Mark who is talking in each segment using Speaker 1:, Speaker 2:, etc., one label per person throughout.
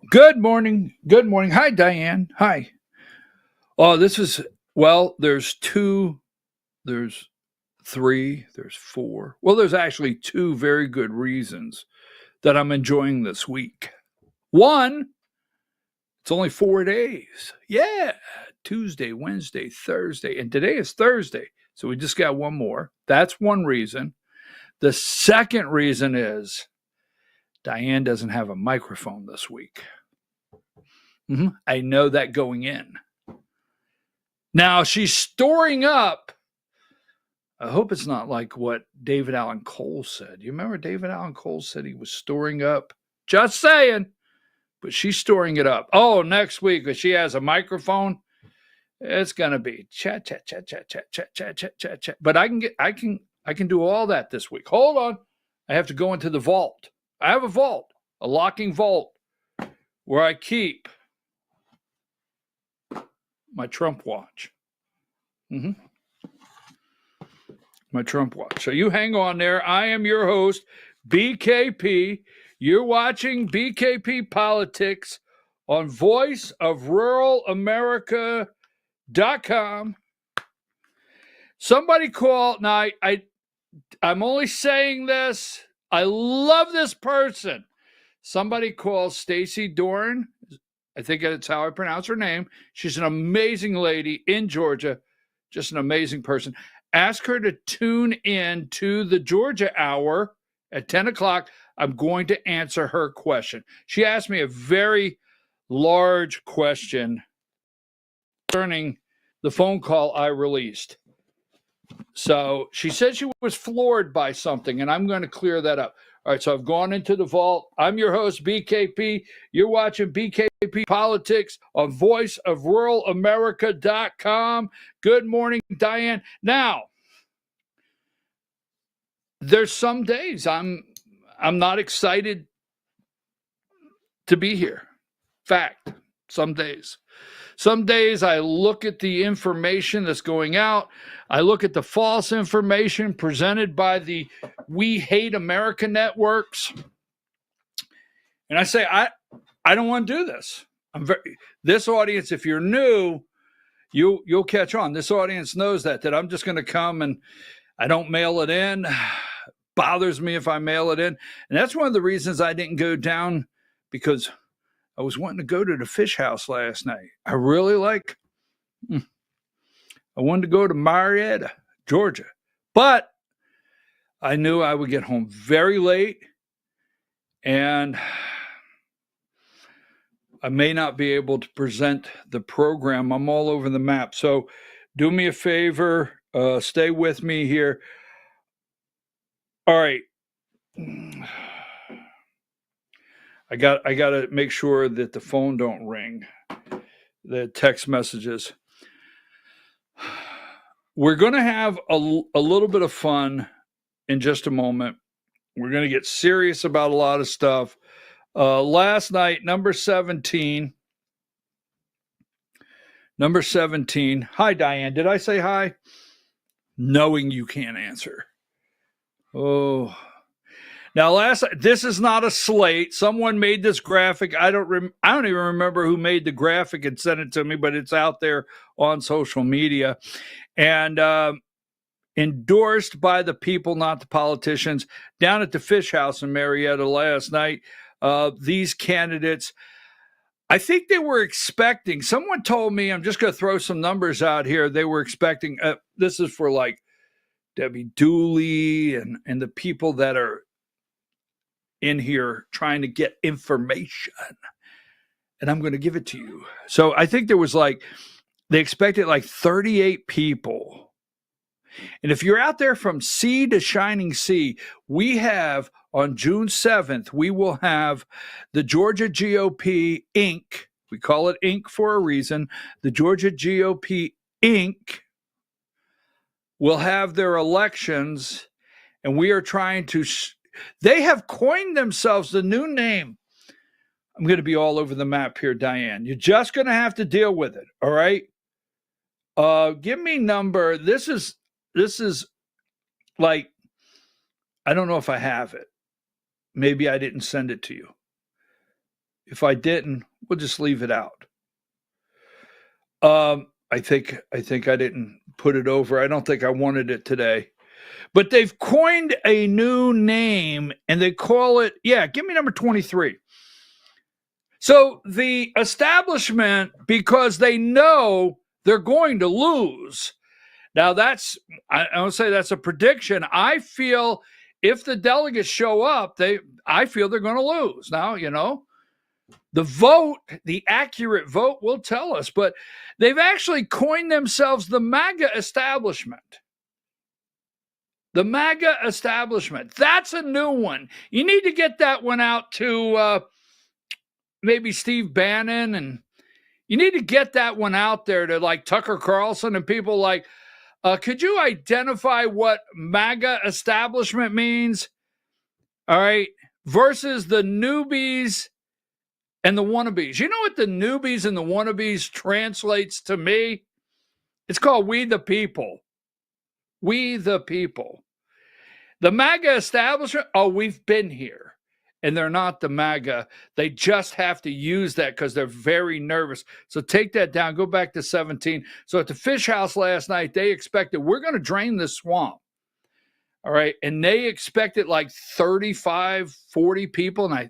Speaker 1: Good morning. Good morning. Hi, Diane. Hi. Oh, there's two, there's three, there's four. Well, there's actually two very good reasons that I'm enjoying this week. One, it's only 4 days. Yeah. Tuesday, Wednesday, Thursday. And today is Thursday. So we just got one more. That's one reason. The second reason is Diane doesn't have a microphone this week. I know that going in. Now she's storing up. I hope it's not like what David Allen Cole said. You remember David Allen Cole said he was storing up? Just saying. But she's storing it up. Oh, next week, if she has a microphone, it's gonna be chat, chat, chat, chat, chat, chat, chat, chat, chat, chat. But I can do all that this week. Hold on. I have to go into the vault. I have a vault, a locking vault, where I keep my Trump watch. My Trump watch. So you hang on there. I am your host, BKP. You're watching BKP Politics on voiceofruralamerica.com. Somebody call. Now, I'm only saying this. I love this person. Somebody call Stacy Doran. I think that's how I pronounce her name. She's an amazing lady in Georgia. Just an amazing person. Ask her to tune in to the Georgia Hour at 10 o'clock. I'm going to answer her question. She asked me a very large question concerning the phone call I released. So she said she was floored by something, and I'm going to clear that up. All right, so I've gone into the vault. I'm your host, BKP. You're watching BKP Politics on voiceofruralamerica.com. Good morning, Diane. Now, there's some days I'm not excited to be here. Fact, some days. Some days I look at the information that's going out. I look at the false information presented by the We Hate America networks. And I say, I don't want to do this. This audience, if you're new, you'll catch on. This audience knows that I'm just going to come and I don't mail it in. Bothers me if I mail it in. And that's one of the reasons I didn't go down, because I was wanting to go to the fish house last night. I wanted to go to Marietta, Georgia, but I knew I would get home very late and I may not be able to present the program. I'm all over the map. So do me a favor, stay with me here. All right. I got to make sure that the phone don't ring, the text messages. We're going to have a little bit of fun in just a moment. We're going to get serious about a lot of stuff. Last night, number 17. Hi, Diane. Did I say hi? Knowing you can't answer. Oh. Now, this is not a slate. Someone made this graphic. I don't even remember who made the graphic and sent it to me, but it's out there on social media. And endorsed by the people, not the politicians. Down at the Fish House in Marietta last night, these candidates, I think they were expecting, someone told me, I'm just going to throw some numbers out here, they were expecting, this is for like Debbie Dooley and the people that are in here trying to get information, and I'm going to give it to you. So I think there was they expected 38 people. And if you're out there from sea to shining sea, we have on June 7th, we will have the Georgia GOP Inc. We call it Inc. for a reason. The Georgia GOP Inc. will have their elections, and we are trying to they have coined themselves the new name. I'm going to be all over the map here, Diane. You're just going to have to deal with it, all right? Give me number. This is I don't know if I have it. Maybe I didn't send it to you. If I didn't, we'll just leave it out. I think I didn't put it over. I don't think I wanted it today. But they've coined a new name and they call it, give me number 23. So the establishment, because they know they're going to lose. Now I don't say that's a prediction. I feel if the delegates show up, I feel they're going to lose. Now, the vote, the accurate vote will tell us, but they've actually coined themselves the MAGA establishment. The MAGA establishment. That's a new one. You need to get that one out to maybe Steve Bannon, and you need to get that one out there to like Tucker Carlson and people like, could you identify what MAGA establishment means? All right. Versus the newbies and the wannabes. You know what the newbies and the wannabes translates to me? It's called we the people. We the people. The MAGA establishment, we've been here. And they're not the MAGA. They just have to use that because they're very nervous. So take that down. Go back to 17. So at the Fish House last night, they expected, we're going to drain this swamp. All right. And they expected like 35, 40 people. And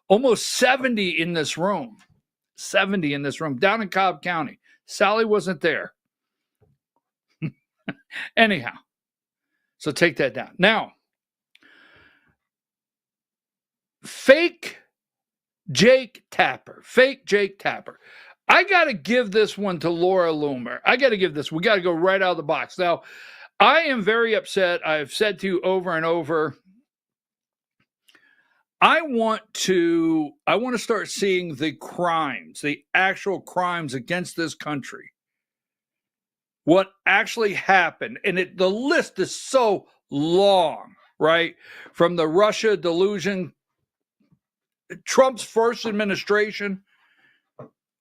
Speaker 1: almost 70 in this room. 70 in this room down in Cobb County. Sally wasn't there. Anyhow. So take that down. Now, fake Jake Tapper. I got to give this one to Laura Loomer. We got to go right out of the box. Now, I am very upset. I've said to you over and over, I want to start seeing the crimes, the actual crimes against this country. What actually happened. And the list is so long, right? From the Russia delusion, Trump's first administration.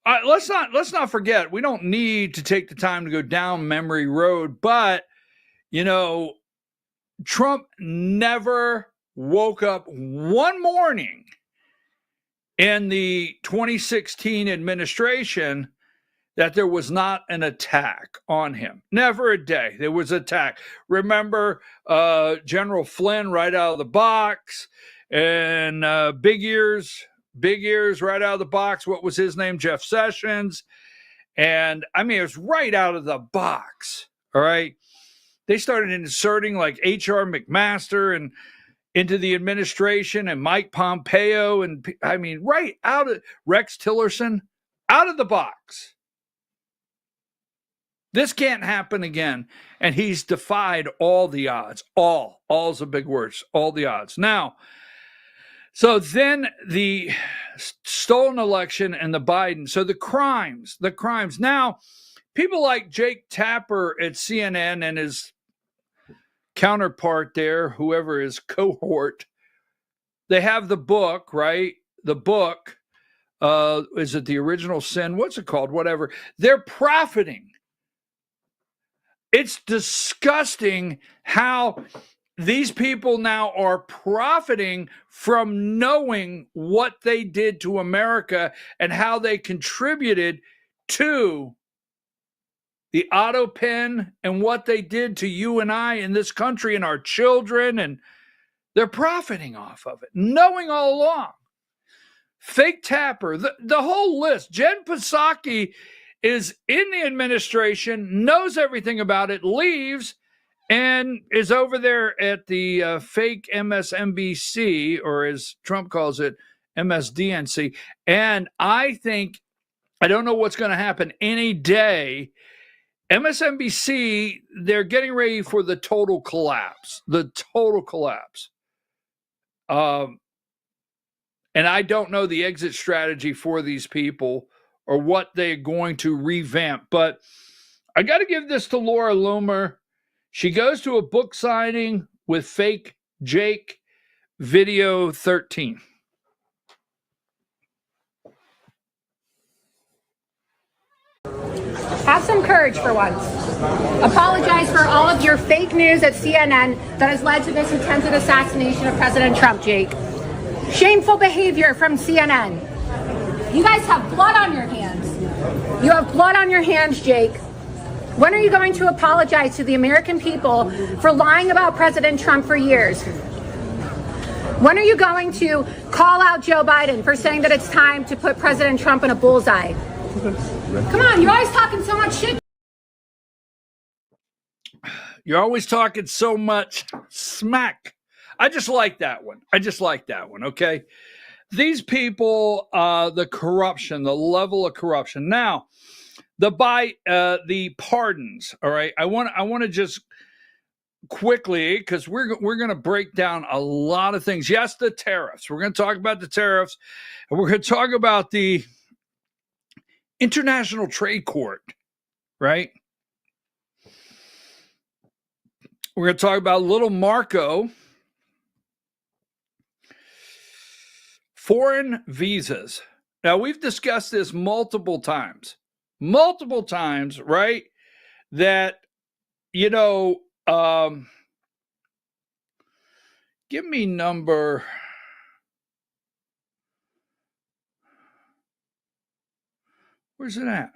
Speaker 1: Let's not forget, we don't need to take the time to go down memory road, but Trump never woke up one morning in the 2016 administration that there was not an attack on him. Never a day. There was an attack. Remember General Flynn right out of the box, and big ears right out of the box. What was his name? Jeff Sessions. And I mean, it was right out of the box. All right. They started inserting like H.R. McMaster and into the administration and Mike Pompeo. And I mean, right out of Rex Tillerson, out of the box. This can't happen again. And he's defied all the odds. All's a big word. All the odds. Now, so then the stolen election and the Biden. So the crimes. Now, people like Jake Tapper at CNN and his counterpart there, whoever his cohort, they have the book, right? The book, is it The Original Sin? What's it called? Whatever. They're profiting. It's disgusting how these people now are profiting from knowing what they did to America and how they contributed to the auto pen and what they did to you and I in this country and our children. And they're profiting off of it, knowing all along. Fake Tapper, the whole list. Jen Psaki is in the administration, knows everything about it, leaves, and is over there at the fake MSNBC, or as Trump calls it, MSDNC. And I don't know what's going to happen any day. MSNBC, they're getting ready for the total collapse. And I don't know the exit strategy for these people or what they're going to revamp. But I got to give this to Laura Loomer. She goes to a book signing with fake Jake, video 13.
Speaker 2: Have some courage for once. Apologize for all of your fake news at CNN that has led to this attempted assassination of President Trump, Jake. Shameful behavior from CNN. You guys have blood on your hands. You have blood on your hands, Jake. When are you going to apologize to the American people for lying about President Trump for years? When are you going to call out Joe Biden for saying that it's time to put President Trump in a bullseye? Come on, you're always talking so much shit.
Speaker 1: You're always talking so much smack. I just like that one. Okay. These people, the corruption, the level of corruption. Now, the pardons. All right. I want to just quickly, because we're going to break down a lot of things. Yes, the tariffs. We're going to talk about the tariffs, and we're going to talk about the International Trade Court, right? We're going to talk about little Marco, foreign visas. Now, we've discussed this multiple times, right? That, give me number. Where's it at?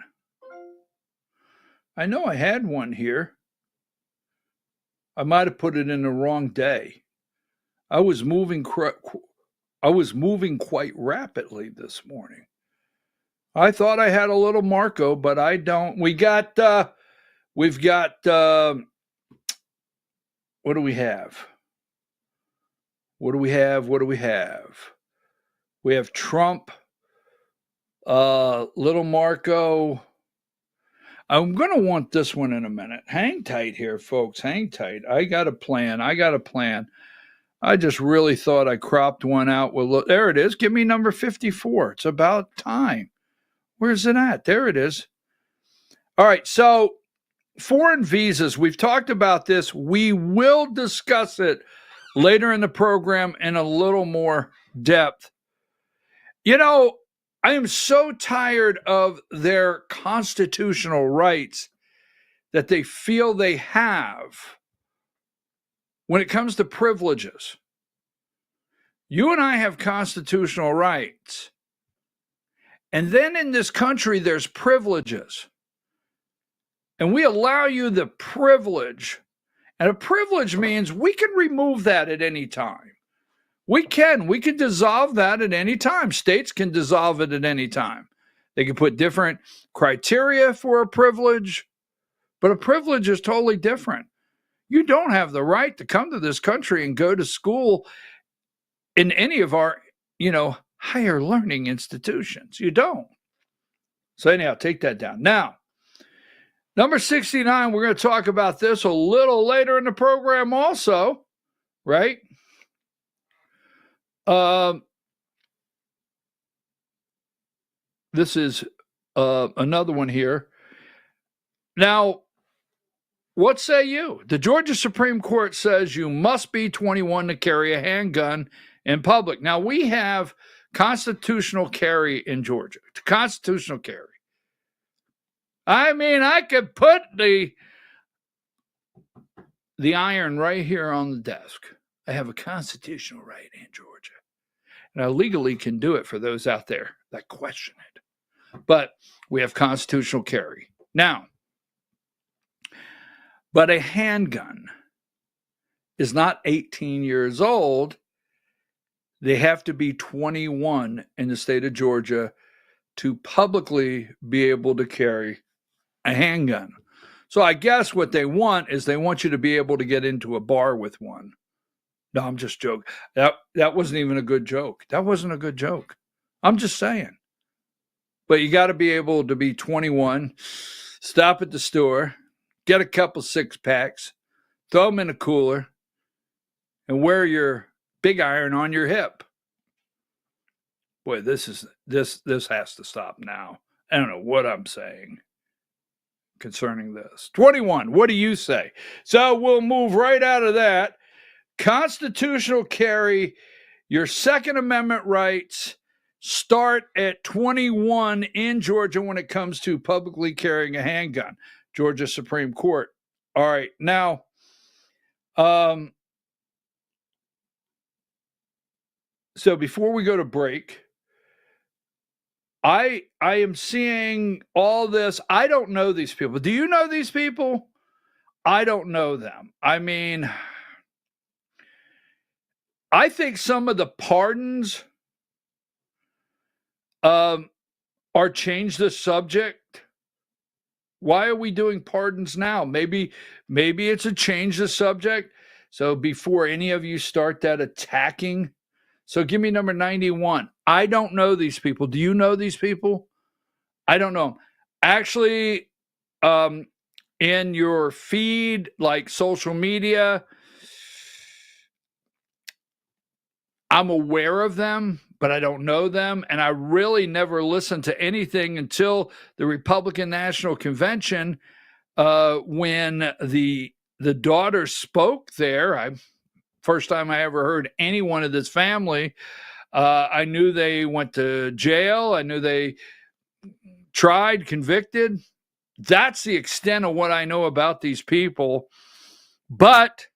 Speaker 1: I know I had one here. I might have put it in the wrong day. I was moving quite rapidly this morning. I thought I had a little Marco, but I don't. We've got what do we have? We have Trump, little Marco. I'm going to want this one in a minute. Hang tight here, folks. Hang tight. I got a plan. I just really thought I cropped one out. Well, there it is. Give me number 54. It's about time. Where's it at? There it is. All right. So foreign visas. We've talked about this. We will discuss it later in the program in a little more depth. I am so tired of their constitutional rights that they feel they have when it comes to privileges. You and I have constitutional rights. And then in this country, there's privileges. And we allow you the privilege. And a privilege means we can remove that at any time. We can dissolve that at any time. States can dissolve it at any time. They can put different criteria for a privilege, but a privilege is totally different. You don't have the right to come to this country and go to school in any of our, higher learning institutions. You don't. So anyhow, take that down. Now, number 69, we're going to talk about this a little later in the program also, right? This is another one here. Now, what say you? The Georgia Supreme Court says you must be 21 to carry a handgun in public. Now, we have constitutional carry in Georgia. Constitutional carry. I mean, I could put the iron right here on the desk. I have a constitutional right in Georgia. And I legally can do it for those out there that question it. But we have constitutional carry. Now, but a handgun is not 18 years old. They have to be 21 in the state of Georgia to publicly be able to carry a handgun. So I guess what they want is they want you to be able to get into a bar with one. No, I'm just joking. That wasn't even a good joke. That wasn't a good joke. I'm just saying. But you got to be able to be 21, stop at the store, get a couple 6-packs, throw them in a cooler, and wear your big iron on your hip. Boy, this has to stop now. I don't know what I'm saying concerning this. 21, what do you say? So we'll move right out of that. Constitutional carry, your Second Amendment rights start at 21 in Georgia when it comes to publicly carrying a handgun. Georgia Supreme Court. All right, now, so before we go to break, I am seeing all this. I don't know these people. Do you know these people? I don't know them. I mean, I think some of the pardons are change the subject. Why are we doing pardons now? Maybe it's a change the subject. So before any of you start that attacking, so give me number 91. I don't know these people. Do you know these people? I don't know. Actually, in your feed, like social media, I'm aware of them, but I don't know them. And I really never listened to anything until the Republican National Convention, when the daughter spoke there. First time I ever heard anyone of this family. I knew they went to jail. I knew they tried, convicted. That's the extent of what I know about these people. But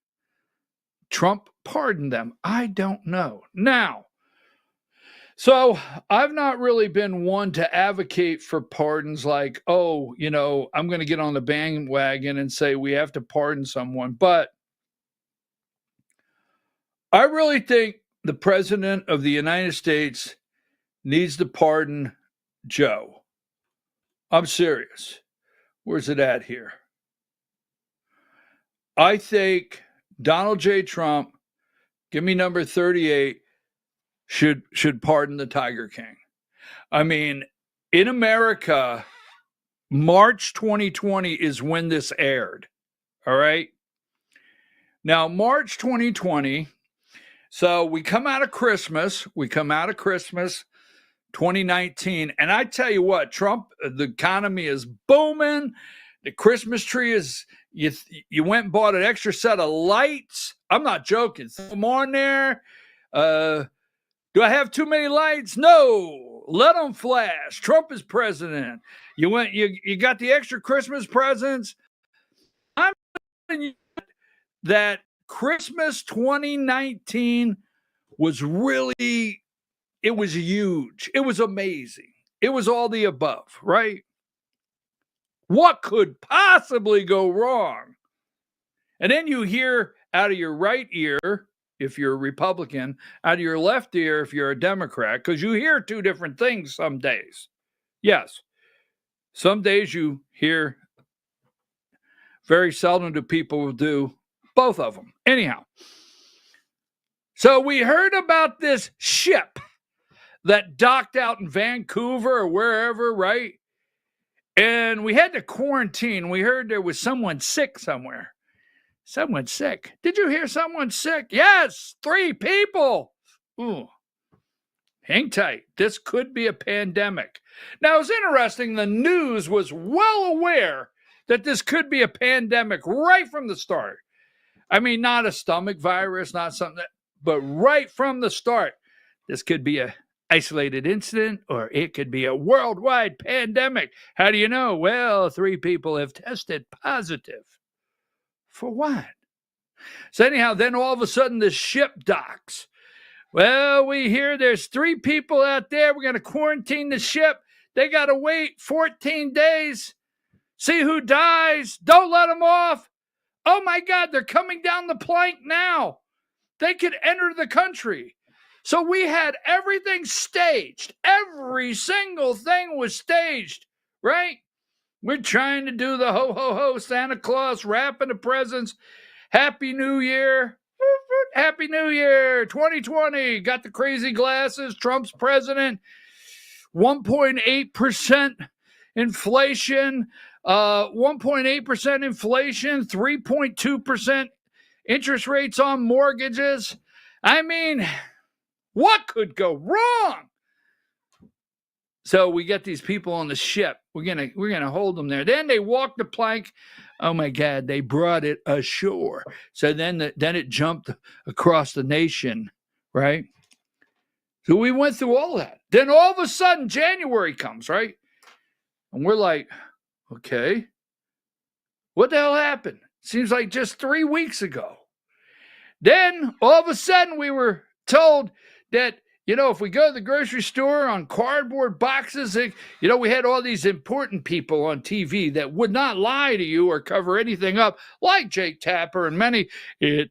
Speaker 1: Trump pardoned them. I don't know. Now, so I've not really been one to advocate for pardons like, oh, I'm going to get on the bandwagon and say we have to pardon someone. But I really think the president of the United States needs to pardon Joe. I'm serious. Where's it at here? I think Donald J. Trump, give me number 38, should pardon the Tiger King. I mean, in America, March 2020 is when this aired. All right. Now, March 2020. So we come out of Christmas. 2019. And I tell you what, Trump, the economy is booming. The Christmas tree is, you went and bought an extra set of lights. I'm not joking. Throw them on there. Do I have too many lights? No. Let them flash. Trump is president. You got the extra Christmas presents. I'm telling you that Christmas 2019 was really, it was huge. It was amazing. It was all the above, right? What could possibly go wrong? And then you hear out of your right ear, if you're a Republican, out of your left ear, if you're a Democrat, because you hear two different things some days. Yes. Some days you hear, very seldom do people do both of them. Anyhow. So we heard about this ship that docked out in Vancouver or wherever, right? And we had to quarantine. We heard there was someone sick somewhere. Someone sick. Did you hear someone sick? Yes, 3 people. Ooh. Hang tight. This could be a pandemic. Now, it's interesting. The news was well aware that this could be a pandemic right from the start. I mean, not a stomach virus, not something but right from the start. This could be a isolated incident, or it could be a worldwide pandemic. How do you know? Well, 3 people have tested positive. For what? So anyhow, then all of a sudden the ship docks. Well, we hear there's 3 people out there. We're going to quarantine the ship. They got to wait 14 days. See who dies. Don't let them off. Oh my God, they're coming down the plank now. They could enter the country. So we had everything staged. Every single thing was staged, right? We're trying to do the ho, ho, ho, Santa Claus, wrapping the presents. Happy New Year. Happy New Year, 2020. Got the crazy glasses. Trump's president. 1.8% inflation. 1.8% inflation. 3.2% interest rates on mortgages. I mean, what could go wrong? So we get these people on the ship. We're gonna hold them there. Then they walk the plank. Oh my God! They brought it ashore. So then it jumped across the nation, right? So we went through all that. Then all of a sudden January comes, right? And we're like, okay, what the hell happened? Seems like just 3 weeks ago. Then all of a sudden we were told that if we go to the grocery store on cardboard boxes, we had all these important people on TV that would not lie to you or cover anything up, like Jake Tapper and many. It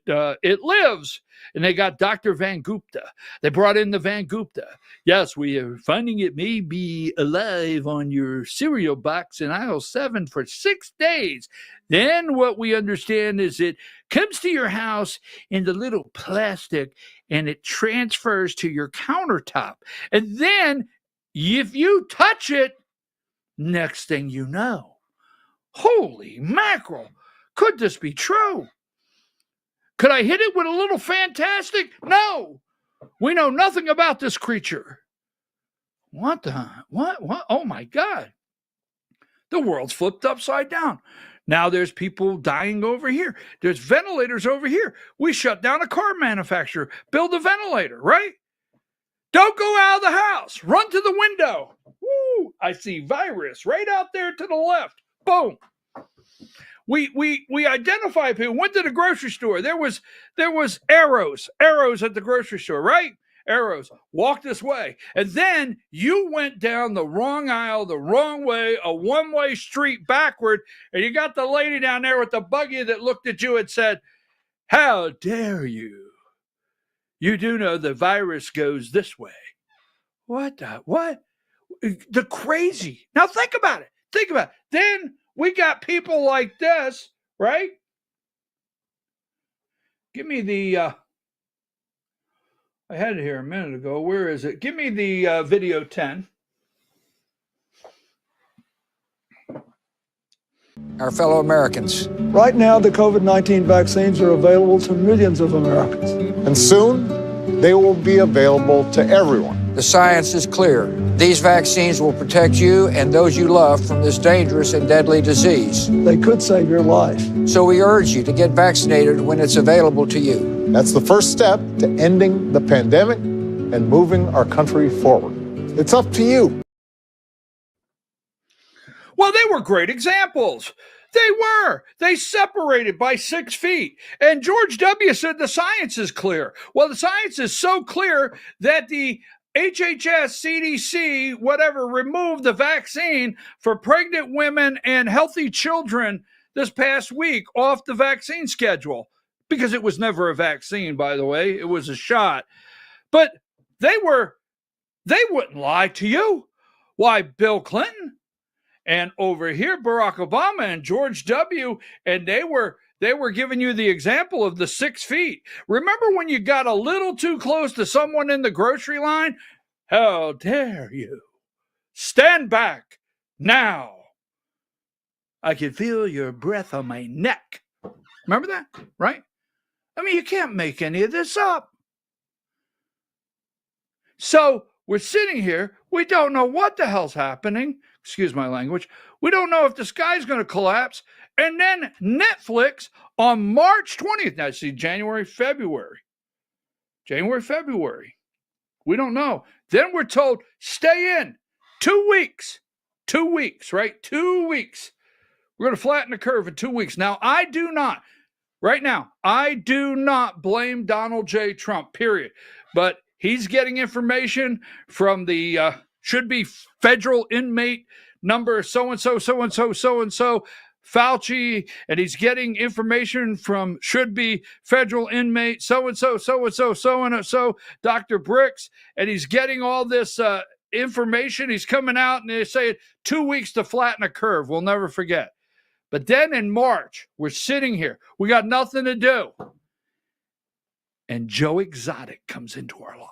Speaker 1: lives. And they got Dr. Van Gupta. They brought in the Van Gupta. Yes, we are finding it may be alive on your cereal box in aisle 7 for 6 days. Then what we understand is it comes to your house in the little plastic and it transfers to your countertop. And then if you touch it, next thing you know, holy mackerel, could this be true? Could I hit it with a little fantastic? No. We know nothing about this creature. What? Oh my God. The world's flipped upside down. Now there's people dying over here. There's ventilators over here. We shut down a car manufacturer, build a ventilator, right? Don't go out of the house. Run to the window. Woo! I see virus right out there to the left. Boom. We identify people. Went to the grocery store. There was arrows at the grocery store, right? Arrows. Walk this way. And then you went down the wrong aisle, the wrong way, a one-way street backward, and you got the lady down there with the buggy that looked at you and said, "How dare you? You do know the virus goes this way." What? The crazy. Now think about it. Then we got people like this, right? Give me the, I had it here a minute ago. Where is it? Give me the video 10.
Speaker 3: Our fellow Americans.
Speaker 4: Right now, the COVID-19 vaccines are available to millions of Americans.
Speaker 5: And soon, they will be available to everyone.
Speaker 3: The science is clear. These vaccines will protect you and those you love from this dangerous and deadly disease.
Speaker 4: They could save your life.
Speaker 3: So we urge you to get vaccinated when it's available to you.
Speaker 5: That's the first step to ending the pandemic and moving our country forward. It's up to you.
Speaker 1: Well, they were great examples. They separated by 6 feet. And George W. said the science is clear. Well, the science is so clear that the HHS, CDC, whatever, removed the vaccine for pregnant women and healthy children this past week off the vaccine schedule, because it was never a vaccine, by the way. It was a shot. But they wouldn't lie to you. Why, Bill Clinton and over here, Barack Obama and George W., and they were giving you the example of the 6 feet. Remember when you got a little too close to someone in the grocery line? How dare you? Stand back now. I can feel your breath on my neck. Remember that, right? I mean, you can't make any of this up. So we're sitting here. We don't know what the hell's happening. Excuse my language. We don't know if the sky's going to collapse. And then Netflix on March 20th. Now, see, January, February. We don't know. Then we're told, stay in 2 weeks. 2 weeks, right? 2 weeks. We're going to flatten the curve in 2 weeks. Now, I do not blame Donald J. Trump, period. But he's getting information from the should be federal inmate number so-and-so, Fauci, and he's getting information from should be federal inmate so-and-so, Dr. Bricks, and he's getting all this information. He's coming out and they're saying 2 weeks to flatten a curve. We'll never forget. But then in March, we're sitting here. We got nothing to do. And Joe Exotic comes into our life.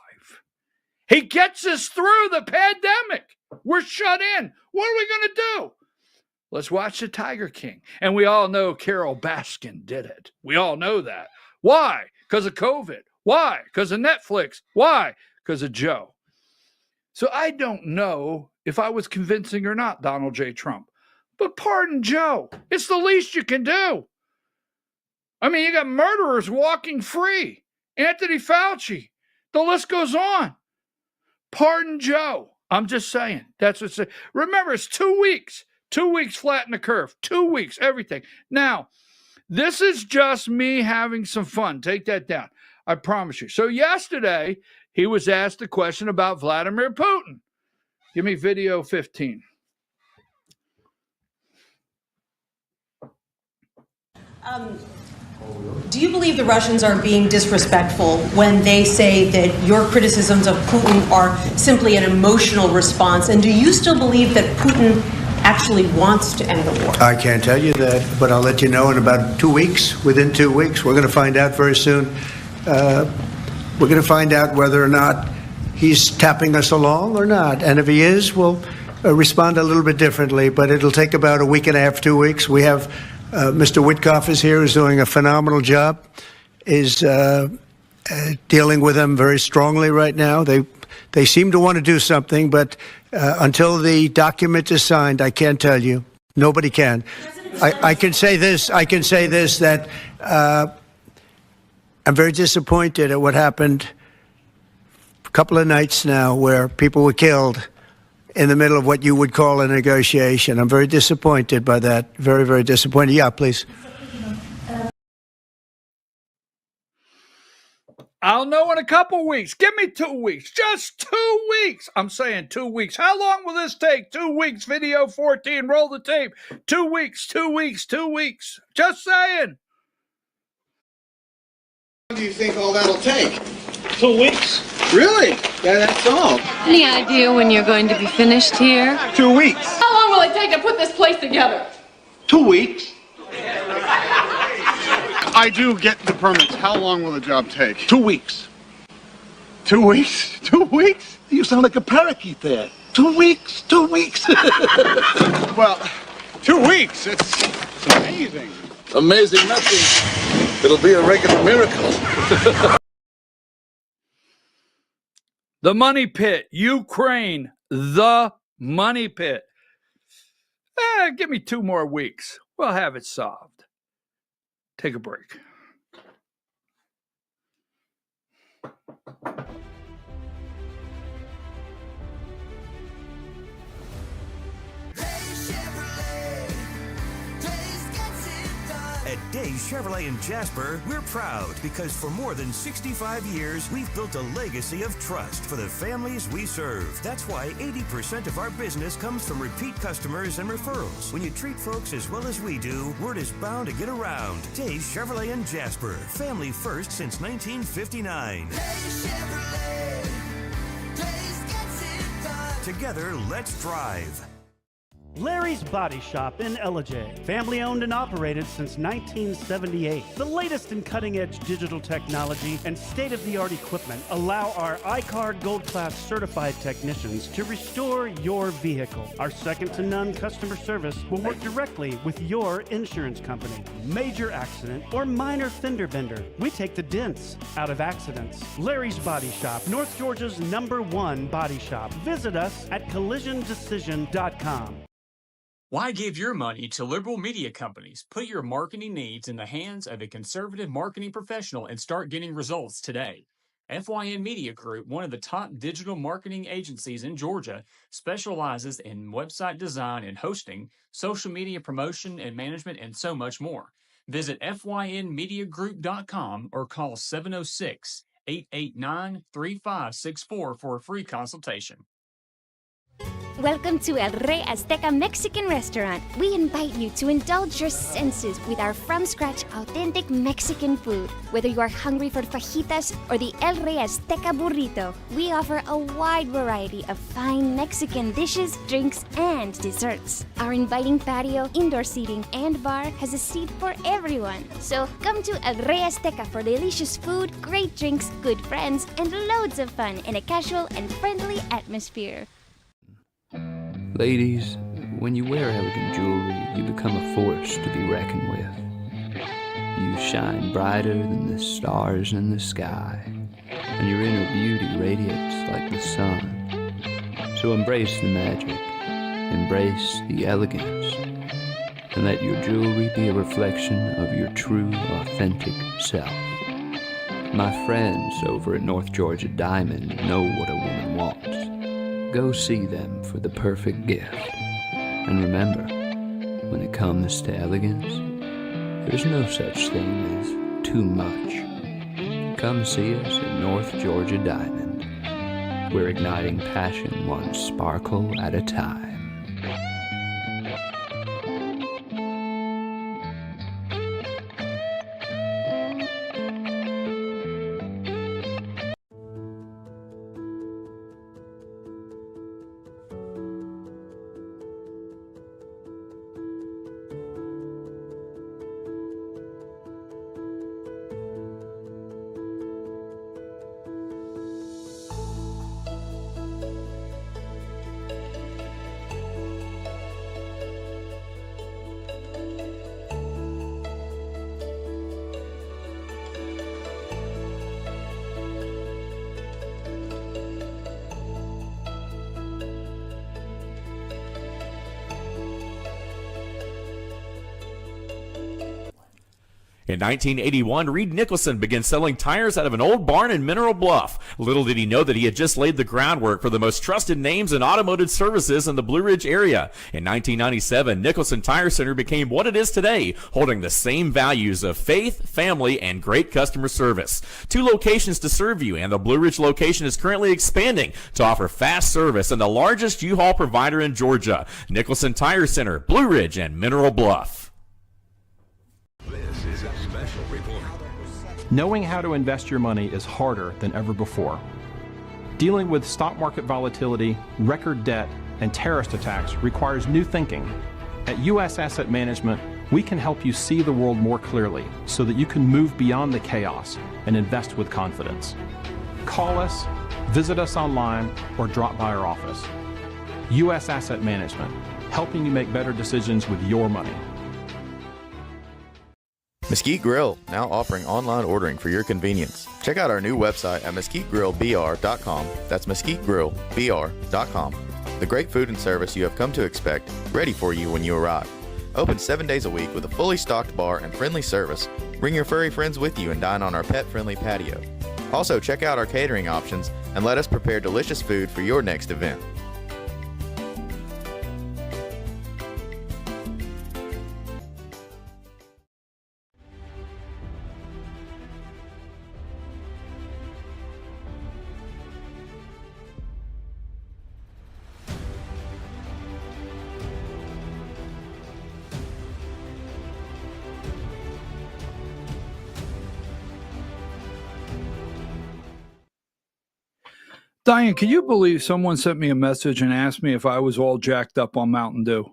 Speaker 1: He gets us through the pandemic. We're shut in. What are we going to do? Let's watch the Tiger King. And we all know Carol Baskin did it. We all know that. Why? Because of COVID. Why? Because of Netflix. Why? Because of Joe. So I don't know if I was convincing or not, Donald J. Trump. But pardon Joe. It's the least you can do. I mean, you got murderers walking free. Anthony Fauci. The list goes on. Pardon Joe. I'm just saying. That's what's. Remember, it's 2 weeks. 2 weeks, flatten the curve. 2 weeks, everything. Now, this is just me having some fun. Take that down. I promise you. So yesterday, he was asked a question about Vladimir Putin. Give me video 15.
Speaker 6: Do you believe the Russians are being disrespectful when they say that your criticisms of Putin are simply an emotional response? And do you still believe that Putin actually wants to end the war?
Speaker 7: I can't tell you that, but I'll let you know in about 2 weeks. Within 2 weeks, we're going to find out very soon. We're going to find out whether or not he's tapping us along or not. And if he is, we'll respond a little bit differently, but it'll take about a week and a half, 2 weeks. We have Mr. Witkoff is here, is doing a phenomenal job, is dealing with them very strongly right now. They seem to want to do something, but until the document is signed, I can't tell you. Nobody can. I can say this. I can say this, that I'm very disappointed at what happened a couple of nights now where people were killed in the middle of what you would call a negotiation. I'm very disappointed by that. Very, very disappointed. Yeah, please.
Speaker 1: I'll know in a couple weeks. Give me 2 weeks. Just 2 weeks. I'm saying 2 weeks. How long will this take? 2 weeks. Video 14. Roll the tape. 2 weeks. 2 weeks. 2 weeks. Just saying.
Speaker 8: How long do you think all that'll take?
Speaker 9: 2 weeks.
Speaker 8: Really? Yeah, that's all.
Speaker 10: Any idea when you're going to be finished here?
Speaker 8: 2 weeks.
Speaker 10: How long will it take to put this place together?
Speaker 8: 2 weeks. I do get the permits. How long will the job take?
Speaker 9: 2 weeks.
Speaker 8: 2 weeks? 2 weeks?
Speaker 9: You sound like a parakeet there. 2 weeks. 2 weeks.
Speaker 8: Well, 2 weeks. It's amazing.
Speaker 9: Amazing nothing. It'll be a regular miracle.
Speaker 1: The money pit. Ukraine. The money pit. Give me 2 more weeks. We'll have it solved. Take a break.
Speaker 11: At Days Chevrolet in Jasper, we're proud because for more than 65 years, we've built a legacy of trust for the families we serve. That's why 80% of our business comes from repeat customers and referrals. When you treat folks as well as we do, word is bound to get around. Days Chevrolet in Jasper, family first since 1959. Days Chevrolet. Days gets it done. Together, let's drive.
Speaker 12: Larry's Body Shop in Ellijay. Family owned and operated since 1978. The latest in cutting-edge digital technology and state-of-the-art equipment allow our iCard Gold Class certified technicians to restore your vehicle. Our second-to-none customer service will work directly with your insurance company. Major accident or minor fender bender, we take the dents out of accidents. Larry's Body Shop, North Georgia's #1 body shop. Visit us at collisiondecision.com.
Speaker 13: Why give your money to liberal media companies? Put your marketing needs in the hands of a conservative marketing professional and start getting results today. FYN Media Group, one of the top digital marketing agencies in Georgia, specializes in website design and hosting, social media promotion and management, and so much more. Visit FYNmediagroup.com or call 706-889-3564 for a free consultation.
Speaker 14: Welcome to El Rey Azteca Mexican Restaurant. We invite you to indulge your senses with our from-scratch authentic Mexican food. Whether you are hungry for fajitas or the El Rey Azteca burrito, we offer a wide variety of fine Mexican dishes, drinks, and desserts. Our inviting patio, indoor seating, and bar has a seat for everyone. So come to El Rey Azteca for delicious food, great drinks, good friends, and loads of fun in a casual and friendly atmosphere.
Speaker 15: Ladies, when you wear elegant jewelry, you become a force to be reckoned with. You shine brighter than the stars in the sky, and your inner beauty radiates like the sun. So embrace the magic, embrace the elegance, and let your jewelry be a reflection of your true, authentic self. My friends over at North Georgia Diamond know what a woman wants. Go see them for the perfect gift. And remember, when it comes to elegance, there's no such thing as too much. Come see us at North Georgia Diamond. We're igniting passion one sparkle at a time.
Speaker 16: In 1981, Reed Nicholson began selling tires out of an old barn in Mineral Bluff. Little did he know that he had just laid the groundwork for the most trusted names in automotive services in the Blue Ridge area. In 1997, Nicholson Tire Center became what it is today, holding the same values of faith, family, and great customer service. 2 locations to serve you, and the Blue Ridge location is currently expanding to offer fast service and the largest U-Haul provider in Georgia. Nicholson Tire Center, Blue Ridge, and Mineral Bluff.
Speaker 17: This is a special report.
Speaker 18: Knowing how to invest your money is harder than ever before. Dealing with stock market volatility, record debt, and terrorist attacks requires new thinking. At U.S. Asset Management, we can help you see the world more clearly so that you can move beyond the chaos and invest with confidence. Call us, visit us online, or drop by our office. U.S. Asset Management, helping you make better decisions with your money.
Speaker 19: Mesquite Grill, now offering online ordering for your convenience. Check out our new website at mesquitegrillbr.com. That's mesquitegrillbr.com. The great food and service you have come to expect, ready for you when you arrive. Open 7 days a week with a fully stocked bar and friendly service. Bring your furry friends with you and dine on our pet-friendly patio. Also, check out our catering options and let us prepare delicious food for your next event.
Speaker 1: Diane, can you believe someone sent me a message and asked me if I was all jacked up on Mountain Dew?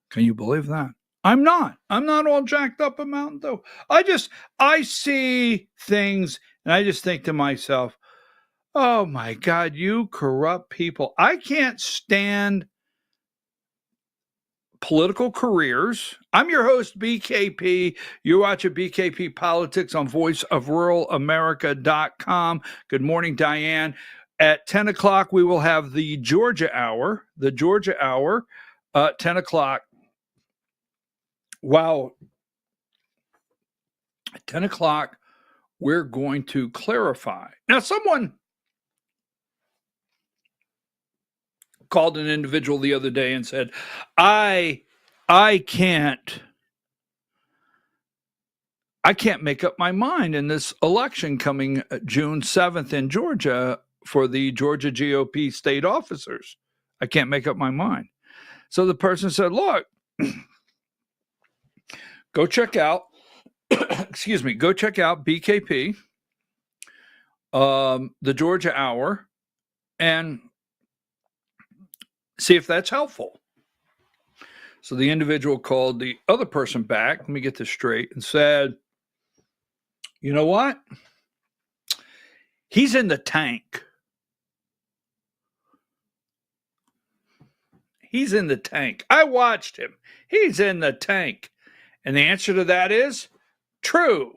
Speaker 1: Can you believe that? I'm not. I'm not all jacked up on Mountain Dew. I see things and I just think to myself, oh my God, you corrupt people. I can't stand political careers. I'm your host, BKP. You're watching BKP Politics on voiceofruralamerica.com. Good morning, Diane. At 10 o'clock, we will have the Georgia Hour. The Georgia Hour, 10 o'clock. Wow. At 10 o'clock, we're going to clarify. Now, someone called an individual the other day and said, I can't make up my mind in this election coming June 7th in Georgia for the Georgia GOP state officers. I can't make up my mind. So the person said, look, go check out, go check out BKP, the Georgia Hour, and see if that's helpful. So the individual called the other person back, let me get this straight, and said, you know what? He's in the tank. He's in the tank. I watched him. He's in the tank. And the answer to that is true.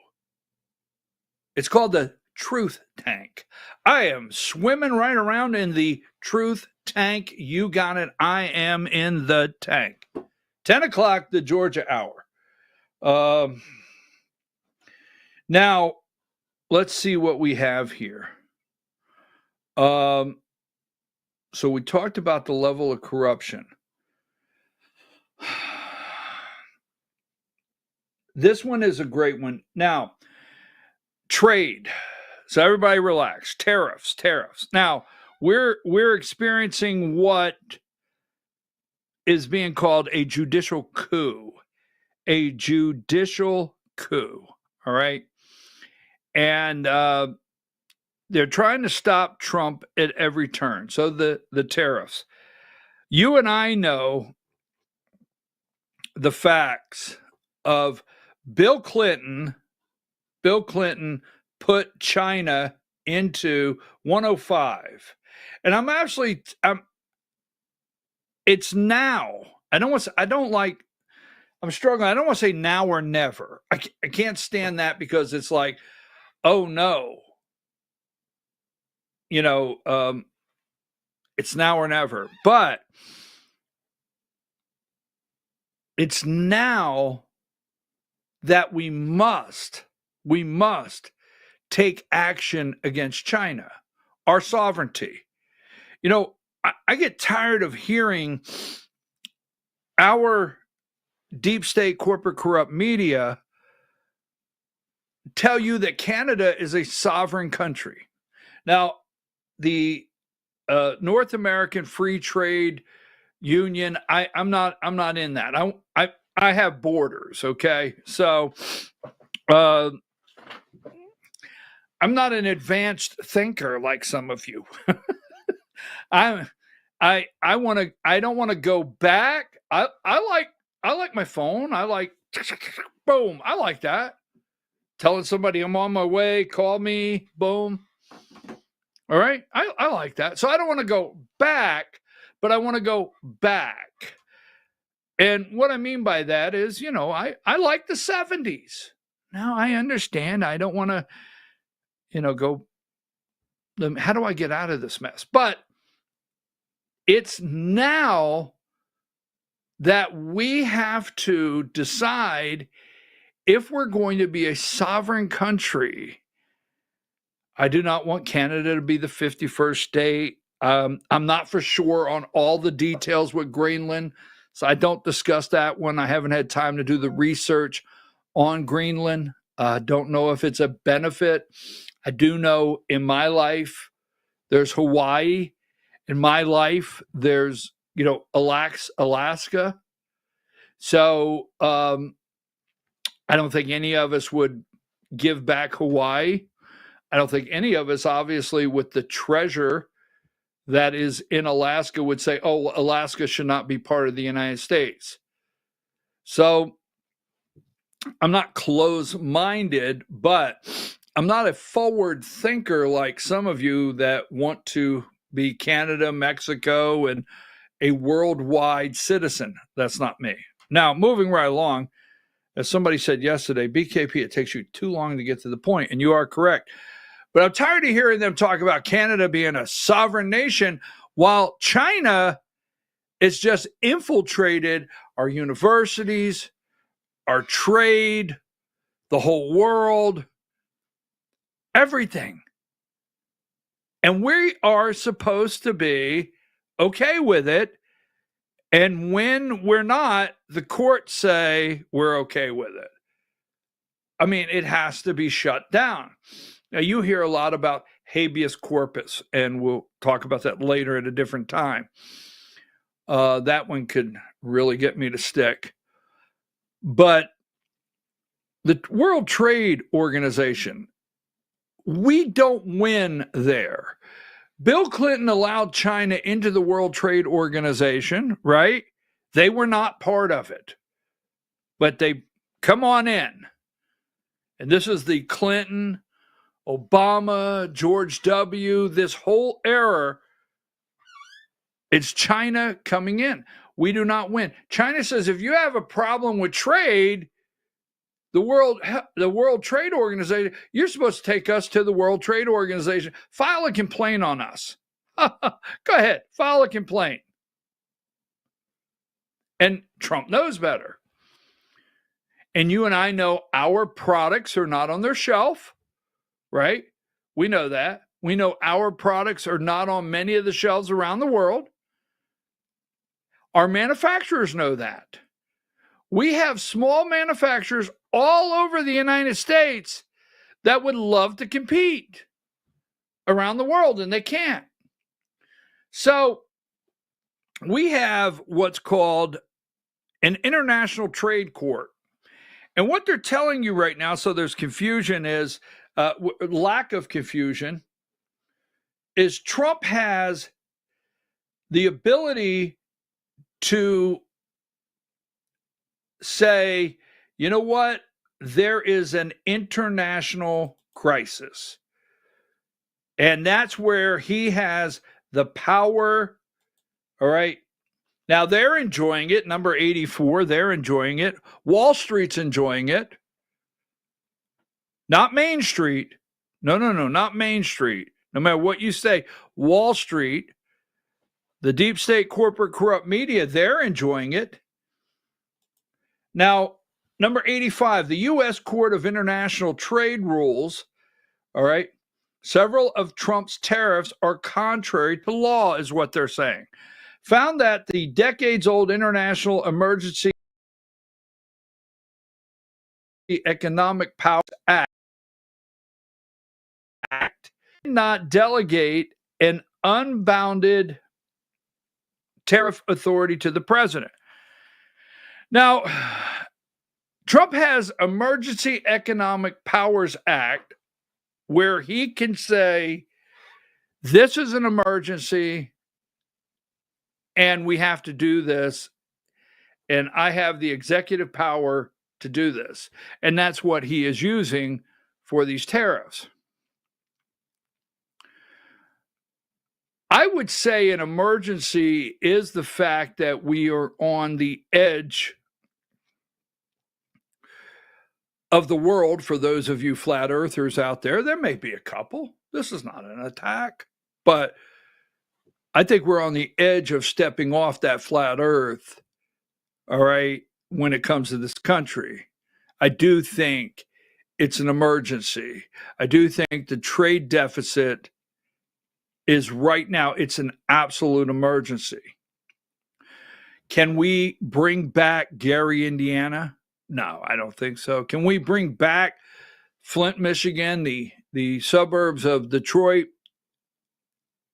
Speaker 1: It's called the truth tank. I am swimming right around in the truth tank. You got it. I am in the tank. 10 o'clock, the Georgia Hour. Now, let's see what we have here. So we talked about the level of corruption. This one is a great one. Now, trade. So everybody relax. Tariffs. Now, we're experiencing what is being called a judicial coup. A judicial coup. All right. And they're trying to stop Trump at every turn. So the tariffs. You and I know the facts of Bill Clinton put China into 105. And it's now. I'm struggling. I don't want to say now or never. I can't stand that because it's like, oh no. It's now or never. But it's now that we must take action against China, our sovereignty. I get tired of hearing our deep state corporate corrupt media tell you that Canada is a sovereign country. Now, the North American Free Trade Union, I'm not in that. I have borders, okay? So I'm not an advanced thinker like some of you. I don't want to go back. I like my phone. I like boom. I like that. Telling somebody I'm on my way, call me, boom. All right. I like that. So I don't want to go back, but I want to go back. And what I mean by that is, I like the 70s. Now I understand. I don't want to, go, how do I get out of this mess? But it's now that we have to decide if we're going to be a sovereign country. I do not want Canada to be the 51st state. I'm not for sure on all the details with Greenland, so I don't discuss that one. I haven't had time to do the research on Greenland. Don't know if it's a benefit. I do know in my life, there's Hawaii. In my life, there's, Alaska. So I don't think any of us would give back Hawaii. I don't think any of us, obviously, with the treasure that is in Alaska would say, oh, Alaska should not be part of the United States. So I'm not close-minded, but I'm not a forward thinker like some of you that want to be Canada, Mexico, and a worldwide citizen. That's not me. Now, moving right along, as somebody said yesterday, BKP, it takes you too long to get to the point, and you are correct. But I'm tired of hearing them talk about Canada being a sovereign nation while China is just infiltrated our universities, our trade, the whole world, everything. And we are supposed to be okay with it. And when we're not, the courts say we're okay with it. I mean, it has to be shut down. Now, you hear a lot about habeas corpus, and we'll talk about that later at a different time. That one could really get me to stick. But the World Trade Organization, we don't win there. Bill Clinton allowed China into the World Trade Organization, right? They were not part of it. But they come on in. And this is the Clinton, Obama, George W., this whole era. It's China coming in. We do not win. China says if you have a problem with trade, the World Trade Organization, you're supposed to take us to the World Trade Organization. File a complaint on us. Go ahead, file a complaint. And Trump knows better. And you and I know our products are not on their shelf, right? We know that. We know our products are not on many of the shelves around the world. Our manufacturers know that. We have small manufacturers all over the United States that would love to compete around the world, and they can't. So we have what's called an international trade court. And what they're telling you right now, so there's confusion, is lack of confusion, is Trump has the ability to say, you know what, there is an international crisis. And that's where he has the power. All right. Now they're enjoying it. Number 84, they're enjoying it. Wall Street's enjoying it. Not Main Street. No, not Main Street. No matter what you say, Wall Street, the deep state, corporate, corrupt media, they're enjoying it. Now, number 85, the U.S. Court of International Trade rules, all right, several of Trump's tariffs are contrary to law, is what they're saying. Found that the decades-old International Emergency Economic Powers Act did not delegate an unbounded tariff authority to the president. Now, Trump has Emergency Economic Powers Act where he can say, this is an emergency and we have to do this, and I have the executive power to do this. And that's what he is using for these tariffs. I would say an emergency is the fact that we are on the edge of the world. For those of you flat earthers out there, there may be a couple. This is not an attack, but I think we're on the edge of stepping off that flat earth, all right, when it comes to this country. I do think it's an emergency. I do think the trade deficit is right now, it's an absolute emergency. Can we bring back Gary, Indiana? No, I don't think so. Can we bring back Flint, Michigan, the suburbs of Detroit,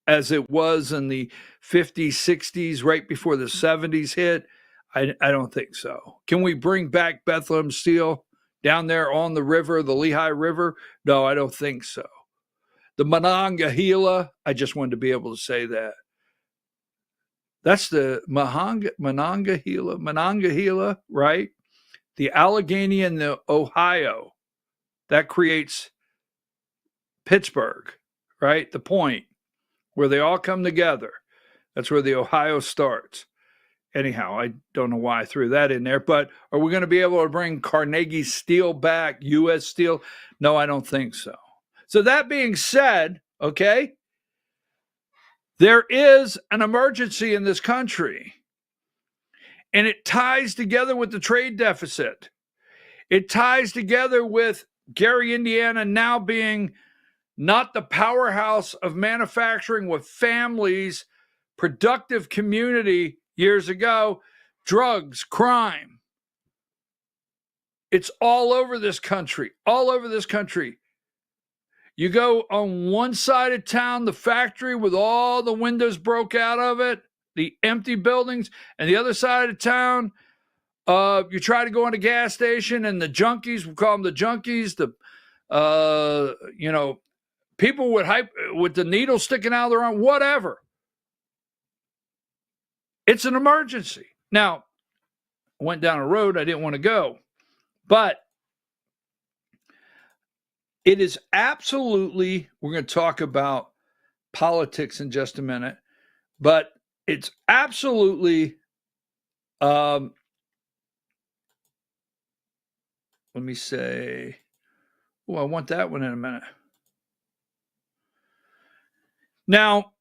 Speaker 1: as it was in the 50s, 60s, right before the 70s hit? I don't think so. Can we bring back Bethlehem Steel down there on the river, the Lehigh River? No, I don't think so. The Monongahela, I just wanted to be able to say that. That's the Monongahela, right? The Allegheny and the Ohio. That creates Pittsburgh, right? The point where they all come together. That's where the Ohio starts. Anyhow, I don't know why I threw that in there, but are we going to be able to bring Carnegie Steel back, U.S. Steel? No, I don't think so. So that being said, okay, there is an emergency in this country, and it ties together with the trade deficit. It ties together with Gary, Indiana now being not the powerhouse of manufacturing with families, productive community years ago, drugs, crime. It's all over this country, all over this country. You go on one side of town, the factory with all the windows broke out of it, the empty buildings, and the other side of town, you try to go in a gas station and the junkies, we call them the junkies, people with the needle sticking out of their arm, whatever. It's an emergency. Now, I went down a road I didn't want to go, but it is absolutely, we're going to talk about politics in just a minute, but it's absolutely, let me say, I want that one in a minute. Now,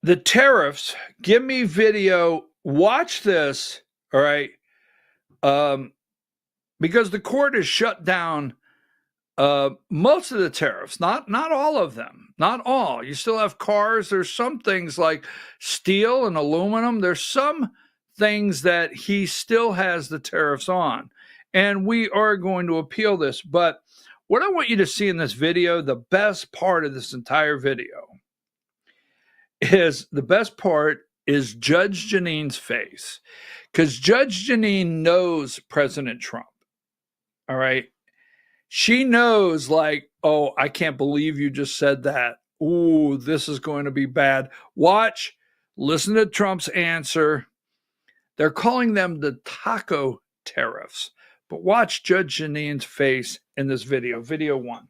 Speaker 1: the tariffs, give me video, watch this, all right, because the court has shut down most of the tariffs, not all of them, not all. You still have cars. There's some things like steel and aluminum. There's some things that he still has the tariffs on, and we are going to appeal this. But what I want you to see in this video, the best part of this entire video, is the best part is Judge Janine's face, because Judge Janine knows President Trump. All right. She knows, like, oh, I can't believe you just said that. Ooh, this is going to be bad. Watch, listen to Trump's answer. They're calling them the taco tariffs. But watch Judge Janine's face in this video, video 1.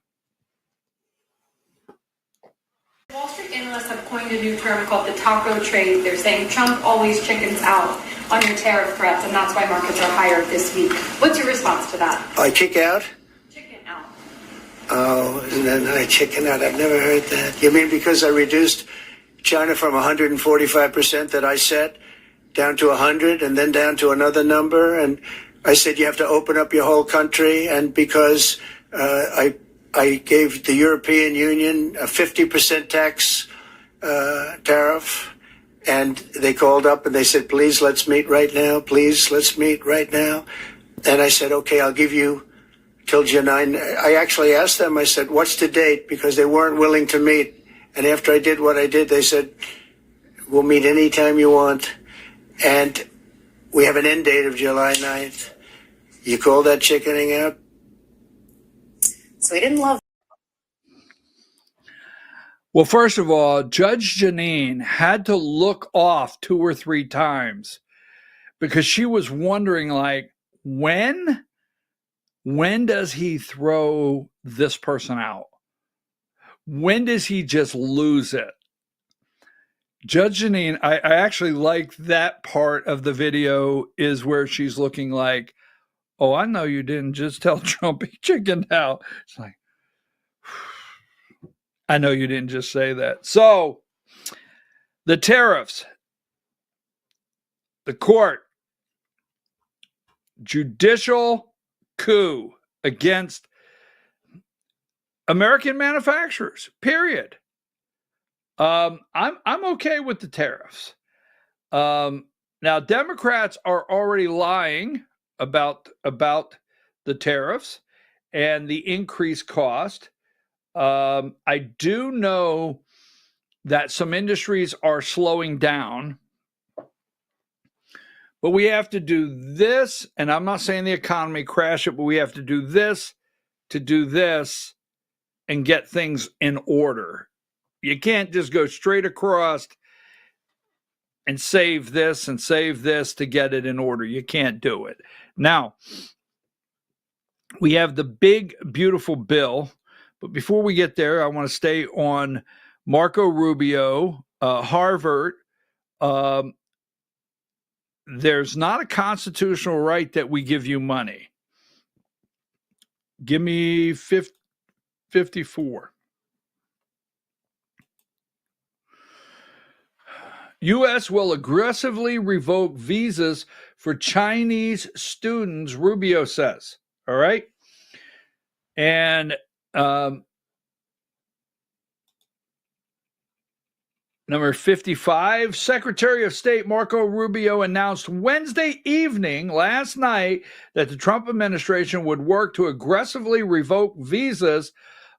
Speaker 20: Wall Street analysts have coined a new term called the taco trade. They're saying Trump always chickens out on your tariff threats, and that's why markets are higher this week. What's your response to that?
Speaker 7: I kick out?
Speaker 20: Chicken out.
Speaker 7: Oh, and then I chicken out. I've never heard that. You mean because I reduced China from 145% that I set down to 100 and then down to another number? And I said you have to open up your whole country, and because I gave the European Union a 50% tax tariff, and they called up and they said, please, let's meet right now. Please, let's meet right now. And I said, okay, I'll give you till July 9. I actually asked them, I said, what's the date? Because they weren't willing to meet. And after I did what I did, they said, we'll meet anytime you want. And we have an end date of July 9th. You call that chickening out?
Speaker 20: So he didn't love.
Speaker 1: Well, first of all, Judge Janine had to look off 2 or 3 times because she was wondering, like, when does he throw this person out? When does he just lose it? Judge Janine, I actually like that part of the video is where she's looking like, oh, I know you didn't just tell Trump he chickened out. It's like, I know you didn't just say that. So the tariffs, the court, judicial coup against American manufacturers, period. I'm okay with the tariffs. Now, Democrats are already lying about the tariffs and the increased cost. I do know that some industries are slowing down, but we have to do this, and I'm not saying the economy crash it, but we have to do this to do this and get things in order. You can't just go straight across and save this to get it in order. You can't do it. Now, we have the big, beautiful bill. But before we get there, I want to stay on Marco Rubio, Harvard. There's not a constitutional right that we give you money. Give me 54. U.S. will aggressively revoke visas for Chinese students, Rubio says. All right. And number 55, Secretary of State Marco Rubio announced Wednesday evening, last night, that the Trump administration would work to aggressively revoke visas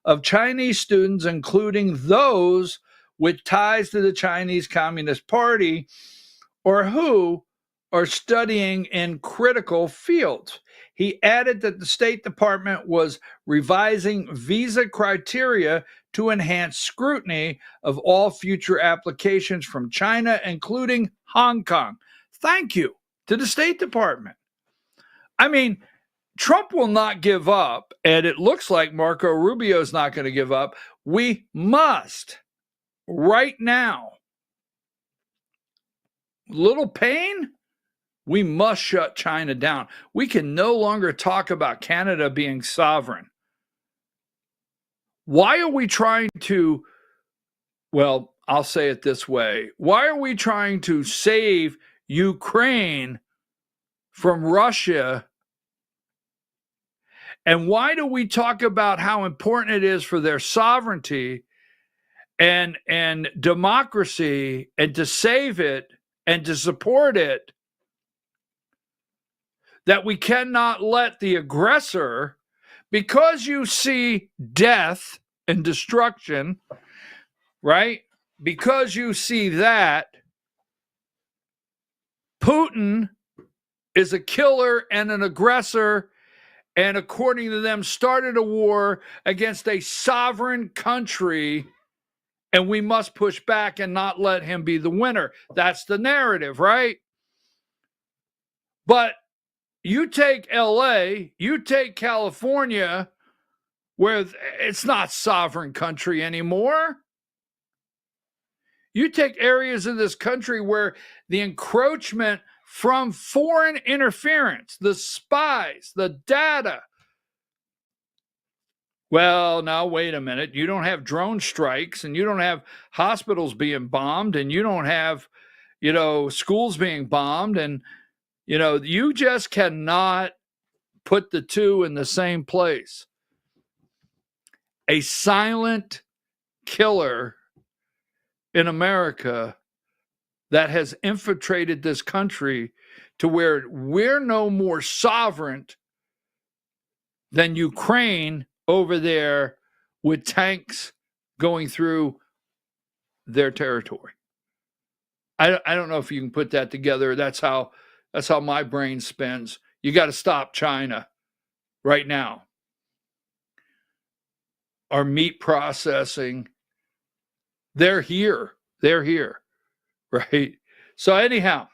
Speaker 1: of Chinese students, including those with ties to the Chinese Communist Party or who are studying in critical fields. He added that the State Department was revising visa criteria to enhance scrutiny of all future applications from China, including Hong Kong. Thank you to the State Department. I mean, Trump will not give up, and it looks like Marco Rubio is not going to give up. We must, right now, little pain, we must shut China down. We can no longer talk about Canada being sovereign. Why are we trying to, well, I'll say it this way. Why are we trying to save Ukraine from Russia? And why do we talk about how important it is for their sovereignty and democracy and to save it and to support it, that we cannot let the aggressor, because you see death and destruction, right? because you see that, Putin is a killer and an aggressor, and according to them, started a war against a sovereign country, and we must push back and not let him be the winner. That's the narrative, right? But you take LA, you take California, where it's not sovereign country anymore. You take areas of this country where the encroachment from foreign interference, the spies, the data. Well, now, wait a minute. You don't have drone strikes, and you don't have hospitals being bombed, and you don't have, schools being bombed. And, you just cannot put the two in the same place. A silent killer in America that has infiltrated this country to where we're no more sovereign than Ukraine over there with tanks going through their territory. I don't know if you can put that together. That's how my brain spins. You got to stop China right now. Our meat processing, they're here, right? So anyhow,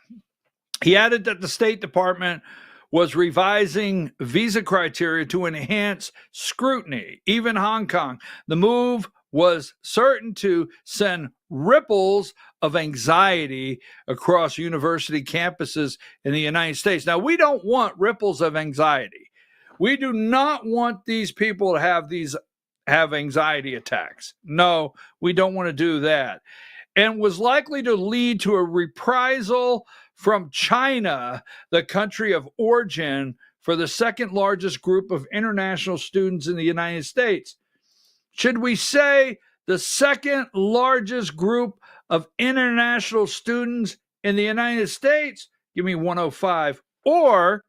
Speaker 1: he added that the State Department was revising visa criteria to enhance scrutiny. Even Hong Kong. The move was certain to send ripples of anxiety across university campuses in the United States. Now, we don't want ripples of anxiety. We do not want these people to have anxiety attacks. No, we don't want to do that. And was likely to lead to a reprisal from China, the country of origin for the second largest group of international students in the United States. Should we say the second largest group of international students in the United States? Give me 105. Or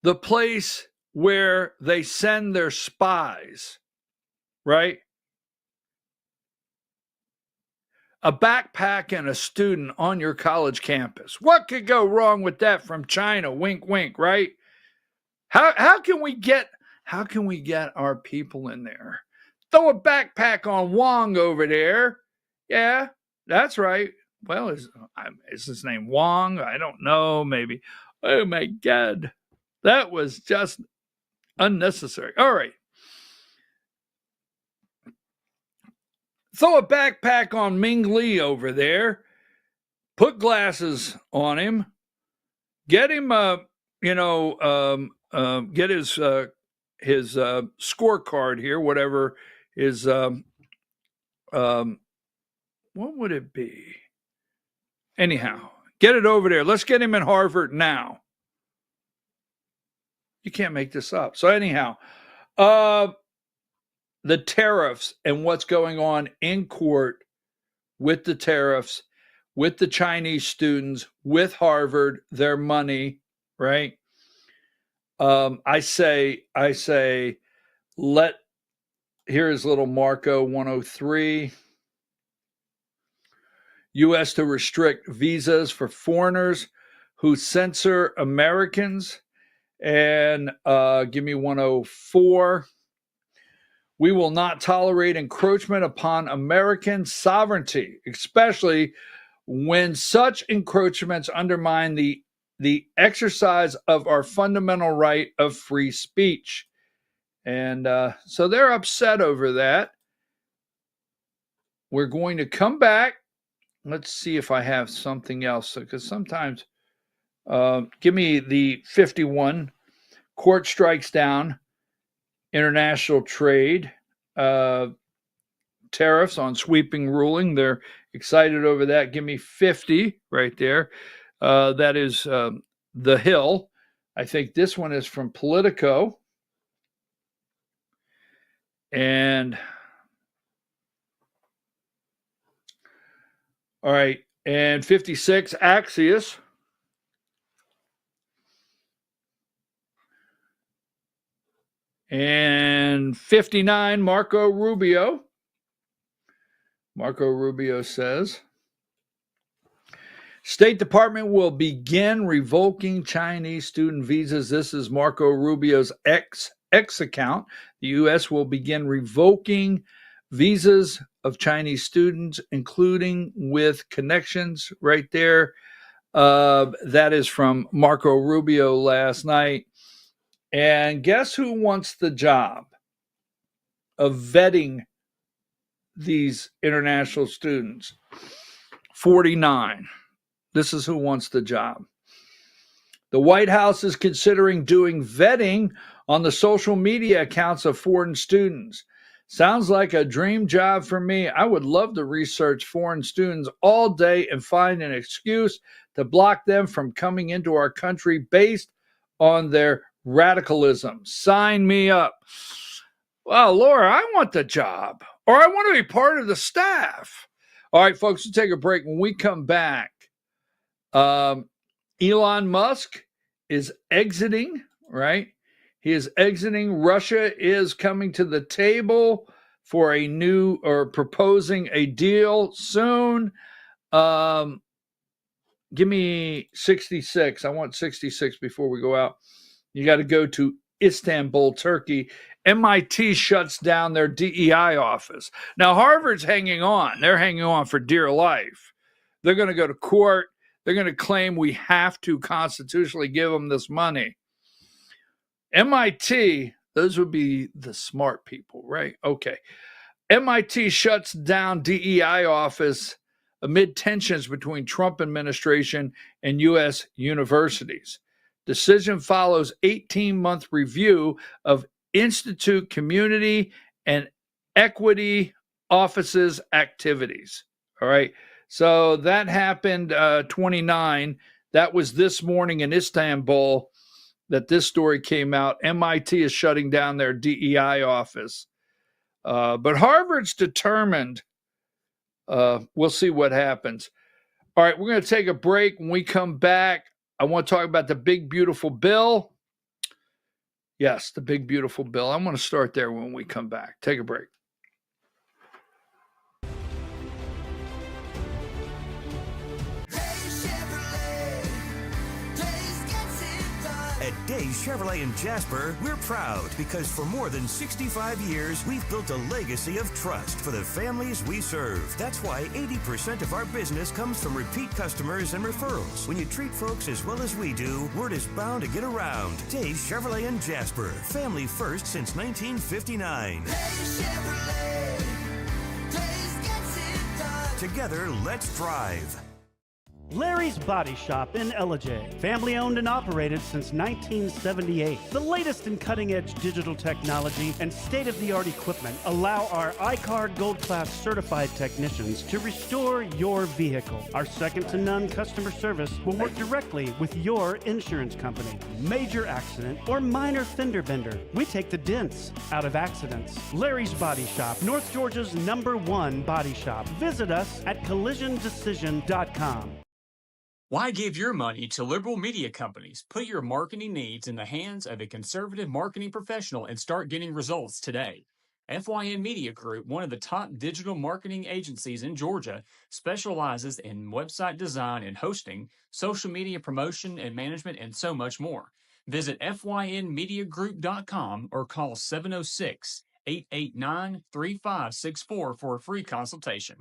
Speaker 1: the place where they send their spies, right? A backpack and a student on your college campus. What could go wrong with that from China? Wink, wink, right? How can we get our people in there? Throw a backpack on Wong over there. Yeah, that's right. Well, is his name Wong? I don't know. Maybe. Oh my God, that was just unnecessary. All right. Throw a backpack on Ming Lee over there. Put glasses on him. Get him, get his scorecard here, whatever is, what would it be? Anyhow, get it over there. Let's get him in Harvard now. You can't make this up. So anyhow, the tariffs and what's going on in court with the tariffs, with the Chinese students, with Harvard, their money, right? I say, here is little Marco 103. U.S. to restrict visas for foreigners who censor Americans. And give me 104. We will not tolerate encroachment upon American sovereignty, especially when such encroachments undermine the exercise of our fundamental right of free speech. And so they're upset over that. We're going to come back. Let's see if I have something else, because sometimes, give me the 51. Court strikes down international trade, tariffs on sweeping ruling. They're excited over that. Give me 50 right there. That is The Hill. I think this one is from Politico. And all right. And 56, Axios. And 59, Marco Rubio. Marco Rubio says, State Department will begin revoking Chinese student visas. This is Marco Rubio's X account. The U.S. will begin revoking visas of Chinese students, including with connections right there. That is from Marco Rubio last night. And guess who wants the job of vetting these international students? 49. This is who wants the job. The White House is considering doing vetting on the social media accounts of foreign students. Sounds like a dream job for me. I would love to research foreign students all day and find an excuse to block them from coming into our country based on their radicalism. Sign me up. Well, Laura, I want the job, or I want to be part of the staff. All right, folks, we'll take a break. When we come back, Elon Musk is exiting, right? He is exiting. Russia is coming to the table for a new or proposing a deal soon. Give me 66. I want 66 before we go out. You got to go to Istanbul, Turkey. MIT shuts down their DEI office. Now, Harvard's hanging on. They're hanging on for dear life. They're going to go to court. They're going to claim we have to constitutionally give them this money. MIT, those would be the smart people, right? Okay. MIT shuts down DEI office amid tensions between Trump administration and U.S. universities. Decision follows 18-month review of Institute Community and Equity Office's activities. All right. So that happened 29. That was this morning in Istanbul that this story came out. MIT is shutting down their DEI office. But Harvard's determined. We'll see what happens. All right, we're going to take a break. When we come back, I want to talk about the big, beautiful bill. Yes, the big, beautiful bill. I'm going to start there when we come back. Take a break.
Speaker 11: At Days Chevrolet in Jasper, we're proud because for more than 65 years, we've built a legacy of trust for the families we serve. That's why 80% of our business comes from repeat customers and referrals. When you treat folks as well as we do, word is bound to get around. Days Chevrolet in Jasper, family first since 1959. Days Chevrolet, Days gets it done. Together, let's drive.
Speaker 12: Larry's Body Shop in Ellijay. Family owned and operated since 1978. The latest in cutting-edge digital technology and state-of-the-art equipment allow our iCard Gold Class certified technicians to restore your vehicle. Our second-to-none customer service will work directly with your insurance company. Major accident or minor fender bender. We take the dents out of accidents. Larry's Body Shop, North Georgia's #1 body shop. Visit us at collisiondecision.com.
Speaker 13: Why give your money to liberal media companies? Put your marketing needs in the hands of a conservative marketing professional and start getting results today. FYN Media Group, one of the top digital marketing agencies in Georgia, specializes in website design and hosting, social media promotion and management, and so much more. Visit FYNmediagroup.com or call 706-889-3564 for a free consultation.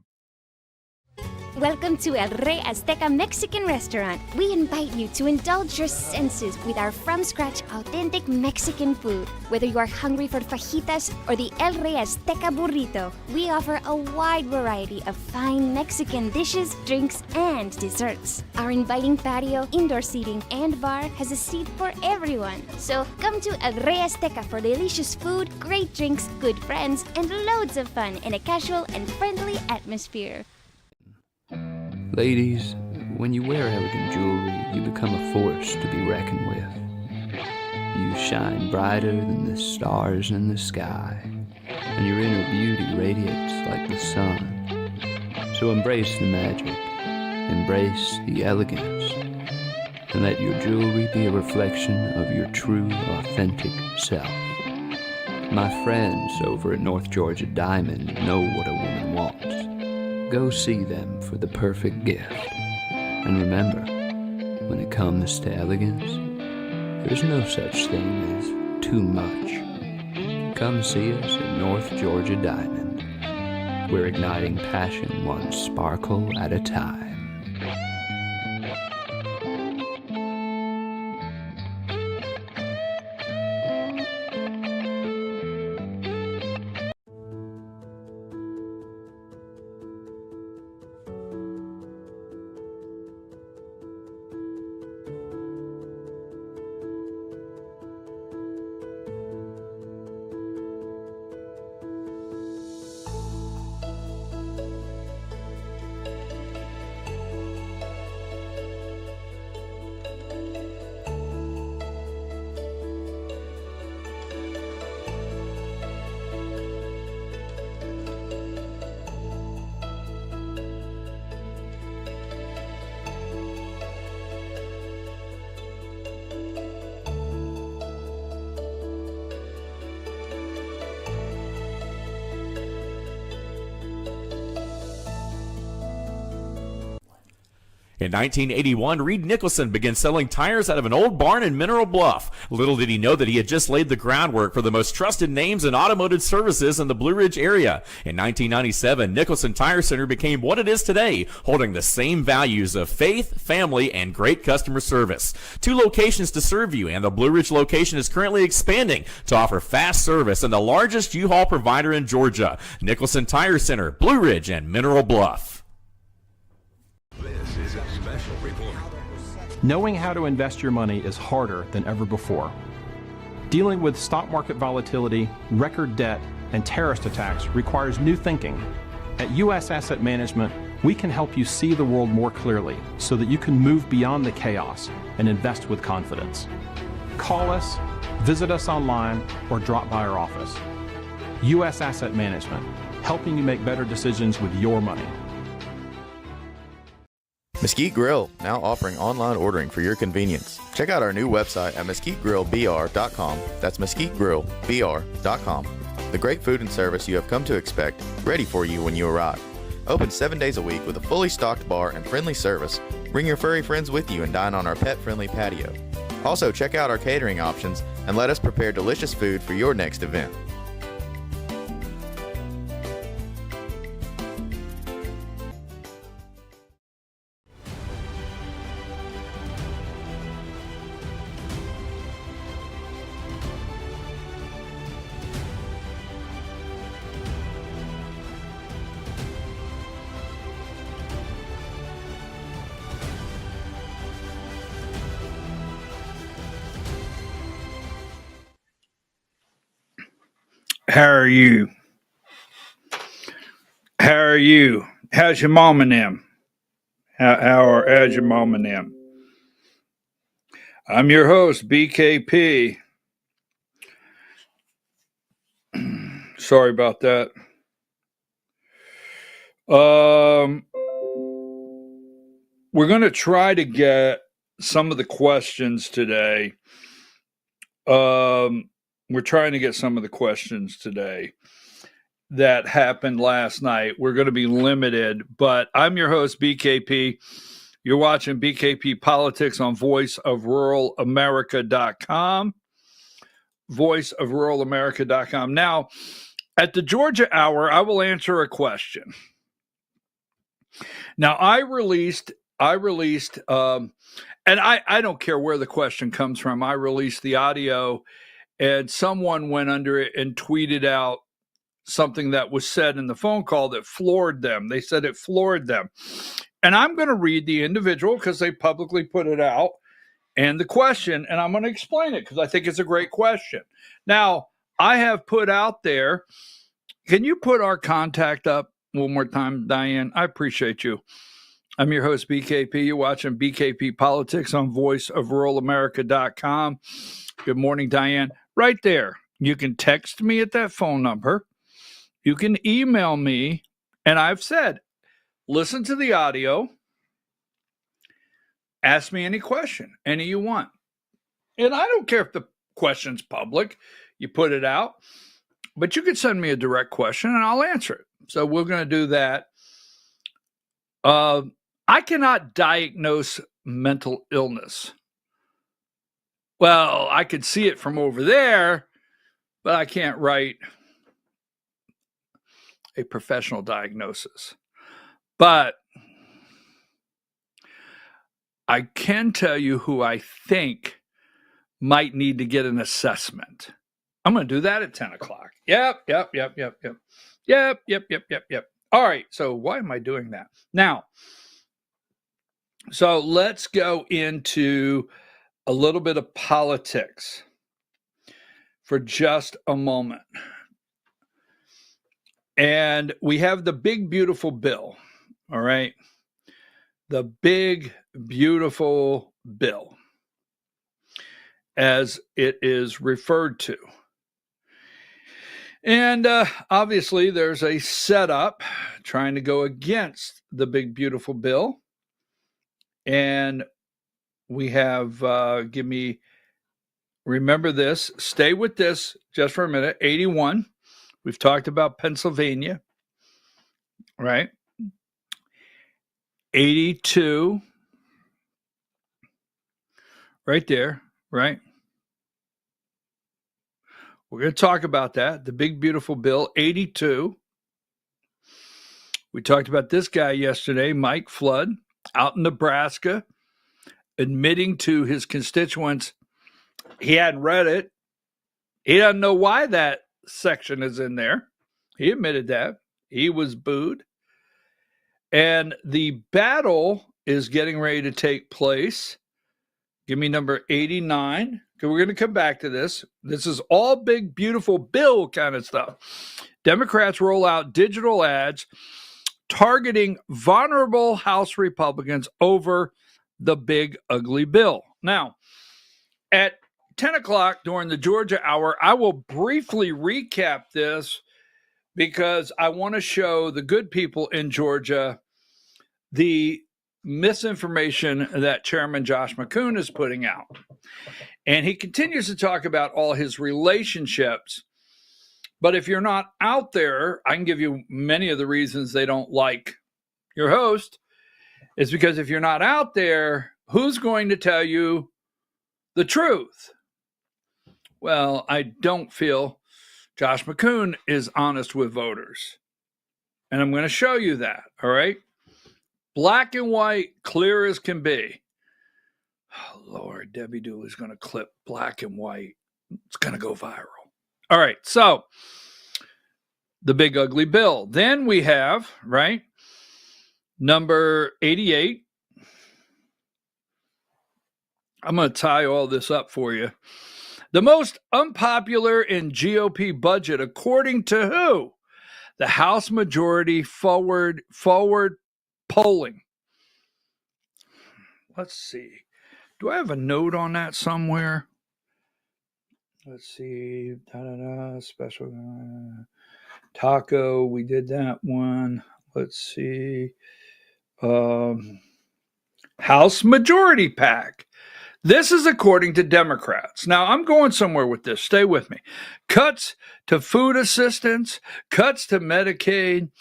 Speaker 14: Welcome to El Rey Azteca Mexican Restaurant. We invite you to indulge your senses with our from-scratch authentic Mexican food. Whether you are hungry for fajitas or the El Rey Azteca burrito, we offer a wide variety of fine Mexican dishes, drinks, and desserts. Our inviting patio, indoor seating, and bar has a seat for everyone. So come to El Rey Azteca for delicious food, great drinks, good friends, and loads of fun in a casual and friendly atmosphere.
Speaker 15: Ladies, when you wear elegant jewelry, you become a force to be reckoned with. You shine brighter than the stars in the sky, and your inner beauty radiates like the sun. So embrace the magic, embrace the elegance, and let your jewelry be a reflection of your true, authentic self. My friends over at North Georgia Diamond know what a woman wants. Go see them for the perfect gift. And remember, when it comes to elegance, there's no such thing as too much. Come see us at North Georgia Diamond. We're igniting passion one sparkle at a time.
Speaker 16: In 1981, Reed Nicholson began selling tires out of an old barn in Mineral Bluff. Little did he know that he had just laid the groundwork for the most trusted names in automotive services in the Blue Ridge area. In 1997, Nicholson Tire Center became what it is today, holding the same values of faith, family, and great customer service. 2 locations to serve you, and the Blue Ridge location is currently expanding to offer fast service and the largest U-Haul provider in Georgia. Nicholson Tire Center, Blue Ridge, and Mineral Bluff.
Speaker 17: This is a special report.
Speaker 18: Knowing how to invest your money is harder than ever before. Dealing with stock market volatility, record debt, and terrorist attacks requires new thinking. At U.S. Asset Management, we can help you see the world more clearly so that you can move beyond the chaos and invest with confidence. Call us, visit us online, or drop by our office. U.S. Asset Management, helping you make better decisions with your money.
Speaker 19: Mesquite Grill, now offering online ordering for your convenience. Check out our new website at mesquitegrillbr.com. That's mesquitegrillbr.com. The great food and service you have come to expect, ready for you when you arrive. Open 7 days a week with a fully stocked bar and friendly service. Bring your furry friends with you and dine on our pet-friendly patio. Also, check out our catering options and let us prepare delicious food for your next event.
Speaker 1: How are you? How are you? How's your mom and them? How's your mom and them? I'm your host, BKP. Sorry about that. We're going to try to get some of the questions today. We're trying to get some of the questions today that happened last night. We're going to be limited, but I'm your host, BKP. You're watching BKP Politics on voiceofruralamerica.com. Voiceofruralamerica.com. Now, at the Georgia Hour, I will answer a question. Now, I released, and I don't care where the question comes from. I released the audio, and someone went under it and tweeted out something that was said in the phone call that floored them. They said it floored them. And I'm going to read the individual because they publicly put it out and the question, and I'm going to explain it because I think it's a great question. Now, I have put out there, can you put our contact up one more time, Diane? I appreciate you. I'm your host, BKP. You're watching BKP Politics on voiceofruralamerica.com. Good morning, Diane. Right there. You can text me at that phone number. You can email me. And I've said, listen to the audio. Ask me any question, any you want. And I don't care if the question's public. You put it out. But you could send me a direct question and I'll answer it. So we're going to do that. I cannot diagnose mental illness. Well, I could see it from over there, but I can't write a professional diagnosis. But I can tell you who I think might need to get an assessment. I'm going to do that at 10 o'clock. Yep. All right. So why am I doing that? Now, so let's go into a little bit of politics for just a moment. And we have the big, beautiful bill. All right. The big, beautiful bill, as it is referred to. And obviously, there's a setup trying to go against the big, beautiful bill. And we have, remember this, stay with this just for a minute. 81. We've talked about Pennsylvania, right? 82. Right there, right? We're going to talk about that. The big, beautiful bill, 82. We talked about this guy yesterday, Mike Flood, out in Nebraska, admitting to his constituents he hadn't read it. He doesn't know why that section is in there. He admitted that. He was booed. And the battle is getting ready to take place. Give me number 89. We're going to come back to this. This is all big, beautiful bill kind of stuff. Democrats roll out digital ads targeting vulnerable House Republicans over the big, ugly bill. Now, at 10 o'clock during the Georgia hour, I will briefly recap this because I want to show the good people in Georgia the misinformation that Chairman Josh McCoon is putting out. And he continues to talk about all his relationships. But if you're not out there, I can give you many of the reasons they don't like your host. Is because if you're not out there, who's going to tell you the truth? Well, I don't feel Josh McCoon is honest with voters. And I'm going to show you that, all right? Black and white, clear as can be. Oh, Lord, Debbie Dooley's going to clip black and white. It's going to go viral. All right, so the big ugly bill. Then we have, right, number 88. I'm going to tie all this up for you. The most unpopular in GOP budget, according to who? The House Majority Forward polling. Let's see. Do I have a note on that somewhere? Let's see. Special taco. We did that one. Let's see. House Majority PAC. This is according to Democrats. Now, I'm going somewhere with this. Stay with me. Cuts to food assistance, cuts to Medicaid,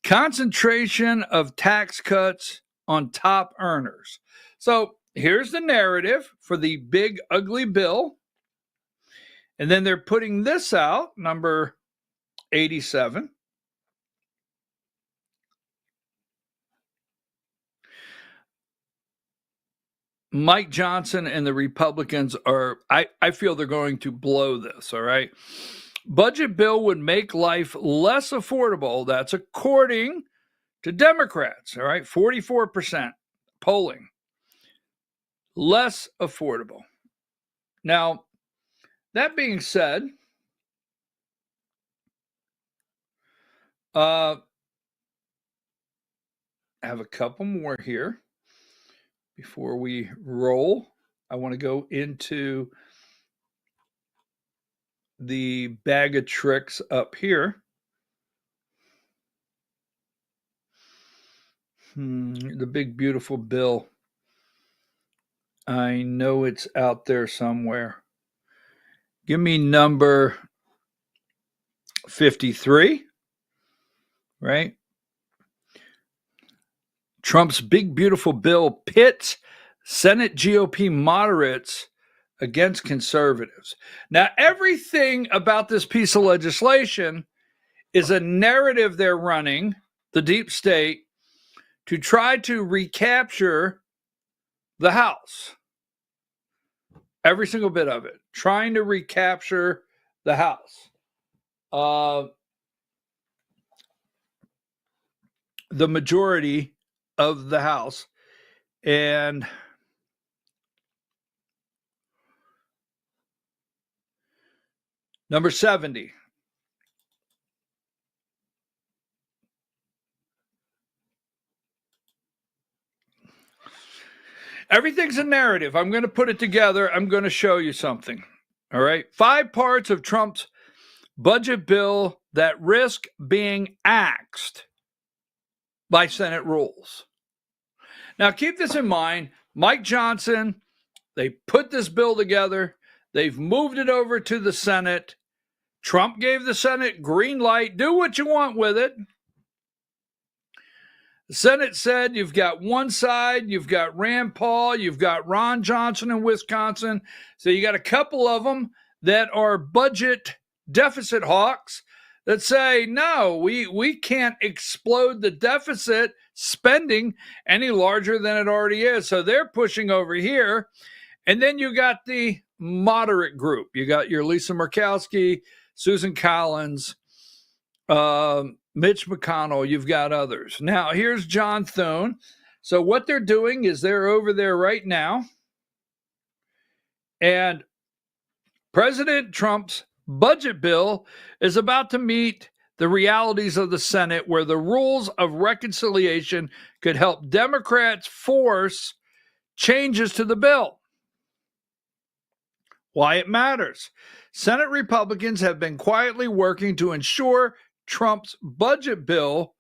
Speaker 1: concentration of tax cuts on top earners. So here's the narrative for the big, ugly bill. And then they're putting this out, number 87. Mike Johnson and the Republicans are, I feel they're going to blow this, all right? Budget bill would make life less affordable. That's according to Democrats, all right? 44% polling. Less affordable. Now, that being said, I have a couple more here. Before we roll, I want to go into the bag of tricks up here. The big, beautiful bill. I know it's out there somewhere. Give me number 53, right? Trump's big, beautiful bill pits Senate GOP moderates against conservatives. Now, everything about this piece of legislation is a narrative they're running, the deep state, to try to recapture the House. Every single bit of it, trying to recapture the House. The majority of the House. And number 70. Everything's a narrative. I'm going to put it together. I'm going to show you something. All right. 5 parts of Trump's budget bill that risk being axed by Senate rules. Now, keep this in mind. Mike Johnson, they put this bill together. They've moved it over to the Senate. Trump gave the Senate green light. Do what you want with it. The Senate said you've got one side, you've got Rand Paul, you've got Ron Johnson in Wisconsin. So you got a couple of them that are budget deficit hawks that say, no, we can't explode the deficit spending any larger than it already is. So they're pushing over here. And then you got the moderate group. You got your Lisa Murkowski, Susan Collins, Mitch McConnell, you've got others. Now, here's John Thune. So what they're doing is they're over there right now. And President Trump's budget bill is about to meet the realities of the Senate, where the rules of reconciliation could help Democrats force changes to the bill. Why it matters. Senate Republicans have been quietly working to ensure Trump's budget bill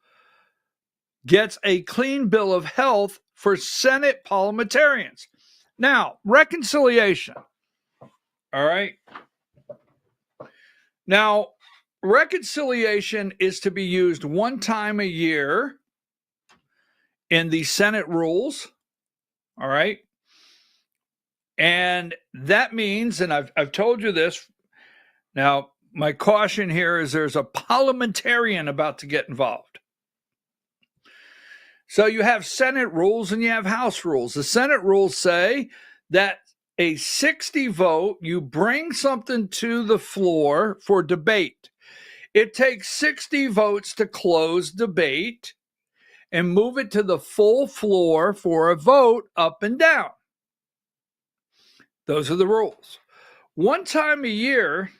Speaker 1: gets a clean bill of health for Senate parliamentarians. Now, reconciliation. All right. Now, reconciliation is to be used one time a year in the Senate rules. All right. And that means, and I've told you this. Now, my caution here is there's a parliamentarian about to get involved. So you have Senate rules and you have House rules. The Senate rules say that a 60 vote, you bring something to the floor for debate. It takes 60 votes to close debate and move it to the full floor for a vote up and down. Those are the rules. One time a year,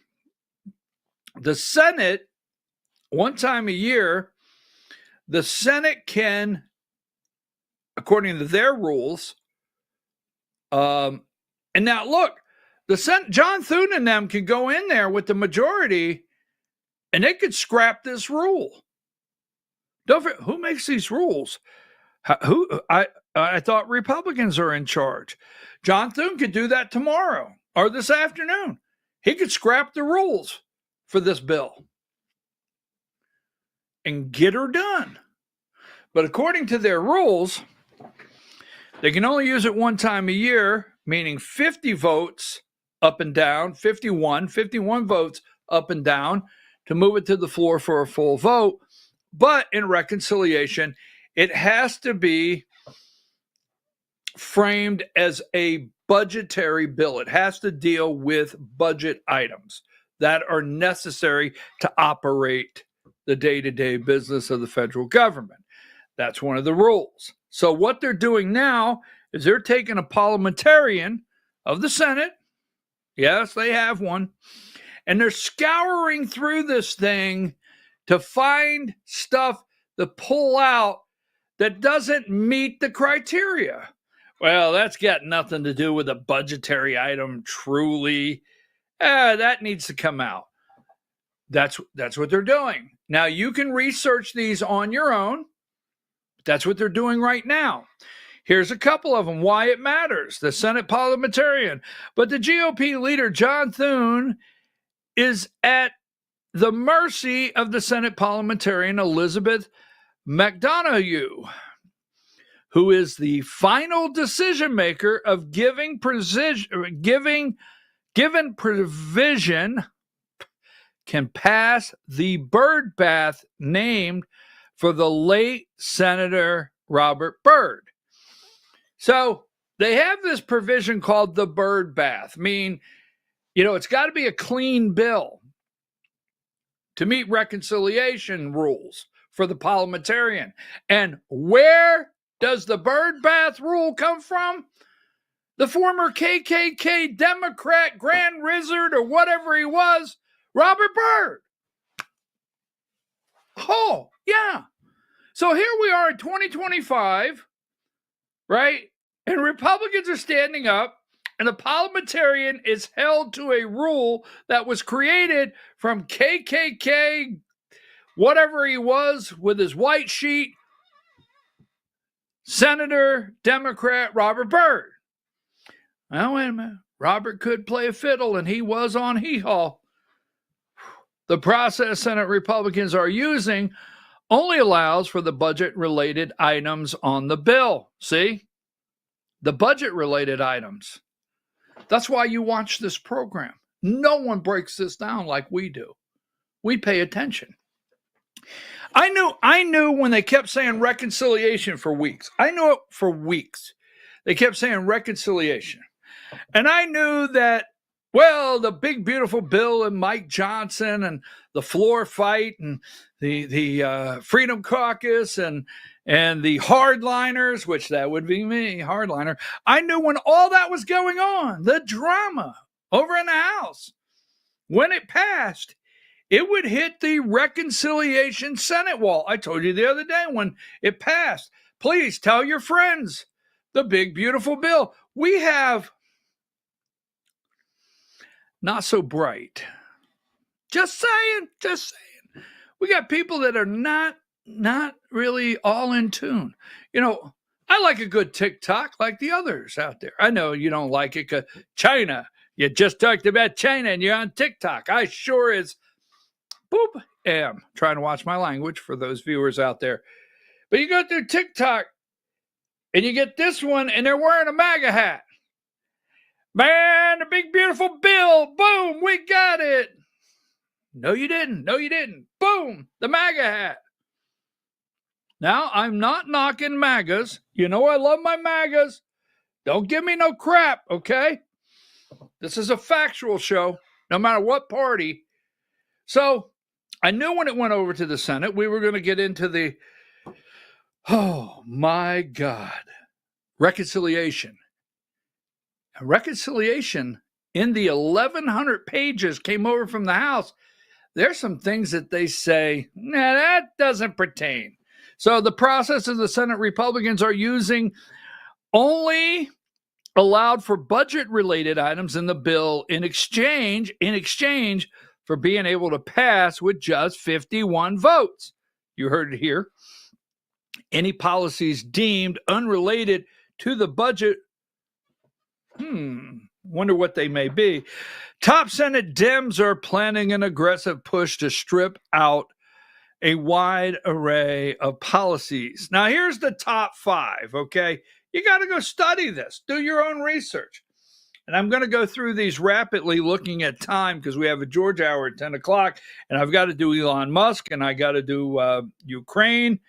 Speaker 1: the Senate can, according to their rules, and now look, John Thune and them can go in there with the majority and they could scrap this rule. Who makes these rules? I thought Republicans are in charge. John Thune could do that tomorrow or this afternoon. He could scrap the rules for this bill and get her done. But according to their rules, they can only use it one time a year, meaning 50 votes up and down, 51 votes up and down to move it to the floor for a full vote. But in reconciliation, it has to be framed as a budgetary bill. It has to deal with budget items that are necessary to operate the day-to-day business of the federal government. That's one of the rules. So what they're doing now is they're taking a parliamentarian of the Senate. Yes, they have one. And they're scouring through this thing to find stuff to pull out that doesn't meet the criteria. Well, that's got nothing to do with a budgetary item, truly. That needs to come out. That's what they're doing. Now, you can research these on your own. That's what they're doing right now. Here's a couple of them, why it matters. The Senate parliamentarian. But the GOP leader, John Thune, is at the mercy of the Senate parliamentarian Elizabeth McDonough, who is the final decision maker of given provision can pass the bird bath named for the late Senator Robert Byrd. So they have this provision called the bird bath, meaning, it's got to be a clean bill to meet reconciliation rules for the parliamentarian. And where does the bird bath rule come from? The former KKK Democrat Grand Wizard or whatever he was, Robert Byrd. Oh, yeah. So here we are in 2025, right? And Republicans are standing up, and the parliamentarian is held to a rule that was created from KKK, whatever he was, with his white sheet, Senator, Democrat Robert Byrd. Now, wait a minute. Robert could play a fiddle, and he was on hee-haw. The process Senate Republicans are using only allows for the budget-related items on the bill. See? The budget-related items. That's why you watch this program. No one breaks this down like we do. We pay attention. I knew when they kept saying reconciliation for weeks. I knew it for weeks. They kept saying reconciliation. And I knew that, well, the big, beautiful bill and Mike Johnson and the floor fight and the Freedom Caucus and the hardliners, which that would be me, hardliner. I knew when all that was going on, the drama over in the House, when it passed, it would hit the reconciliation Senate wall. I told you the other day when it passed, please tell your friends the big, beautiful bill. We have not so bright. Just saying. We got people that are not really all in tune. I like a good TikTok like the others out there. I know you don't like it because China. You just talked about China and you're on TikTok. I sure am trying to watch my language for those viewers out there. But you go through TikTok and you get this one and they're wearing a MAGA hat. Man, the big beautiful bill. Boom, we got it. No, you didn't. Boom, the MAGA hat. Now, I'm not knocking MAGAs. I love my MAGAs. Don't give me no crap, okay? This is a factual show, no matter what party. So, I knew when it went over to the Senate, we were going to get into the, oh my God, reconciliation. Reconciliation in the 1,100 pages came over from the House. There's some things that they say, that doesn't pertain. So the process of the Senate Republicans are using only allowed for budget-related items in the bill in exchange for being able to pass with just 51 votes. You heard it here. Any policies deemed unrelated to the budget, wonder what they may be. Top Senate Dems are planning an aggressive push to strip out a wide array of policies. Now, here's the top 5, okay? You got to go study this. Do your own research. And I'm going to go through these rapidly looking at time because we have a George hour at 10 o'clock, and I've got to do Elon Musk, and I got to do Ukraine.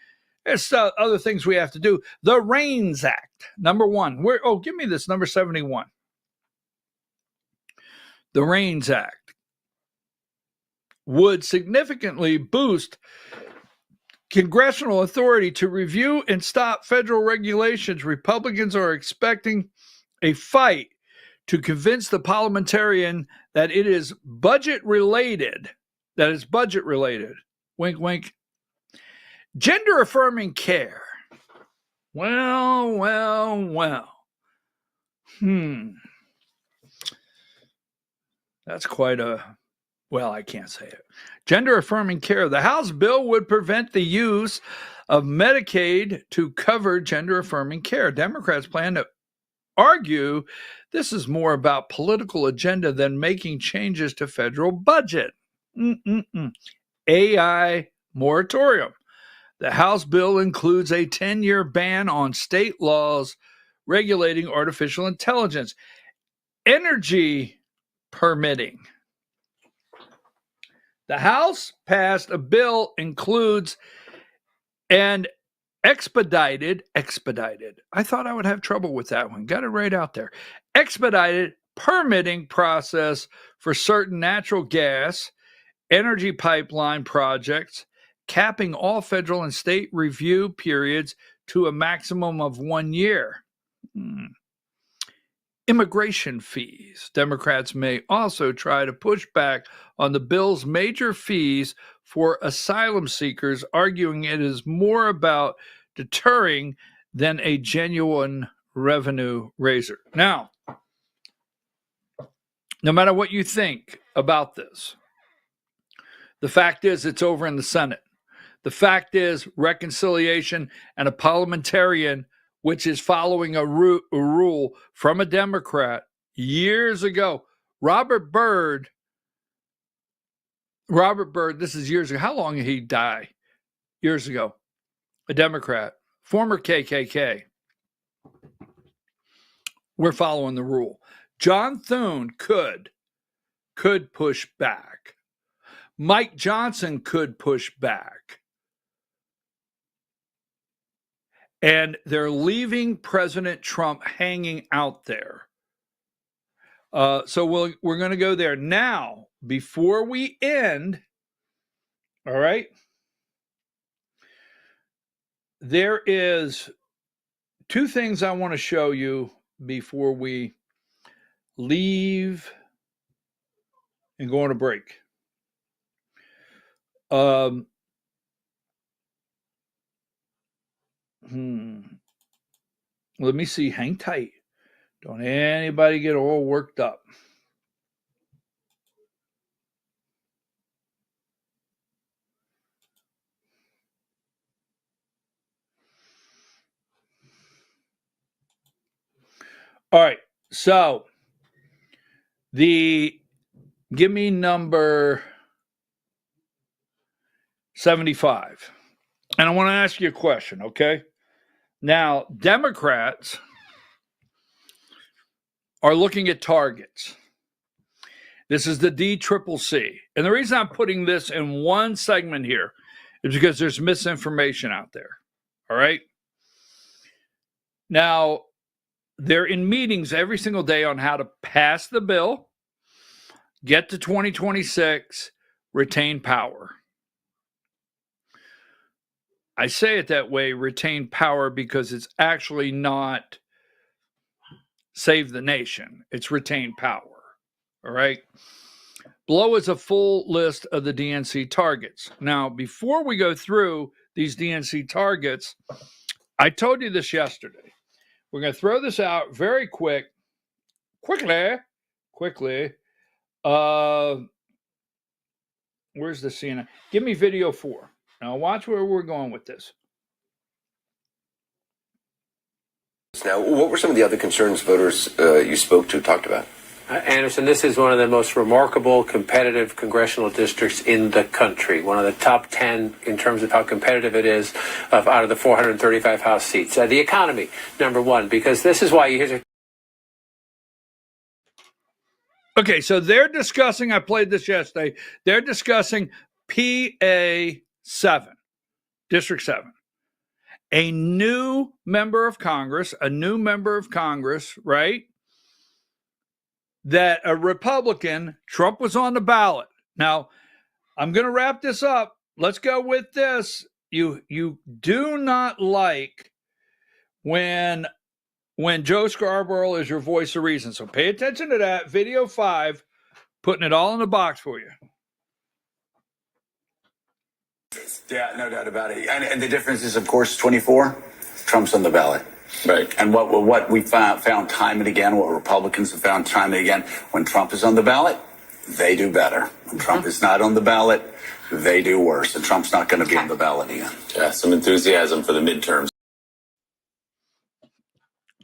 Speaker 1: There's other things we have to do. The REINS Act, number 1. Give me this, number 71. The REINS Act would significantly boost congressional authority to review and stop federal regulations. Republicans are expecting a fight to convince the parliamentarian that it is budget related. Wink, wink. Gender affirming care. Well. That's quite I can't say it. Gender affirming care. The House bill would prevent the use of Medicaid to cover gender affirming care. Democrats plan to argue this is more about political agenda than making changes to federal budget. AI moratorium. The House bill includes a 10-year ban on state laws regulating artificial intelligence. Energy permitting. The House passed a bill includes an expedited. I thought I would have trouble with that one. Got it right out there. Expedited permitting process for certain natural gas, energy pipeline projects, capping all federal and state review periods to a maximum of 1 year. Immigration fees. Democrats may also try to push back on the bill's major fees for asylum seekers, arguing it is more about deterring than a genuine revenue raiser. Now, no matter what you think about this, the fact is it's over in the Senate. The fact is reconciliation and a parliamentarian, which is following a rule from a Democrat years ago. Robert Byrd, this is years ago. How long did he die? Years ago. A Democrat, former KKK. We're following the rule. John Thune could push back. Mike Johnson could push back. And they're leaving President Trump hanging out there. So we're going to go there. Now, before we end, all right, there is two things I want to show you before we leave and go on a break. Let me see. Hang tight. Don't anybody get all worked up. All right. So give me number 75. And I want to ask you a question, okay? Now, Democrats are looking at targets. This is the DCCC. And the reason I'm putting this in one segment here is because there's misinformation out there. All right? Now, they're in meetings every single day on how to pass the bill, get to 2026, retain power. I say it that way, retain power, because it's actually not save the nation. It's retain power. All right. Below is a full list of the DNC targets. Now, before we go through these DNC targets, I told you this yesterday. We're going to throw this out very quickly. Where's the CNN? Give me video 4. Now watch where we're going with this.
Speaker 21: Now, what were some of the other concerns voters you spoke to talked about?
Speaker 22: Anderson, this is one of the most remarkable competitive congressional districts in the country. One of the top 10 in terms of how competitive it is out of the 435 House seats. The economy, number one, because this is why you hear.
Speaker 1: Okay, so they're discussing, I played this yesterday, they're discussing PA 7, District 7. A new member of Congress, right? That a Republican, Trump was on the ballot. Now, I'm going to wrap this up. Let's go with this. You do not like when Joe Scarborough is your voice of reason. So pay attention to that. Video 5, putting it all in the box for you.
Speaker 23: Yeah, no doubt about it. And the difference is, of course, 24, Trump's on the ballot. Right. And what we found time and again, what Republicans have found time and again, when Trump is on the ballot, they do better. When Trump is not on the ballot, they do worse. And Trump's not going to be on the ballot again.
Speaker 21: Yeah, some enthusiasm for the midterms.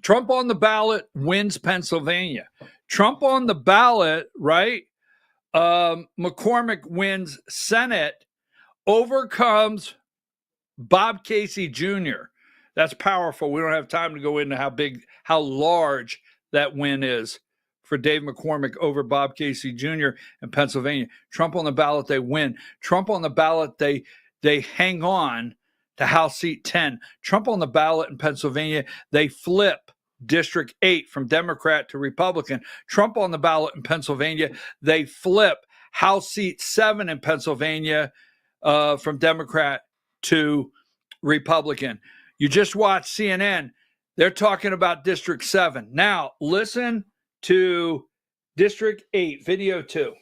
Speaker 1: Trump on the ballot wins Pennsylvania. Trump on the ballot, right, McCormick wins Senate, overcomes Bob Casey Jr. That's powerful. We don't have time to go into how large that win is for Dave McCormick over Bob Casey Jr. in Pennsylvania. Trump on the ballot, they win. Trump on the ballot, they hang on to House Seat 10. Trump on the ballot in Pennsylvania, they flip District 8 from Democrat to Republican. Trump on the ballot in Pennsylvania, they flip House Seat 7 in Pennsylvania from Democrat to Republican. You just watch CNN. They're talking about District 7. Now, listen to District 8, video 2.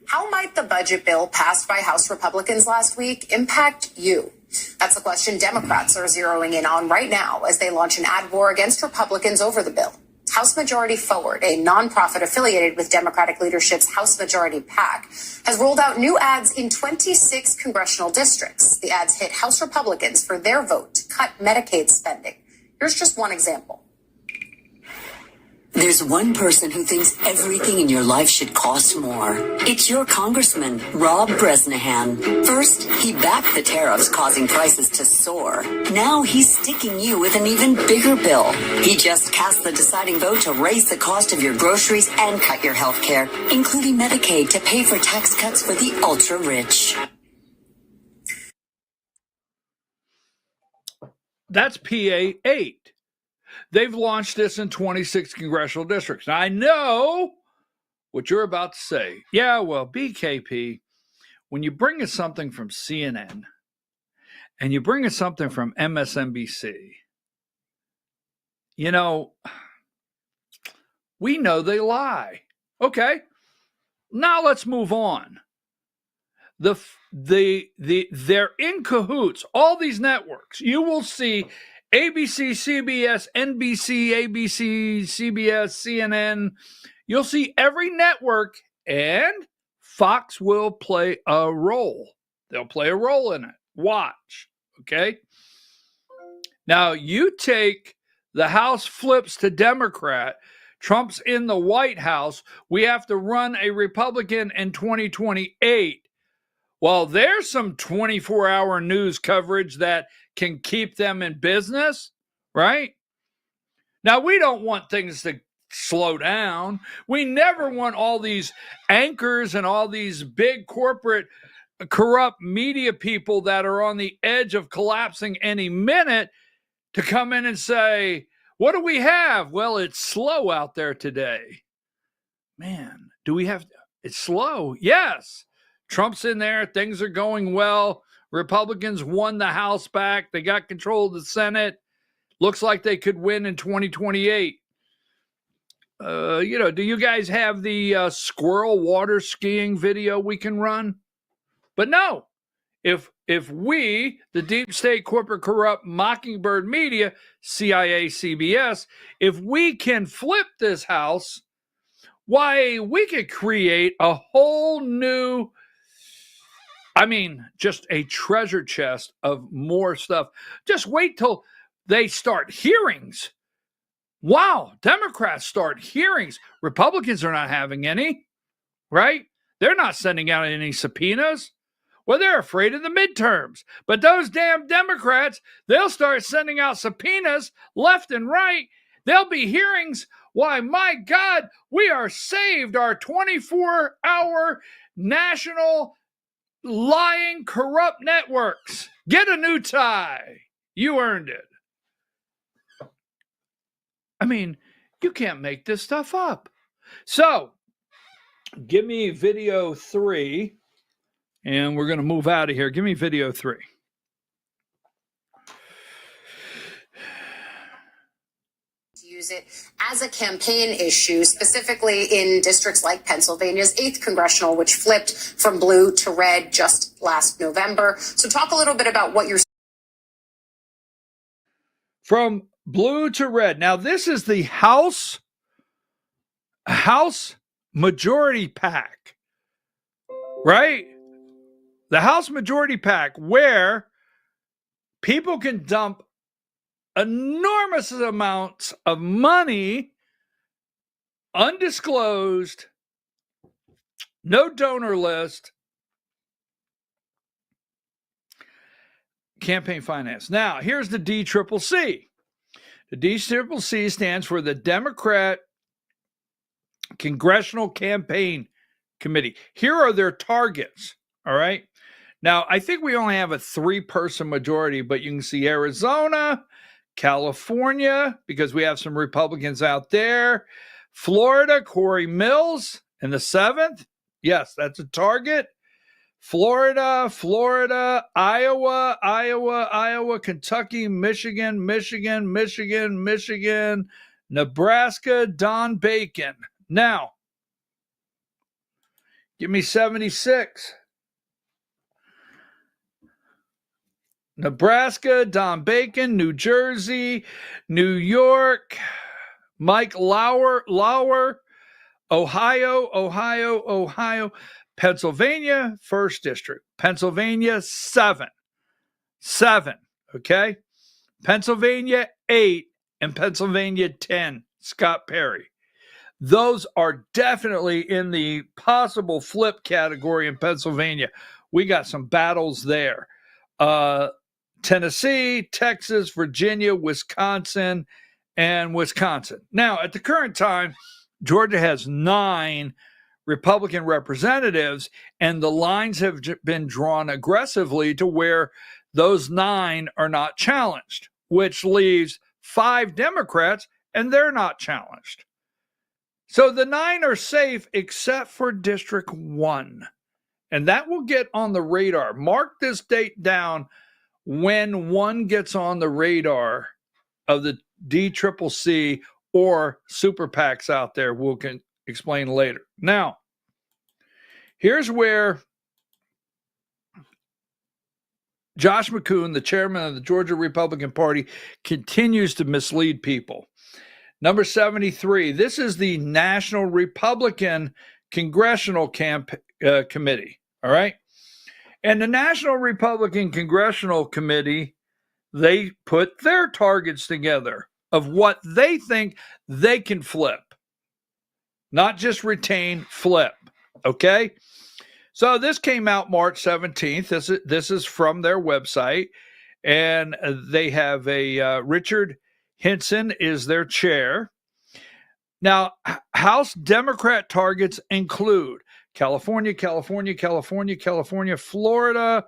Speaker 2: How might the budget bill passed by House Republicans last week impact you? That's the question Democrats are zeroing in on right now as they launch an ad war against Republicans over the bill. House Majority Forward, a nonprofit affiliated with Democratic leadership's House Majority PAC, has rolled out new ads in 26 congressional districts. The ads hit House Republicans for their vote to cut Medicaid spending. Here's just one example.
Speaker 3: There's one person who thinks everything in your life should cost more. It's your Congressman, Rob Bresnahan. First, he backed the tariffs causing prices to soar. Now he's sticking you with an even bigger bill. He just cast the deciding vote to raise the cost of your groceries and cut your health care, including Medicaid, to pay for tax cuts for the ultra-rich.
Speaker 1: That's PA 8. They've launched this in 26 congressional districts. Now, I know what you're about to say. Yeah, well, BKP, when you bring us something from CNN and you bring us something from MSNBC, you know, we know they lie. Okay, now let's move on. They're in cahoots. All these networks, you will see ABC, CBS, NBC, ABC, CBS, CNN. You'll see every network, and Fox will play a role. They'll play a role in it. Watch, okay? Now, you take the House flips to Democrat, Trump's in the White House, we have to run a Republican in 2028. Well, there's some 24-hour news coverage that can keep them in business, right? Now, we don't want things to slow down. We never want all these anchors and all these big corporate corrupt media people that are on the edge of collapsing any minute to come in and say, what do we have? Well, it's slow out there today. Man, do we have, it's slow. Yes. Trump's in there. Things are going well. Republicans won the House back. They got control of the Senate. Looks like they could win in 2028. Do you guys have the squirrel water skiing video we can run? But no. If we, the deep state corporate corrupt mockingbird media, CIA, CBS, if we can flip this house, why, we could create a whole new, just a treasure chest of more stuff. Just wait till they start hearings. Wow, Democrats start hearings. Republicans are not having any, right? They're not sending out any subpoenas. Well, they're afraid of the midterms. But those damn Democrats, they'll start sending out subpoenas left and right. There'll be hearings. Why, my God, we are saved. Our 24-hour national lying, corrupt networks. Get a new tie. You earned it. You can't make this stuff up. So, give me video 3, and we're going to move out of here. Give me video 3.
Speaker 2: Use it as a campaign issue, specifically in districts like Pennsylvania's 8th congressional, which flipped from blue to red just last November. So talk a little bit about what you're...
Speaker 1: From blue to red. Now, this is the House Majority PAC, right? The House Majority PAC, where people can dump enormous amounts of money, undisclosed, no donor list, campaign finance. Now, here's the DCCC. The DCCC stands for the Democrat Congressional Campaign Committee. Here are their targets, all right? Now, I think we only have a 3-person majority, but you can see Arizona, California, because we have some Republicans out there, Florida, Corey Mills in the 7th. Yes, that's a target. Florida, Iowa, Kentucky, Michigan, Nebraska, Don Bacon. Now, give me 76. Nebraska, Don Bacon, New Jersey, New York, Mike Lauer, Ohio, Pennsylvania, 1st District. Pennsylvania, 7, okay? Pennsylvania, 8, and Pennsylvania, 10, Scott Perry. Those are definitely in the possible flip category in Pennsylvania. We got some battles there. Tennessee, Texas, Virginia, Wisconsin, and Wisconsin. Now, at the current time, Georgia has 9 Republican representatives, and the lines have been drawn aggressively to where those 9 are not challenged, which leaves 5 Democrats, and they're not challenged. So the 9 are safe except for District 1. And that will get on the radar. Mark this date down when 1 gets on the radar of the DCCC or super PACs out there. We'll explain later. Now, here's where Josh McCoon, the chairman of the Georgia Republican Party, continues to mislead people. Number 73, this is the National Republican Congressional Committee, all right? And the National Republican Congressional Committee, they put their targets together of what they think they can flip, not just retain, flip, okay? So this came out March 17th. This is from their website, and they have a Richard Hinson is their chair. Now, House Democrat targets include California, Florida.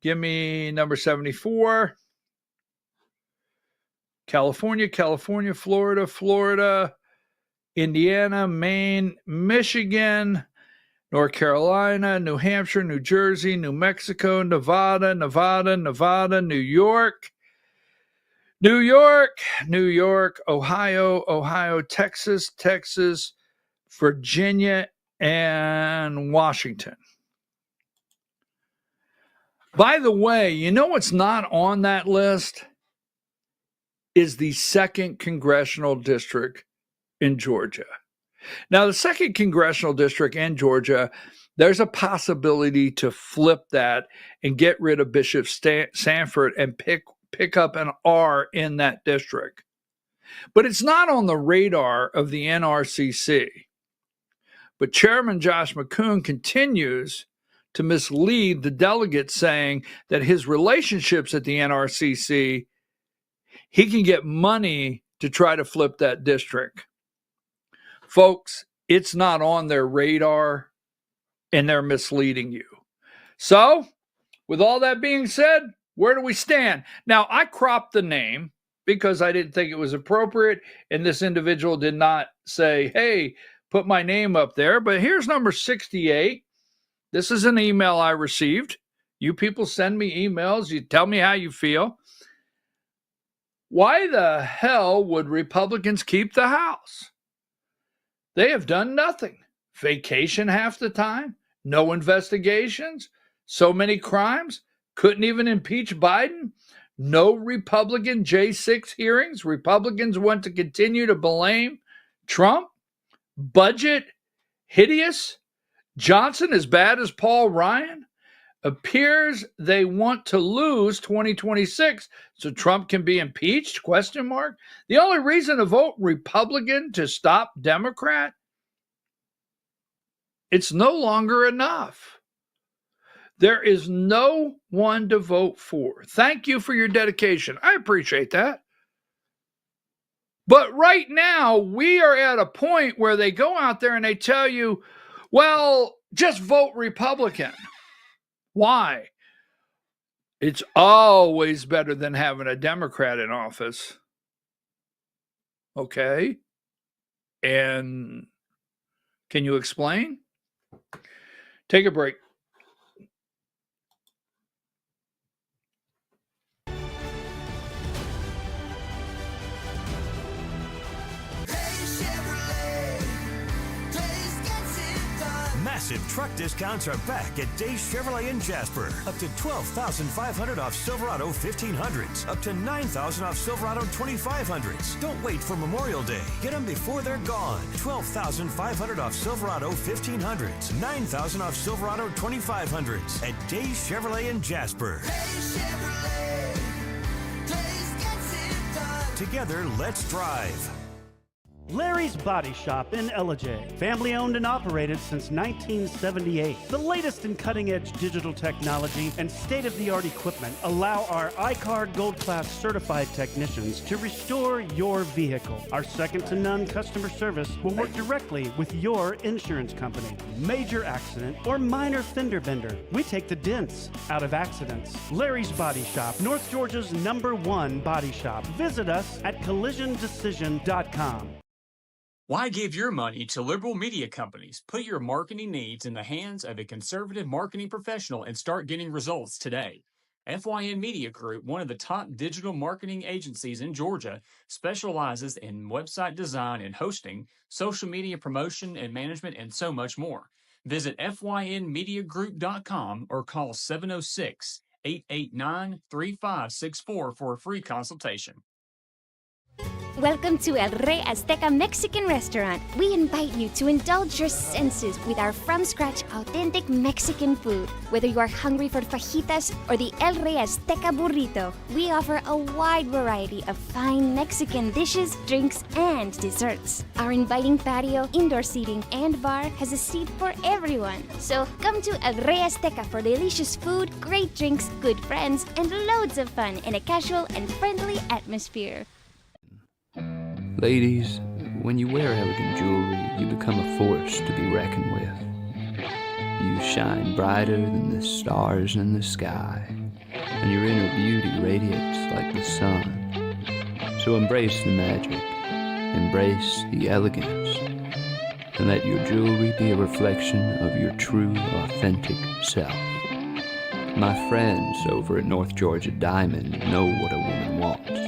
Speaker 1: Give me number 74. California, Florida, Indiana, Maine, Michigan, North Carolina, New Hampshire, New Jersey, New Mexico, Nevada, New York, Ohio, Texas, Virginia, and Washington. By the way, you know what's not on that list is the 2nd Congressional District in Georgia. Now, the 2nd Congressional District in Georgia, there's a possibility to flip that and get rid of Bishop Sanford and pick up an R in that district. But it's not on the radar of the NRCC. But Chairman Josh McCoon continues to mislead the delegates, saying that his relationships at the NRCC, he can get money to try to flip that district. Folks, it's not on their radar, and they're misleading you. So, with all that being said, where do we stand? Now, I cropped the name because I didn't think it was appropriate, and this individual did not say, hey, put my name up there. But here's number 68. This is an email I received. You people send me emails. You tell me how you feel. Why the hell would Republicans keep the House? They have done nothing. Vacation half the time. No investigations. So many crimes. Couldn't even impeach Biden. No Republican J6 hearings. Republicans want to continue to blame Trump. Budget hideous. Johnson as bad as Paul Ryan. Appears they want to lose 2026 so Trump can be impeached? ? The only reason to vote Republican to stop Democrat? It's no longer enough. There is no one to vote for. Thank you for your dedication. I appreciate that. But right now, we are at a point where they go out there and they tell you, well, just vote Republican. Why? It's always better than having a Democrat in office. Okay? And can you explain? Take a break.
Speaker 11: Massive truck discounts are back at Days Chevrolet in Jasper. Up to $12,500 off Silverado 1500s. Up to $9,000 off Silverado 2500s. Don't wait for Memorial Day. Get them before they're gone. $12,500 off Silverado 1500s. $9,000 off Silverado 2500s at Days Chevrolet in Jasper. Together, let's drive.
Speaker 12: Larry's Body Shop in Ellijay. Family owned and operated since 1978. The latest in cutting-edge digital technology and state-of-the-art equipment allow our iCard Gold Class certified technicians to restore your vehicle. Our second-to-none customer service will work directly with your insurance company. Major accident or minor fender bender, we take the dents out of accidents. Larry's Body Shop, North Georgia's #1 body shop. Visit us at collisiondecision.com.
Speaker 13: Why give your money to liberal media companies? Put your marketing needs in the hands of a conservative marketing professional and start getting results today. FYN Media Group, one of the top digital marketing agencies in Georgia, specializes in website design and hosting, social media promotion and management, and so much more. Visit FYNmediagroup.com or call 706-889-3564 for a free consultation.
Speaker 14: Welcome to El Rey Azteca Mexican Restaurant. We invite you to indulge your senses with our from-scratch authentic Mexican food. Whether you are hungry for fajitas or the El Rey Azteca burrito, we offer a wide variety of fine Mexican dishes, drinks, and desserts. Our inviting patio, indoor seating, and bar has a seat for everyone. So come to El Rey Azteca for delicious food, great drinks, good friends, and loads of fun in a casual and friendly atmosphere.
Speaker 15: Ladies, when you wear elegant jewelry, you become a force to be reckoned with. You shine brighter than the stars in the sky, and your inner beauty radiates like the sun. So embrace the magic, embrace the elegance, and let your jewelry be a reflection of your true, authentic self. My friends over at North Georgia Diamond know what a woman wants.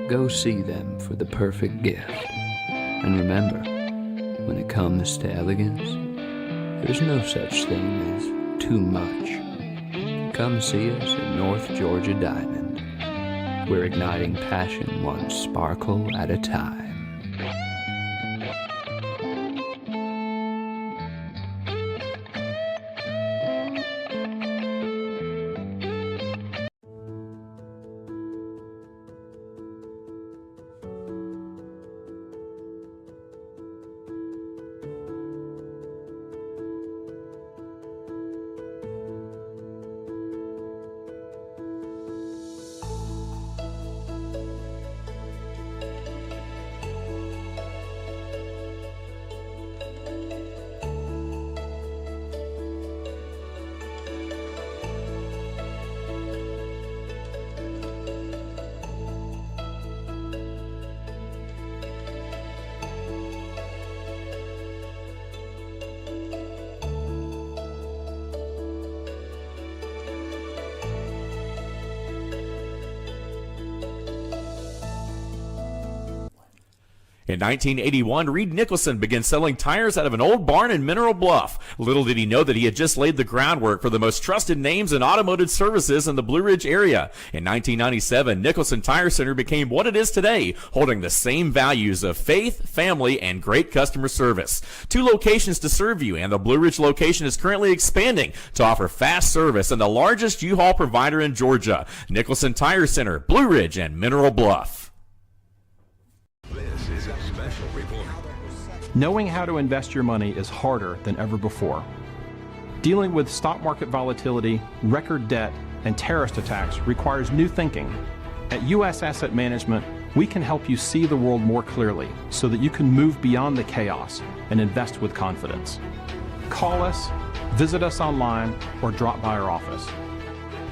Speaker 15: Go see them for the perfect gift. And remember, when it comes to elegance, there's no such thing as too much. Come see us at North Georgia Diamond. We're igniting passion one sparkle at a time.
Speaker 16: In 1981, Reed Nicholson began selling tires out of an old barn in Mineral Bluff. Little did he know that he had just laid the groundwork for the most trusted names in automotive services in the Blue Ridge area. In 1997, Nicholson Tire Center became what it is today, holding the same values of faith, family, and great customer service. 2 locations to serve you, and the Blue Ridge location is currently expanding to offer fast service and the largest U-Haul provider in Georgia. Nicholson Tire Center, Blue Ridge, and Mineral Bluff.
Speaker 17: This is a special report.
Speaker 18: Knowing how to invest your money is harder than ever before. Dealing with stock market volatility, record debt, and terrorist attacks requires new thinking. At U.S. Asset Management, we can help you see the world more clearly so that you can move beyond the chaos and invest with confidence. Call us, visit us online, or drop by our office.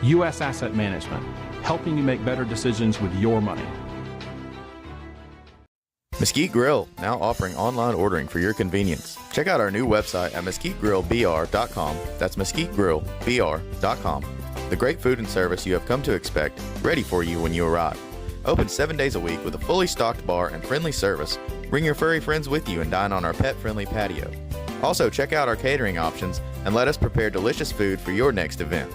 Speaker 18: U.S. Asset Management, helping you make better decisions with your money.
Speaker 19: Mesquite Grill, now offering online ordering for your convenience. Check out our new website at mesquitegrillbr.com. That's mesquitegrillbr.com. The great food and service you have come to expect, ready for you when you arrive. Open 7 days a week with a fully stocked bar and friendly service. Bring your furry friends with you and dine on our pet-friendly patio. Also, check out our catering options and let us prepare delicious food for your next event.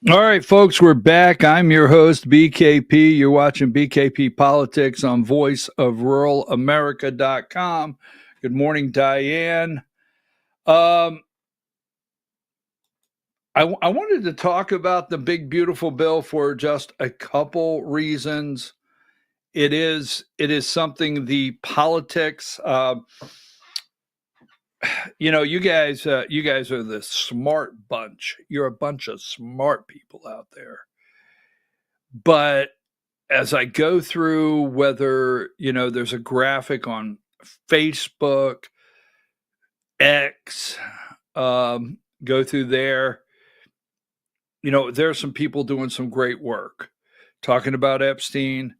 Speaker 1: All right, folks, we're back. I'm your host, BKP. You're watching BKP Politics on voiceofruralamerica.com. Good morning, Diane. I wanted to talk about the big, beautiful bill for just a couple reasons. It is something, the politics, you guys are the smart bunch. You're a bunch of smart people out there. But as I go through, whether, there's a graphic on Facebook, X, go through there, there are some people doing some great work, talking about Epstein,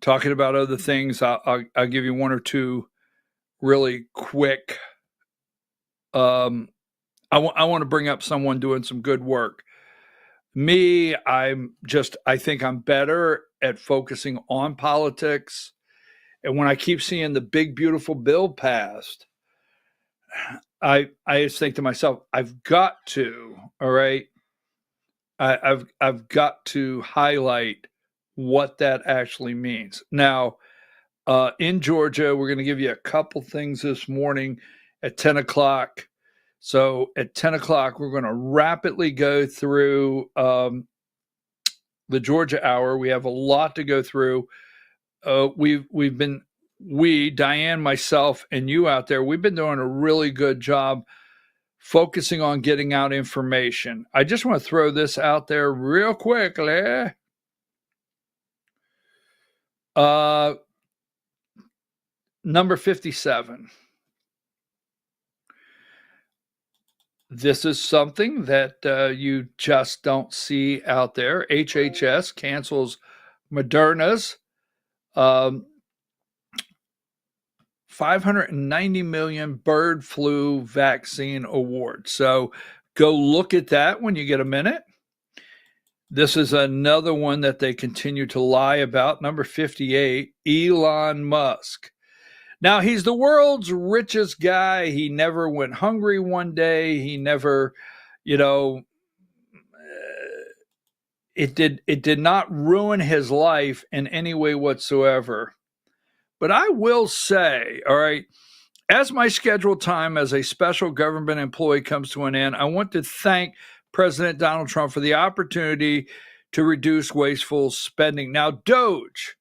Speaker 1: talking about other things. I'll give you one or two really quick. I want to bring up someone doing some good work. Me, I think I'm better at focusing on politics. And when I keep seeing the big, beautiful bill passed, I just think to myself, I've got to, all right, I've got to highlight what that actually means. Now, in Georgia, we're going to give you a couple things this morning at 10 o'clock. So at 10 o'clock, we're going to rapidly go through the Georgia Hour. We have a lot to go through. Diane, myself, and you out there, we've been doing a really good job focusing on getting out information. I just want to throw this out there real quickly. Number 57. This is something that you just don't see out there. HHS cancels Moderna's $590 million bird flu vaccine award. So go look at that when you get a minute. This is another one that they continue to lie about. Number 58, Elon Musk. Now, he's the world's richest guy. He never went hungry one day. He never, it did not ruin his life in any way whatsoever. But I will say, all right, as my scheduled time as a special government employee comes to an end, I want to thank President Donald Trump for the opportunity to reduce wasteful spending. Now, Doge.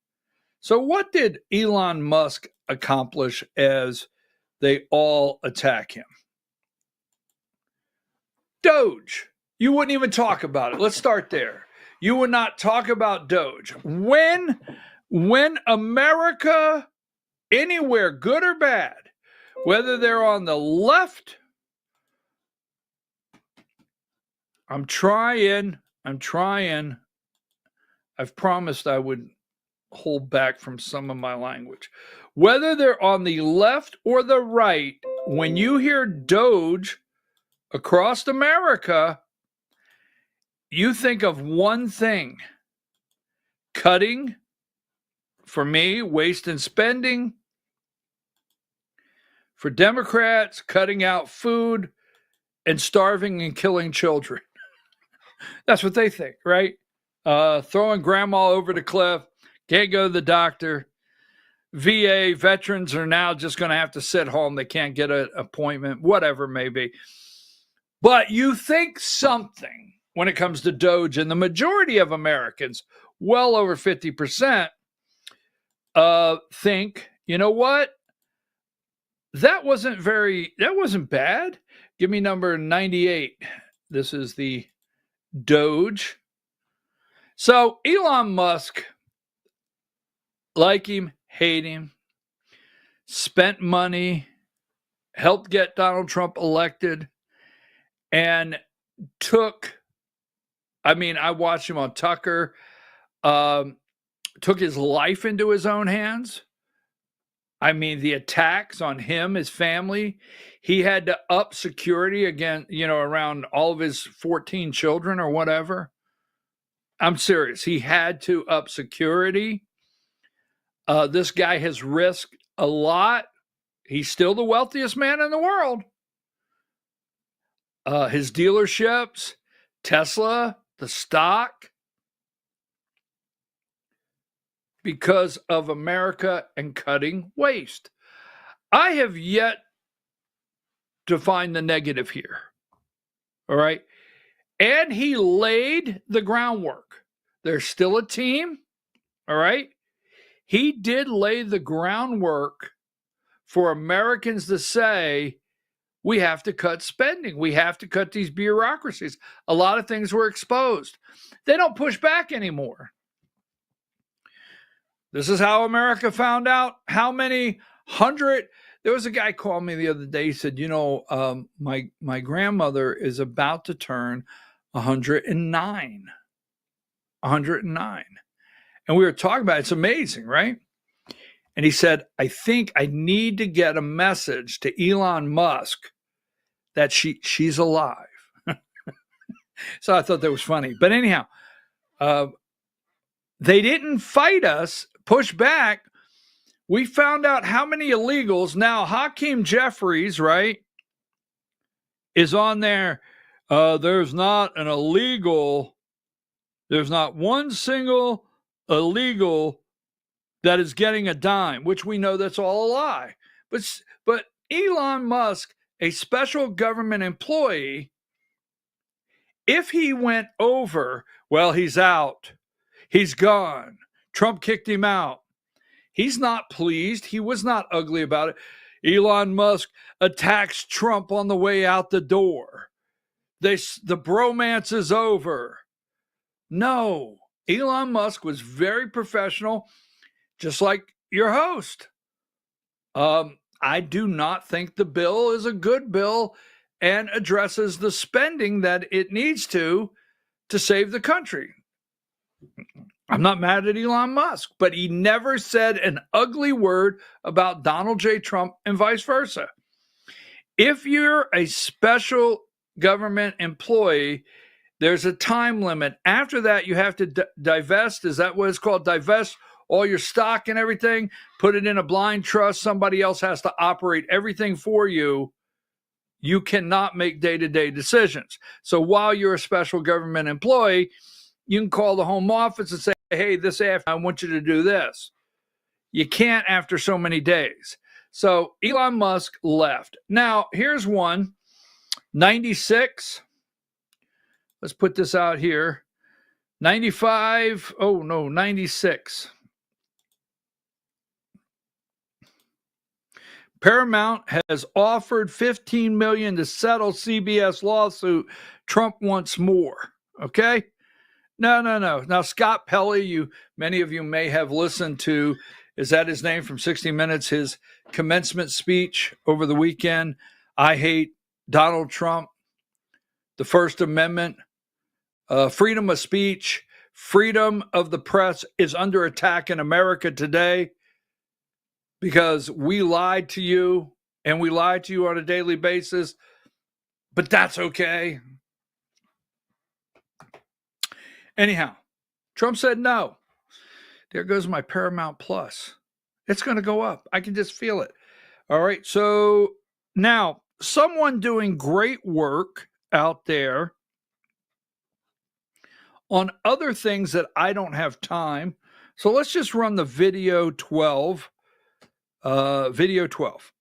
Speaker 1: So what did Elon Musk accomplish as they all attack him? Doge. You wouldn't even talk about it. Let's start there. You would not talk about Doge. When When America, anywhere, good or bad, whether they're on the left, I'm trying. I've promised I would hold back from some of my language. Whether they're on the left or the right, when you hear Doge across America, you think of one thing: cutting, for me, waste and spending. For Democrats, cutting out food and starving and killing children. That's what they think, right? Throwing grandma over the cliff, can't go to the doctor. VA veterans are now just going to have to sit home. They can't get an appointment, whatever maybe. But you think something when it comes to Doge, and the majority of Americans, well over 50%, think, you know what? That wasn't bad. Give me number 98. This is the Doge. So Elon Musk, like him, hate him, spent money, helped get Donald Trump elected, and I watched him on Tucker, took his life into his own hands. The attacks on him, his family, he had to up security again, around all of his 14 children or whatever. I'm serious. He had to up security. This guy has risked a lot. He's still the wealthiest man in the world. His dealerships, Tesla, the stock, because of America and cutting waste. I have yet to find the negative here. All right. And he laid the groundwork. There's still a team. All right. He did lay the groundwork for Americans to say, we have to cut spending. We have to cut these bureaucracies. A lot of things were exposed. They don't push back anymore. This is how America found out how many hundred. There was a guy called me the other day. He said, my grandmother is about to turn 109. 109. And we were talking about it. It's amazing, right? And he said, I think I need to get a message to Elon Musk that she's alive. So I thought that was funny. But anyhow, they didn't fight us, push back. We found out how many illegals. Now, Hakeem Jeffries, right, is on there. There's not one single illegal that is getting a dime, which we know that's all a lie. But Elon Musk, a special government employee, if he went over, well, he's out. He's gone. Trump kicked him out. He's not pleased. He was not ugly about it. Elon Musk attacks Trump on the way out the door. The bromance is over. No. Elon Musk was very professional, just like your host. I do not think the bill is a good bill and addresses the spending that it needs to save the country. I'm not mad at Elon Musk, but he never said an ugly word about Donald J. Trump and vice versa. If you're a special government employee, there's a time limit. After that, you have to divest. Is that what it's called? Divest all your stock and everything, put it in a blind trust. Somebody else has to operate everything for you. You cannot make day-to-day decisions. So while you're a special government employee, you can call the home office and say, hey, this afternoon, I want you to do this. You can't after so many days. So Elon Musk left. Now, here's one. 96. Let's put this out here. 95. Oh, no, 96. Paramount has offered $15 million to settle CBS lawsuit. Trump wants more. Okay? No. Now, Scott Pelley, many of you may have listened to, is that his name, from 60 Minutes, his commencement speech over the weekend. I hate Donald Trump, the First Amendment, freedom of speech, freedom of the press is under attack in America today because we lied to you, and we lied to you on a daily basis, but that's okay. Anyhow, Trump said no. There goes my Paramount Plus. It's going to go up. I can just feel it. All right. So now, someone doing great work out there on other things that I don't have time. So let's just run the video 12. Video 12.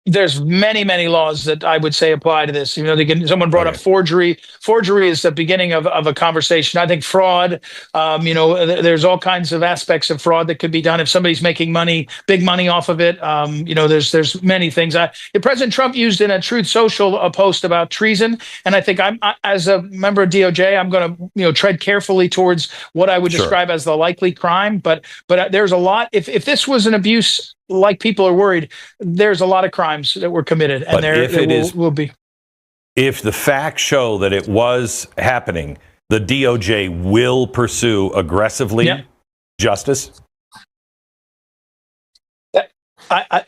Speaker 4: There's many laws that I would say apply to this. Someone brought up forgery. Forgery is the beginning of a conversation. I think fraud, there's all kinds of aspects of fraud that could be done if somebody's making money, big money off of it. There's many things. President Trump used in a Truth Social a post about treason, and I think as a member of DOJ, I'm going to tread carefully towards what I would describe as the likely crime. But there's a lot. If this was an abuse, like people are worried, there's a lot of crimes that were committed, and will be.
Speaker 5: If the facts show that it was happening, the DOJ will pursue aggressively justice.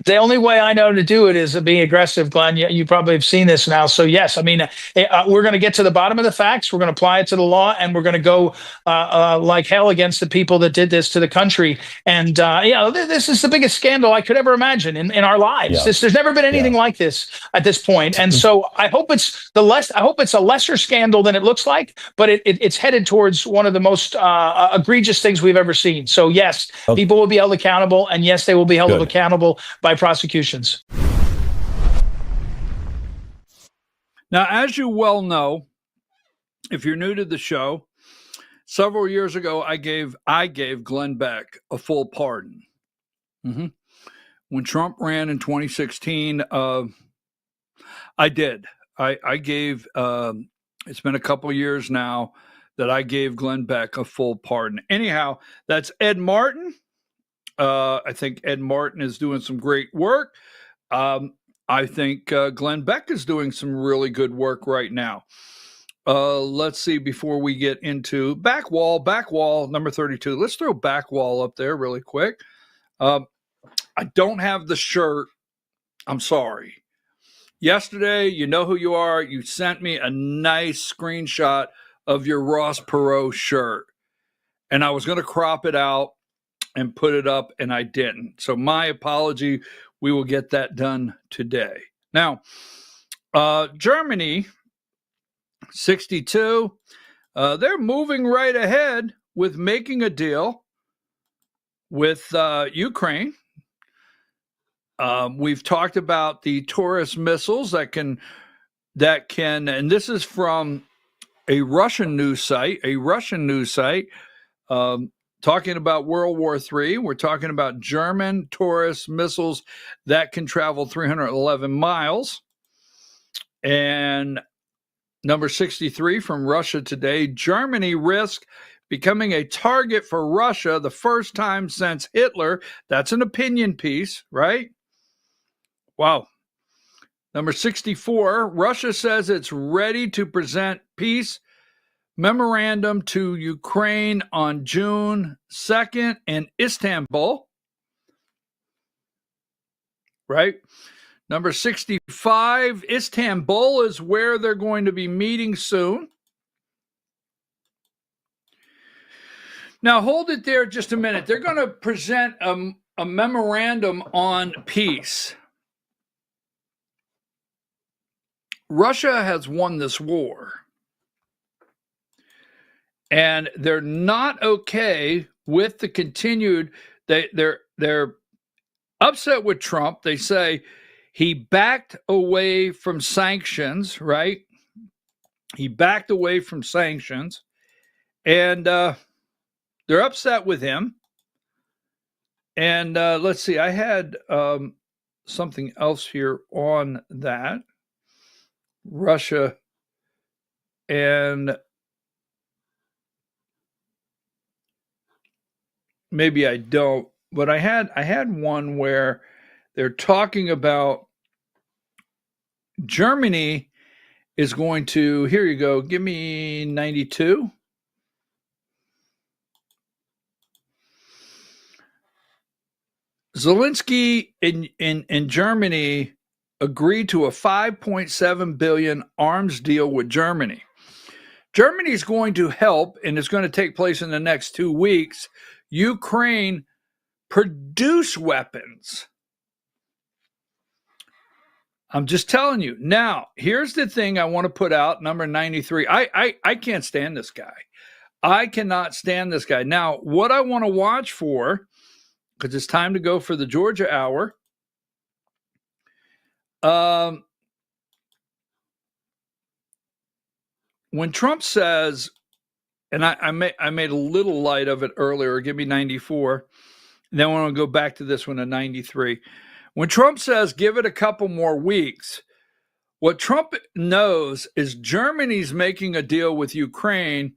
Speaker 4: The only way I know to do it is being aggressive, Glenn. You probably have seen this now. So, yes, we're going to get to the bottom of the facts. We're going to apply it to the law, and we're going to go like hell against the people that did this to the country. And, this is the biggest scandal I could ever imagine in our lives. There's never been anything like this at this point. And so I hope it's a lesser scandal than it looks like, but it's headed towards one of the most egregious things we've ever seen. So, yes, people will be held accountable, and yes, they will be held accountable by prosecutions.
Speaker 1: Now, as you well know, if you're new to the show, several years ago, I gave Glenn Beck a full pardon. When Trump ran in 2016, I did. I gave, it's been a couple years now that I gave Glenn Beck a full pardon. Anyhow, that's Ed Martin. I think Ed Martin is doing some great work. I think Glenn Beck is doing some really good work right now. Let's see, before we get into Backwall number 32. Let's throw Backwall up there really quick. I don't have the shirt. I'm sorry. Yesterday, you know who you are. You sent me a nice screenshot of your Ross Perot shirt, and I was going to crop it out and put it up, and I didn't. So my apology. We will get that done today. Now, Germany, 62, they're moving right ahead with making a deal with Ukraine. We've talked about the Taurus missiles that can, and this is from a Russian news site, talking about World War III. We're talking about German Taurus missiles that can travel 311 miles. And number 63 from Russia Today, Germany risks becoming a target for Russia the first time since Hitler. That's an opinion piece, right? Wow. Number 64, Russia says it's ready to present peace memorandum to Ukraine on June 2nd in Istanbul. Right? Number 65, Istanbul is where they're going to be meeting soon. Now, hold it there just a minute. They're going to present a memorandum on peace. Russia has won this war. And they're not okay with the continued, they're upset with Trump. They say he backed away from sanctions, right? He backed away from sanctions. And they're upset with him. And let's see, I had something else here on that. Russia and maybe I don't, but I had one where they're talking about Germany is going to, here you go, give me 92. Zelensky in Germany agreed to a $5.7 billion arms deal with Germany. Germany is going to help, and it's going to take place in the next 2 weeks, Ukraine produce weapons. I'm just telling you. Now, here's the thing I want to put out, number 93. I can't stand this guy. I cannot stand this guy. Now, what I want to watch for, because it's time to go for the Georgia Hour, when Trump says, and I made a little light of it earlier, give me 94, and then I want to go back to this one at 93. When Trump says, give it a couple more weeks, what Trump knows is Germany's making a deal with Ukraine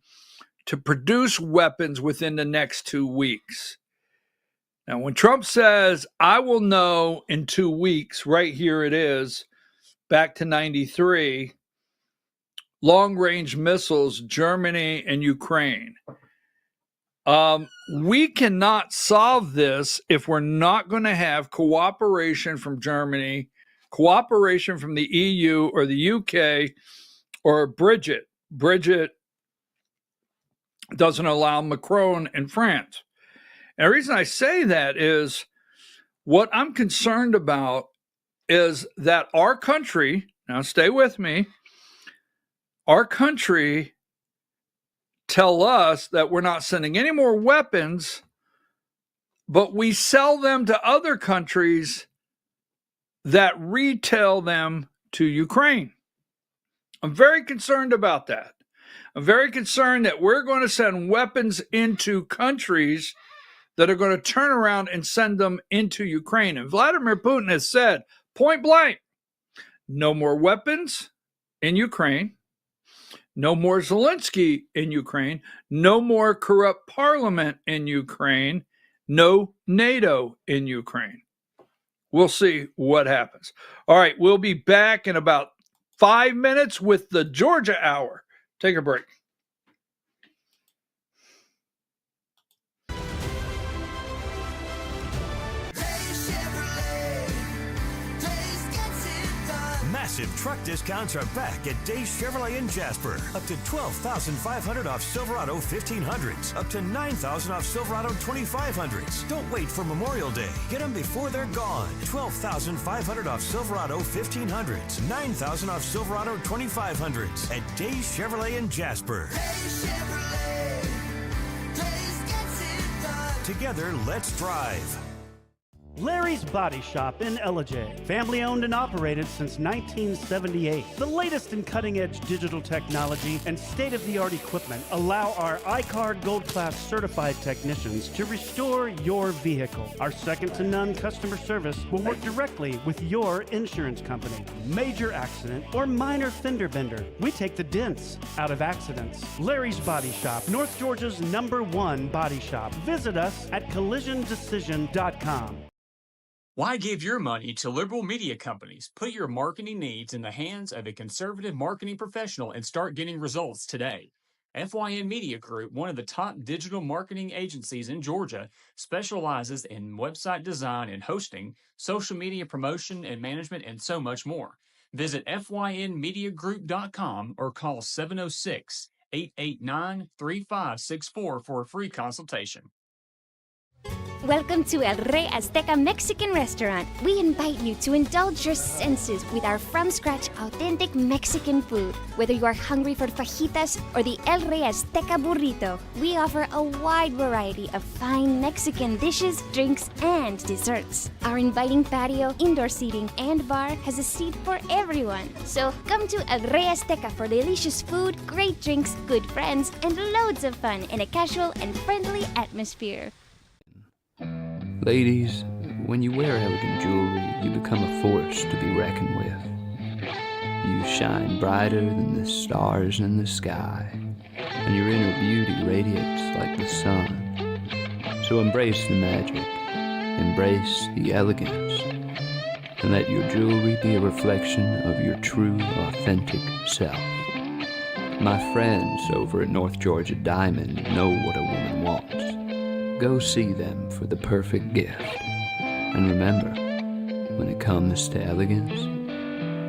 Speaker 1: to produce weapons within the next 2 weeks. Now, when Trump says, I will know in 2 weeks, right here it is, back to 93, long-range missiles, Germany and Ukraine. We cannot solve this if we're not going to have cooperation from Germany, cooperation from the EU or the UK, or Bridget. Bridget doesn't allow Macron in France. And the reason I say that is what I'm concerned about is that our country, now stay with me, our country tell us that we're not sending any more weapons, but we sell them to other countries that retail them to Ukraine. I'm very concerned about that. I'm very concerned that we're going to send weapons into countries that are going to turn around and send them into Ukraine. And Vladimir Putin has said, point blank, no more weapons in Ukraine. No more Zelensky in Ukraine. No more corrupt parliament in Ukraine. No NATO in Ukraine. We'll see what happens. All right, we'll be back in about 5 minutes with the Georgia Hour. Take a break.
Speaker 11: Massive truck discounts are back at Days Chevrolet in Jasper. Up to $12,500 off Silverado 1500s. Up to $9,000 off Silverado 2500s. Don't wait for Memorial Day. Get them before they're gone. $12,500 off Silverado 1500s. $9,000 off Silverado 2500s at Days Chevrolet in Jasper. Days Chevrolet. Days gets it done. Together, let's drive.
Speaker 12: Larry's Body Shop in Ellijay. Family owned and operated since 1978. The latest in cutting-edge digital technology and state-of-the-art equipment allow our iCard Gold Class certified technicians to restore your vehicle. Our second-to-none customer service will work directly with your insurance company. Major accident or minor fender bender. We take the dents out of accidents. Larry's Body Shop, North Georgia's #1 body shop. Visit us at collisiondecision.com.
Speaker 13: Why give your money to liberal media companies? Put your marketing needs in the hands of a conservative marketing professional and start getting results today. FYN Media Group, one of the top digital marketing agencies in Georgia, specializes in website design and hosting, social media promotion and management, and so much more. Visit FYNmediagroup.com or call 706-889-3564 for a free consultation.
Speaker 14: Welcome to El Rey Azteca Mexican Restaurant. We invite you to indulge your senses with our from-scratch authentic Mexican food. Whether you are hungry for fajitas or the El Rey Azteca burrito, we offer a wide variety of fine Mexican dishes, drinks, and desserts. Our inviting patio, indoor seating, and bar has a seat for everyone. So come to El Rey Azteca for delicious food, great drinks, good friends, and loads of fun in a casual and friendly atmosphere.
Speaker 15: Ladies, when you wear elegant jewelry, you become a force to be reckoned with. You shine brighter than the stars in the sky, and your inner beauty radiates like the sun. So embrace the magic, embrace the elegance, and let your jewelry be a reflection of your true, authentic self. My friends over at North Georgia Diamond know what a woman wants. Go see them for the perfect gift. And remember, when it comes to elegance,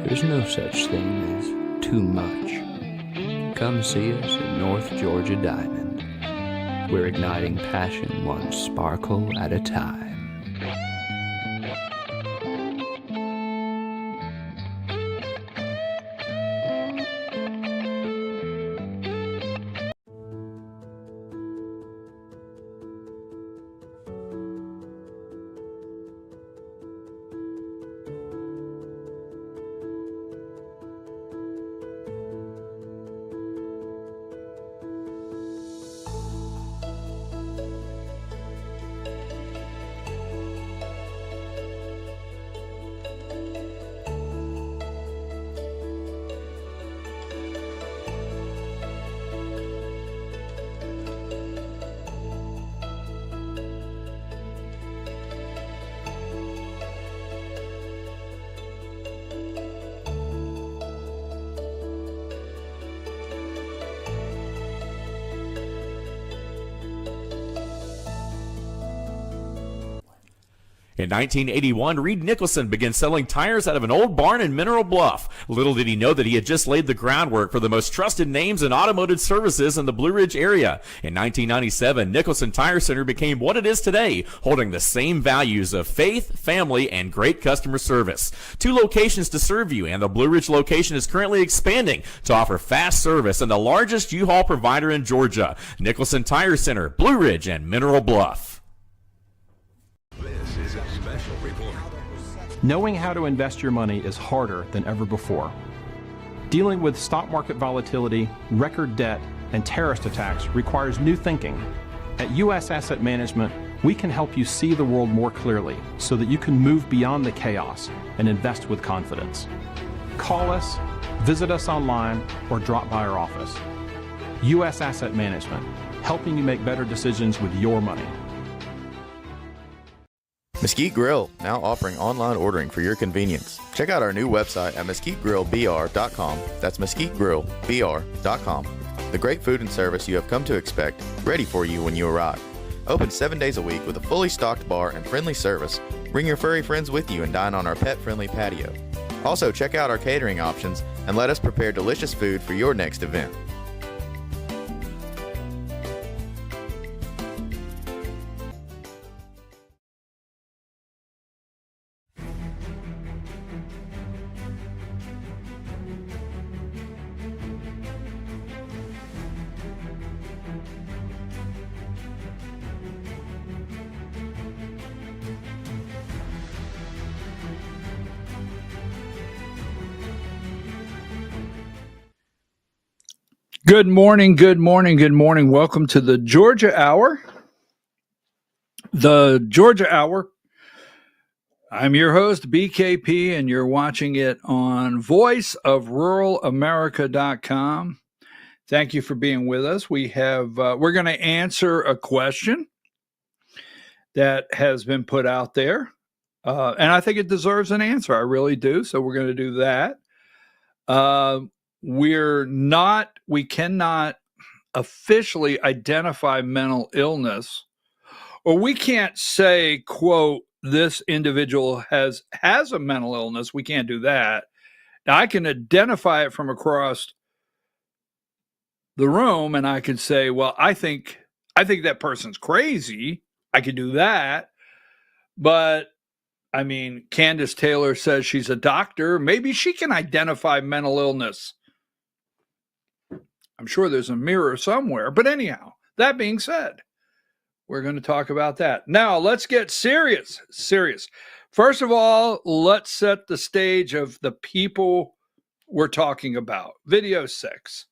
Speaker 15: there's no such thing as too much. Come see us at North Georgia Diamond. We're igniting passion one sparkle at a time.
Speaker 16: In 1981, Reed Nicholson began selling tires out of an old barn in Mineral Bluff. Little did he know that he had just laid the groundwork for the most trusted names in automotive services in the Blue Ridge area. In 1997, Nicholson Tire Center became what it is today, holding the same values of faith, family, and great customer service. 2 locations to serve you, and the Blue Ridge location is currently expanding to offer fast service and the largest U-Haul provider in Georgia. Nicholson Tire Center, Blue Ridge, and Mineral Bluff.
Speaker 17: This is a special report.
Speaker 18: Knowing how to invest your money is harder than ever before. Dealing with stock market volatility, record debt, and terrorist attacks requires new thinking. At U.S. Asset Management, we can help you see the world more clearly so that you can move beyond the chaos and invest with confidence. Call us, visit us online, or drop by our office. U.S. Asset Management, helping you make better decisions with your money.
Speaker 19: Mesquite Grill, now offering online ordering for your convenience. Check out our new website at mesquitegrillbr.com. That's mesquitegrillbr.com. The great food and service you have come to expect, ready for you when you arrive. Open 7 days a week with a fully stocked bar and friendly service. Bring your furry friends with you and dine on our pet-friendly patio. Also, check out our catering options and let us prepare delicious food for your next event.
Speaker 1: Good morning, good morning, good morning. Welcome to the Georgia Hour. The Georgia Hour. I'm your host, BKP, and you're watching it on voiceofruralamerica.com. Thank you for being with us. We're going to answer a question that has been put out there, and I think it deserves an answer. I really do. So we're going to do that. We cannot officially identify mental illness, or we can't say, quote, this individual has a mental illness. We can't do that. Now, I can identify it from across the room, and I could say, well, I think that person's crazy. I could do that. But I mean, Candace Taylor says she's a doctor. Maybe she can identify mental illness. I'm sure there's a mirror somewhere. But anyhow, that being said, we're going to talk about that. Now, let's get serious. First of all, let's set the stage of the people we're talking about. Video 6.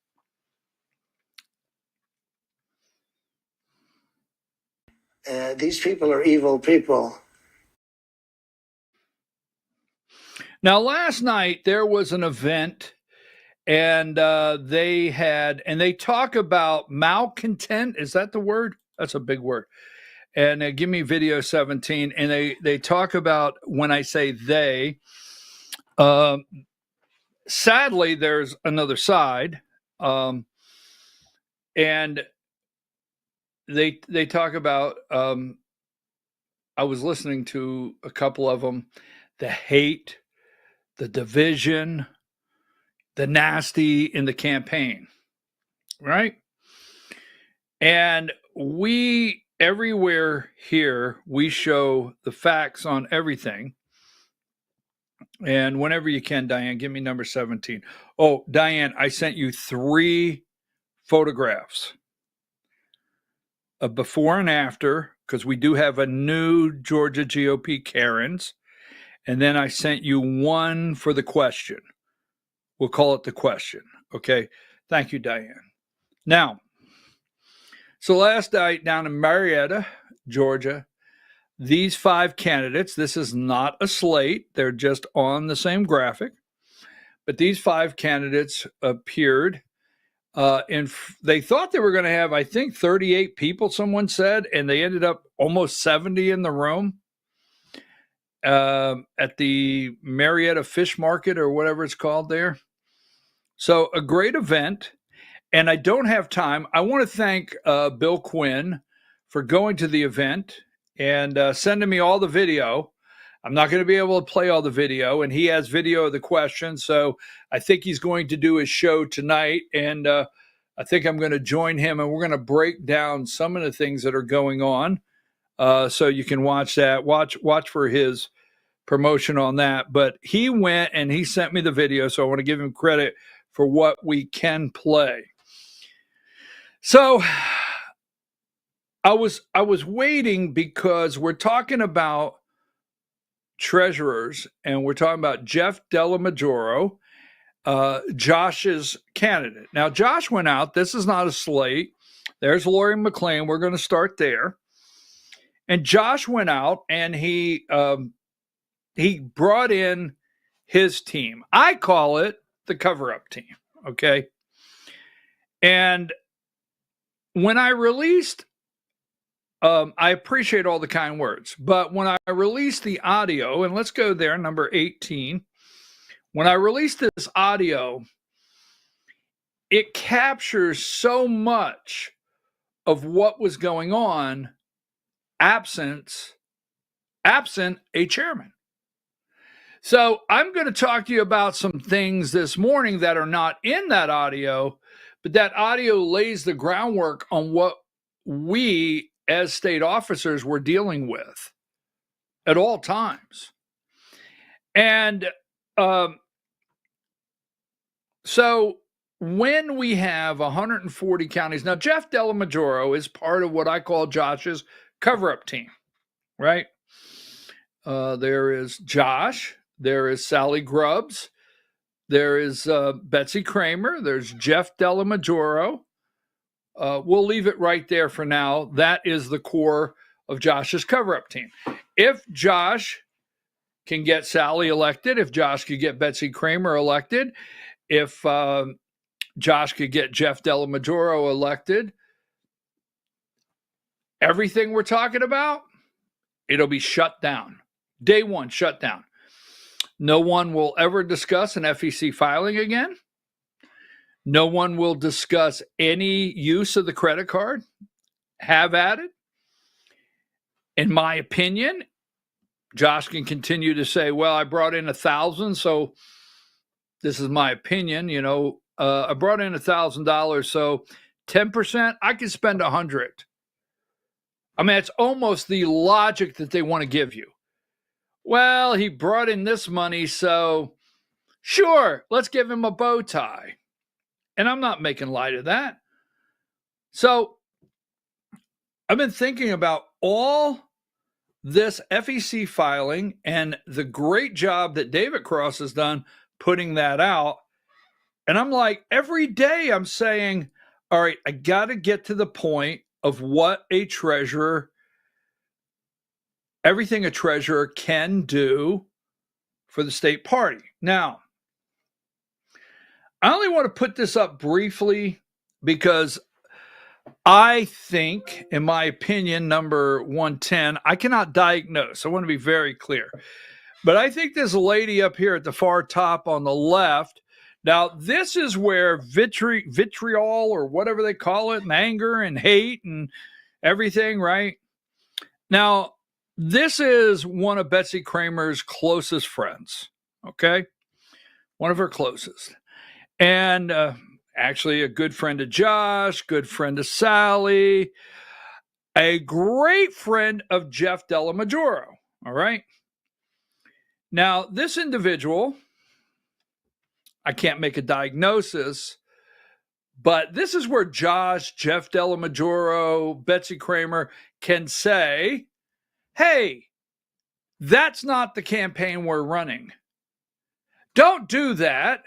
Speaker 6: These people are evil people.
Speaker 1: Now, last night there was an event, and they talk about malcontent. Is that the word? That's a big word. and give me video 17. And they talk about when I say they. Sadly, there's another side, and they talk about. I was listening to a couple of them, the hate, the division, the nasty in the campaign, right? And we everywhere here we show the facts on everything. And whenever you can, Diane, give me number 17. Oh, Diane, I sent you 3 photographs of before and after, because we do have a new Georgia GOP Karens. And then I sent you 1 for the question. We'll call it the question. Okay. Thank you, Diane. Now, so last night down in Marietta, Georgia, these 5 candidates, this is not a slate. They're just on the same graphic. But these 5 candidates appeared. They thought they were going to have, I think, 38 people, someone said, and they ended up almost 70 in the room at the Marietta Fish Market or whatever it's called there. So a great event. And I don't have time. I want to thank Bill Quinn for going to the event and sending me all the video. I'm not going to be able to play all the video, and he has video of the questions. So I think he's going to do his show tonight, and I think I'm going to join him, and we're going to break down some of the things that are going on. So you can watch that. Watch for his promotion on that. But he went and he sent me the video, so I want to give him credit for what we can play. So I was waiting because we're talking about treasurers, and we're talking about Jeff Dellamajoro, Josh's candidate. Now, Josh went out. This is not a slate. There's Lori McLean. We're going to start there. And Josh went out, and he brought in his team. I call it the cover-up team, okay? And when I released I appreciate all the kind words, but when I released the audio, and let's go there, number 18, when I released this audio, it captures so much of what was going on absent a chairman. So I'm going to talk to you about some things this morning that are not in that audio, but that audio lays the groundwork on what we as state officers were dealing with at all times. And so when we have 140 counties, now Jeff Dellamajoro is part of what I call Josh's cover-up team, right? There is Josh, there is Sally Grubbs, there is Betsy Kramer, there's Jeff Dellamajoro. We'll leave it right there for now. That is the core of Josh's cover-up team. If Josh can get Sally elected, if Josh could get Betsy Kramer elected, if Josh could get Jeff Dellamajoro elected, everything we're talking about, it'll be shut down. Day one, shut down. No one will ever discuss an FEC filing again. No one will discuss any use of the credit card. Have at it. In my opinion, Josh can continue to say, well, I brought in 1,000, so this is my opinion. You know, I brought in $1,000, so 10%, I can spend 100. I mean, it's almost the logic that they want to give you. Well, he brought in this money, so sure, let's give him a bow tie. And I'm not making light of that. So I've been thinking about all this FEC filing and the great job that David Cross has done putting that out. And I'm like, every day I'm saying, all right, I got to get to the point of what a treasurer, everything a treasurer can do for the state party. Now, I only want to put this up briefly because I think, in my opinion, number 110, I cannot diagnose. I want to be very clear. But I think this lady up here at the far top on the left, now this is where vitriol or whatever they call it, and anger and hate and everything, right? Now, this is one of Betsy Kramer's closest friends, okay? One of her closest. And actually a good friend of Josh, good friend of Sally, a great friend of Jeff Della Majoro, all right? Now, this individual, I can't make a diagnosis, but this is where Josh, Jeff Della Majoro, Betsy Kramer can say, hey, that's not the campaign we're running. Don't do that.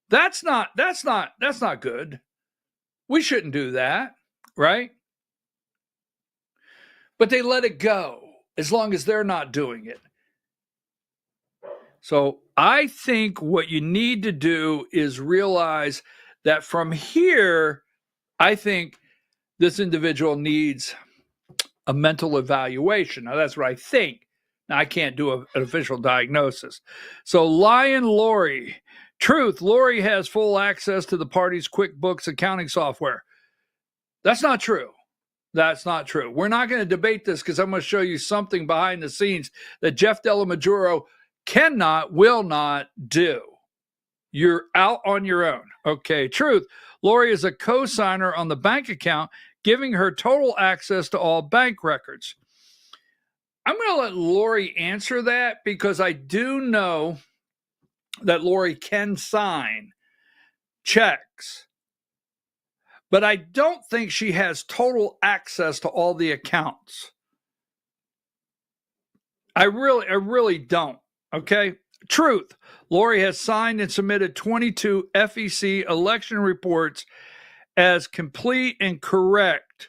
Speaker 1: That's not good. We shouldn't do that, right? But they let it go as long as they're not doing it. So I think what you need to do is realize that from here, I think this individual needs a mental evaluation. Now, that's what I think. Now, I can't do an official diagnosis. So Lion Lori, truth, Lori has full access to the party's QuickBooks accounting software. That's not true. That's not true. We're not going to debate this because I'm going to show you something behind the scenes that Jeff Della Majoro will not do. You're out on your own. Okay, truth. Lori is a co-signer on the bank account, giving her total access to all bank records. I'm going to let Lori answer that because I do know that Lori can sign checks, but I don't think she has total access to all the accounts. I really don't. Okay. Truth. Lori has signed and submitted 22 FEC election reports as complete and correct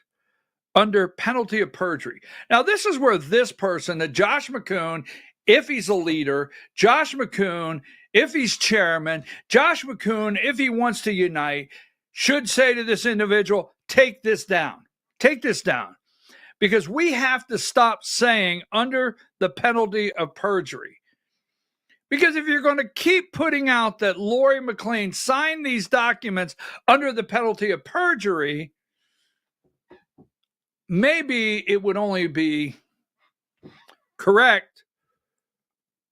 Speaker 1: under penalty of perjury. Now, this is where this person, that Josh McCoon, if he's a leader, Josh McCoon, if he's chairman, Josh McCoon, if he wants to unite, should say to this individual, take this down. Take this down. Because we have to stop saying under the penalty of perjury. Because if you're going to keep putting out that Lori McLean signed these documents under the penalty of perjury, maybe it would only be correct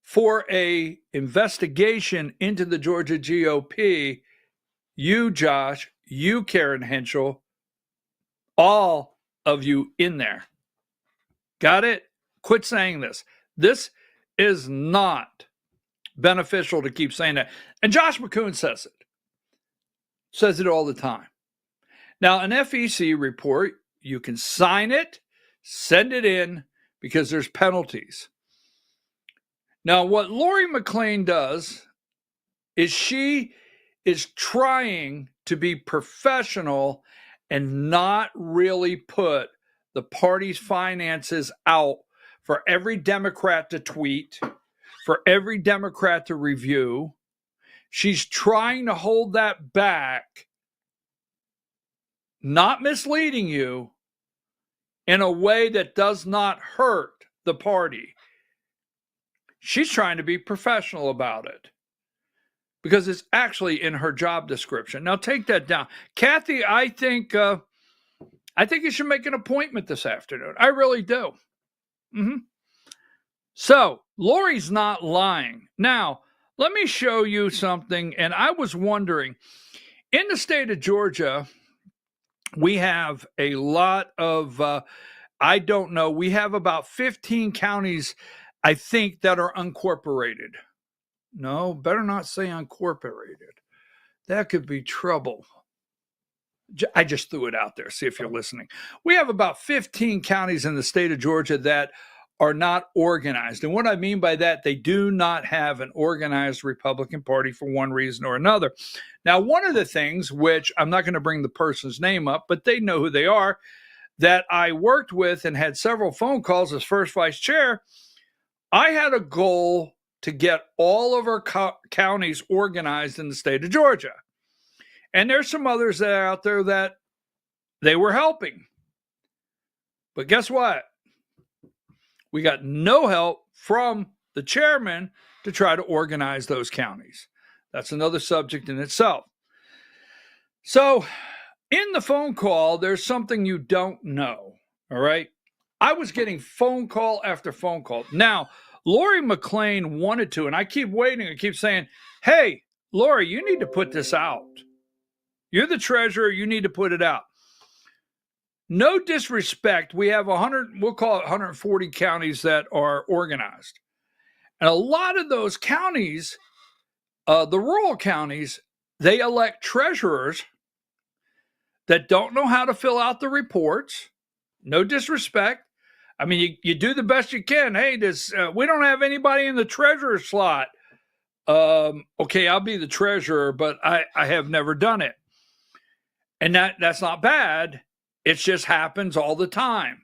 Speaker 1: for a investigation into the Georgia GOP, you, Josh, you, Karen Henschel, all of you in there. Got it? Quit saying this. This is not beneficial to keep saying that. And Josh McCoon says it all the time. Now, an FEC report, you can sign it, send it in, because there's penalties. Now, what Lori McLean does is she is trying to be professional and not really put the party's finances out for every Democrat to tweet, for every Democrat to review. She's trying to hold that back, not misleading you in a way that does not hurt the party. She's trying to be professional about it because it's actually in her job description. Now take that down. Kathy, I think you should make an appointment this afternoon. I really do. So Lori's not lying. Now, let me show you something. And I was wondering, in the state of Georgia, we have a lot of, I don't know, we have about 15 counties, I think, that are uncorporated. No, better not say uncorporated. That could be trouble. I just threw it out there. See if you're listening. We have about 15 counties in the state of Georgia that are not organized. And what I mean by that, they do not have an organized Republican Party for one reason or another. Now, one of the things, which I'm not going to bring the person's name up, but they know who they are, that I worked with and had several phone calls as first vice chair, I had a goal to get all of our counties organized in the state of Georgia. And there's some others that are out there that they were helping. But guess what? We got no help from the chairman to try to organize those counties. That's another subject in itself. So in the phone call, there's something you don't know, all right? I was getting phone call after phone call. Now, Lori McClain wanted to, and I keep waiting. I keep saying, hey, Lori, you need to put this out. You're the treasurer. You need to put it out. No disrespect. We have 100, we'll call it 140 counties that are organized. And a lot of those counties, the rural counties, they elect treasurers that don't know how to fill out the reports. No disrespect. I mean, you do the best you can. Hey, we don't have anybody in the treasurer slot. Okay, I'll be the treasurer, but I have never done it. And that's not bad. It just happens all the time.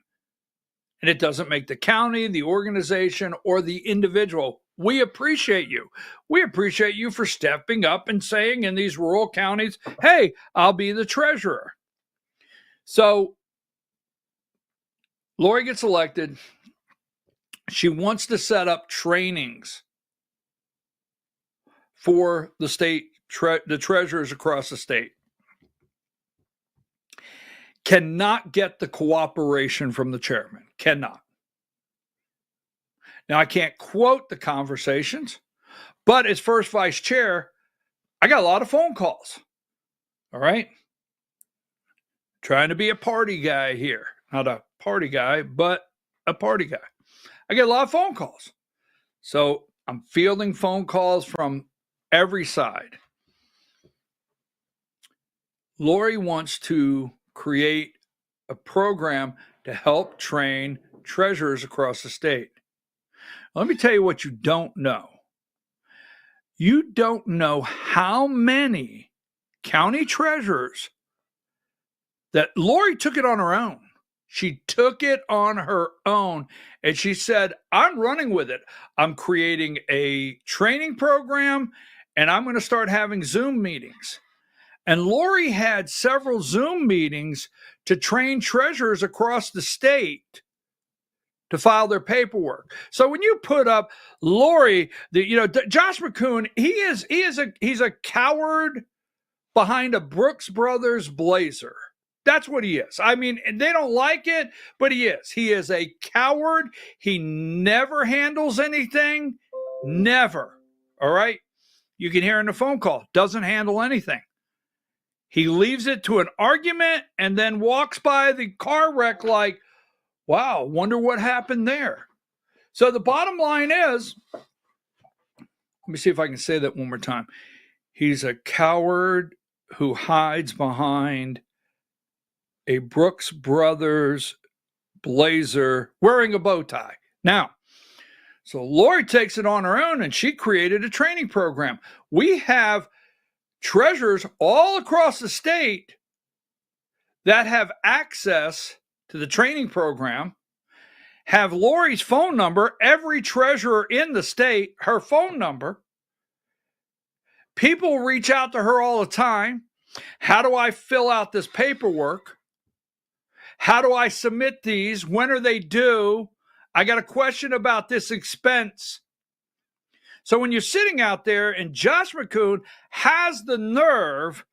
Speaker 1: And it doesn't make the county, the organization, or the individual. We appreciate you. We appreciate you for stepping up and saying in these rural counties, hey, I'll be the treasurer. So Lori gets elected. She wants to set up trainings for the state, the treasurers across the state. Cannot get the cooperation from the chairman. Cannot. Now, I can't quote the conversations, but as first vice chair, I got a lot of phone calls. All right. Trying to be a party guy here. Not a party guy, but a party guy. I get a lot of phone calls. So I'm fielding phone calls from every side. Lori wants to create a program to help train treasurers across the state. Let me tell you what you don't know. You don't know how many county treasurers that Lori took it on her own. She took it on her own and she said, I'm running with it. I'm creating a training program and I'm going to start having Zoom meetings. And Lori had several Zoom meetings to train treasurers across the state to file their paperwork. So when you put up Lori, Josh McCoon, he's a coward behind a Brooks Brothers blazer. That's what he is. I mean, they don't like it, but he is. He is a coward. He never handles anything. Never. All right? You can hear in the phone call. Doesn't handle anything. He leaves it to an argument and then walks by the car wreck like, wow, wonder what happened there. So the bottom line is, let me see if I can say that one more time. He's a coward who hides behind a Brooks Brothers blazer wearing a bow tie. Now, so Lori takes it on her own and she created a training program. We have treasurers all across the state that have access to the training program, have Lori's phone number, every treasurer in the state, her phone number. People reach out to her all the time. How do I fill out this paperwork? How do I submit these? When are they due? I got a question about this expense. So when you're sitting out there and Josh McCoon has the nerve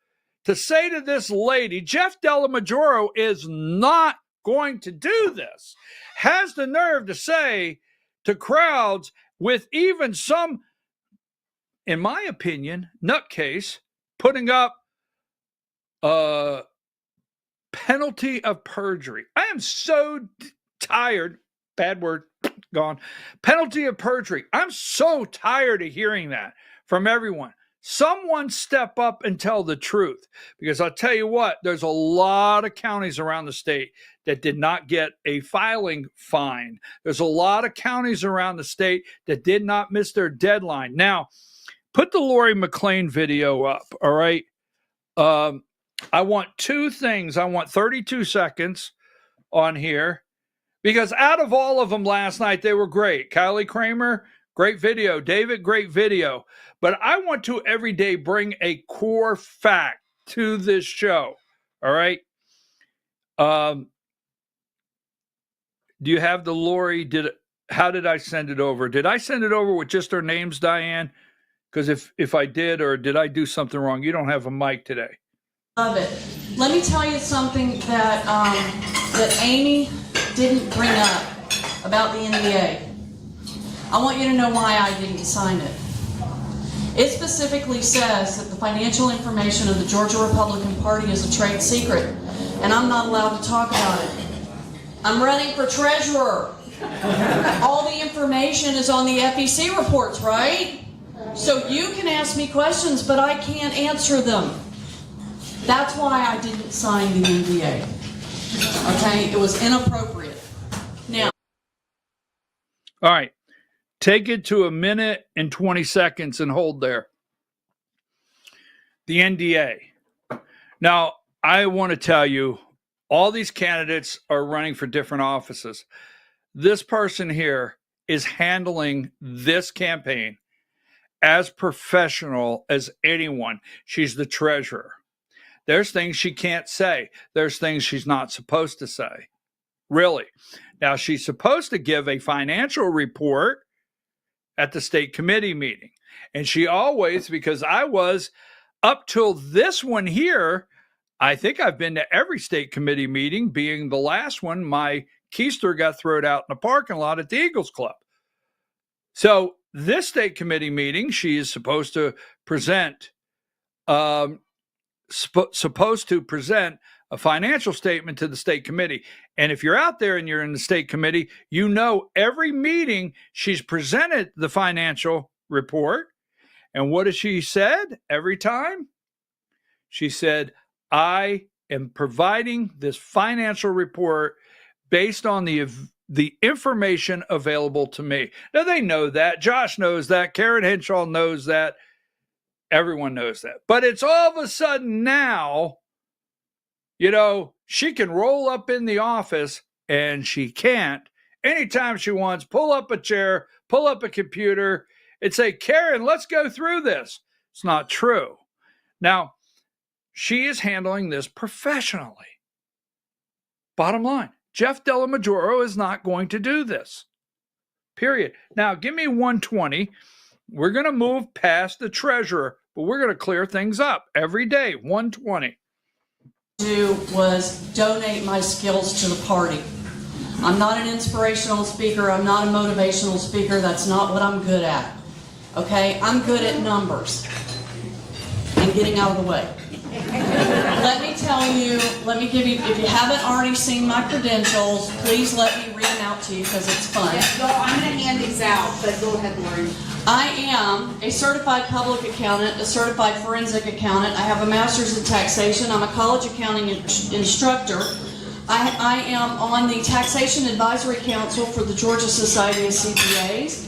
Speaker 1: to say to this lady, Jeff Dellamajoro is not going to do this, has the nerve to say to crowds with even some, in my opinion, nutcase, putting up a penalty of perjury. I am so tired, bad word, gone. Penalty of perjury. I'm so tired of hearing that from everyone. Someone step up and tell the truth, because I'll tell you what, there's a lot of counties around the state that did not get a filing fine. There's a lot of counties around the state that did not miss their deadline. Now, put the Lori McClain video up, all right? I want two things. I want 32 seconds on here, because out of all of them last night, they were great. Kylie Kramer, great video. David, great video. But I want to every day bring a core fact to this show. All right. Do you have the Lori? How did I send it over? Did I send it over with just our names, Diane? Because if I did, or did I do something wrong? You don't have a mic today.
Speaker 8: Love it. Let me tell you something that that Amy didn't bring up about the NDA. I want you to know why I didn't sign it. It specifically says that the financial information of the Georgia Republican Party is a trade secret, and I'm not allowed to talk about it. I'm running for treasurer. All the information is on the FEC reports, right? So you can ask me questions, but I can't answer them. That's why I didn't sign the NDA. Okay? It was inappropriate. Now.
Speaker 1: All right. Take it to 1 minute and 20 seconds and hold there. The NDA. Now, I want to tell you, all these candidates are running for different offices. This person here is handling this campaign as professional as anyone. She's the treasurer. There's things she can't say. There's things she's not supposed to say. Really. Now, she's supposed to give a financial report at the state committee meeting. And she always, because I was up till this one here, I think I've been to every state committee meeting, being the last one, my keister got thrown out in the parking lot at the Eagles Club. So this state committee meeting, she is supposed to present a financial statement to the state committee. And if you're out there and you're in the state committee, you know every meeting she's presented the financial report. And what has she said every time? She said, I am providing this financial report based on the information available to me. Now, they know that. Josh knows that. Karen Henshaw knows that. Everyone knows that. But it's all of a sudden now, you know, she can roll up in the office and she can't, anytime she wants, pull up a chair, pull up a computer, and say, Karen, let's go through this. It's not true. Now, she is handling this professionally. Bottom line, Jeff Della Majoro is not going to do this. Period. Now, give me 120. We're going to move past the treasurer, but we're going to clear things up every day. 120.
Speaker 8: Do was donate my skills to the party. I'm not an inspirational speaker. I'm not a motivational speaker. That's not what I'm good at. Okay? I'm good at numbers and getting out of the way. Let me tell you, let me give you, if you haven't already seen my credentials, please let me read them out to you because it's fun.
Speaker 9: Yes, well, I'm going to hand these out, but go ahead, Lauren.
Speaker 8: I am a certified public accountant, a certified forensic accountant. I have a master's in taxation. I'm a college accounting instructor. I am on the Taxation Advisory Council for the Georgia Society of CPAs.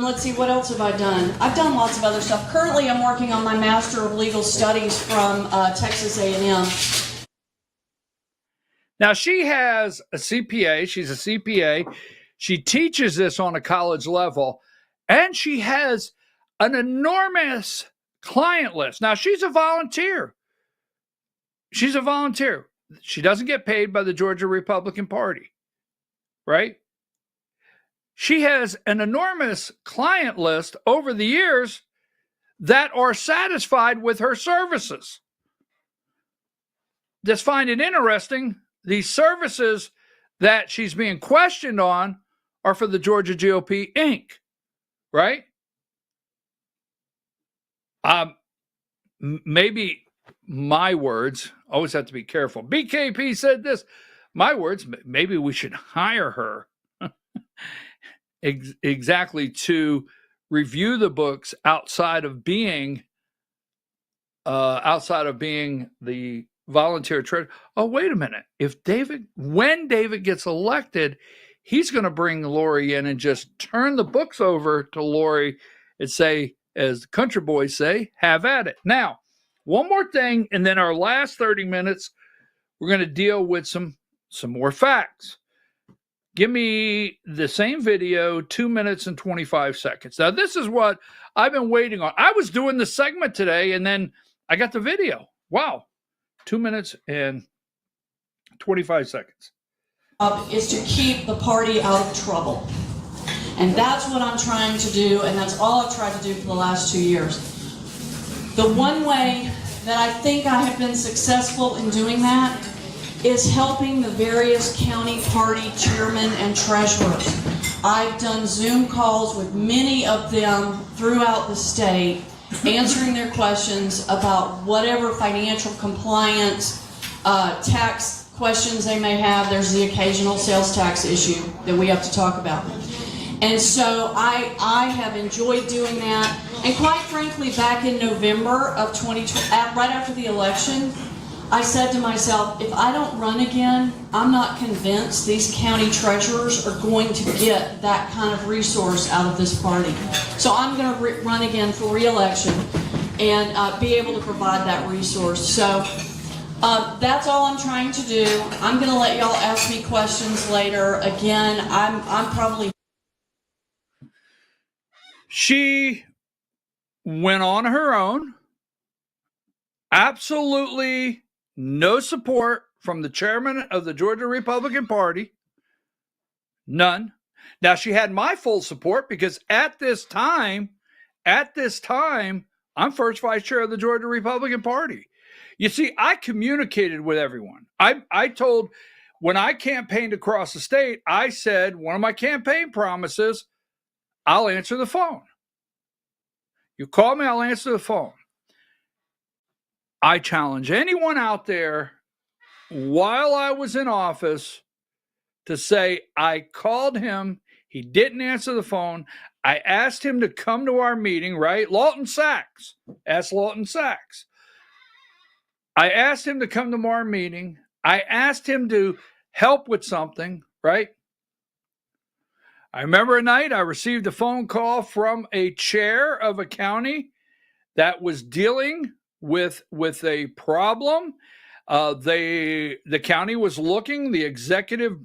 Speaker 8: Let's see, what else have I done? I've done lots of other stuff. Currently, I'm working on my Master of Legal Studies from Texas A&M.
Speaker 1: Now, she has a CPA. She's a CPA. She teaches this on a college level, and she has an enormous client list. Now, she's a volunteer. She's a volunteer. She doesn't get paid by the Georgia Republican Party, right? She has an enormous client list over the years that are satisfied with her services. Just find it interesting. These services that she's being questioned on are for the Georgia GOP, Inc., right? Maybe my words, always have to be careful. BKP said this. My words, maybe we should hire her exactly to review the books outside of being the volunteer treasurer. Oh, wait a minute. When David gets elected, he's going to bring Lori in and just turn the books over to Lori and say, as the country boys say, have at it. Now, one more thing, and then our last 30 minutes, we're going to deal with some more facts. Give me the same video, 2 minutes and 25 seconds. Now, this is what I've been waiting on. I was doing the segment today, and then I got the video. Wow. 2 minutes and 25 seconds.
Speaker 8: Is to keep the party out of trouble. And that's what I'm trying to do, and that's all I've tried to do for the last 2 years. The one way that I think I have been successful in doing that is helping the various county party chairmen and treasurers. I've done Zoom calls with many of them throughout the state, answering their questions about whatever financial compliance, tax questions they may have. There's the occasional sales tax issue that we have to talk about. And so I have enjoyed doing that. And quite frankly, back in November of 2020, right after the election, I said to myself, if I don't run again, I'm not convinced these county treasurers are going to get that kind of resource out of this party. So I'm going to run again for re-election and be able to provide that resource. So that's all I'm trying to do. I'm going to let y'all ask me questions later. Again, I'm probably...
Speaker 1: She went on her own. Absolutely no support from the chairman of the Georgia Republican Party. None. Now, she had my full support because at this time, I'm first vice chair of the Georgia Republican Party. You see, I communicated with everyone. I told, when I campaigned across the state, I said, one of my campaign promises, I'll answer the phone. You call me, I'll answer the phone. I challenge anyone out there while I was in office to say, I called him, he didn't answer the phone. I asked him to come to our meeting, right? Lawton Sachs. Ask Lawton Sachs. I asked him to come to our meeting. I asked him to help with something, right? I remember a night I received a phone call from a chair of a county that was dealing with a problem. The county was looking, the executive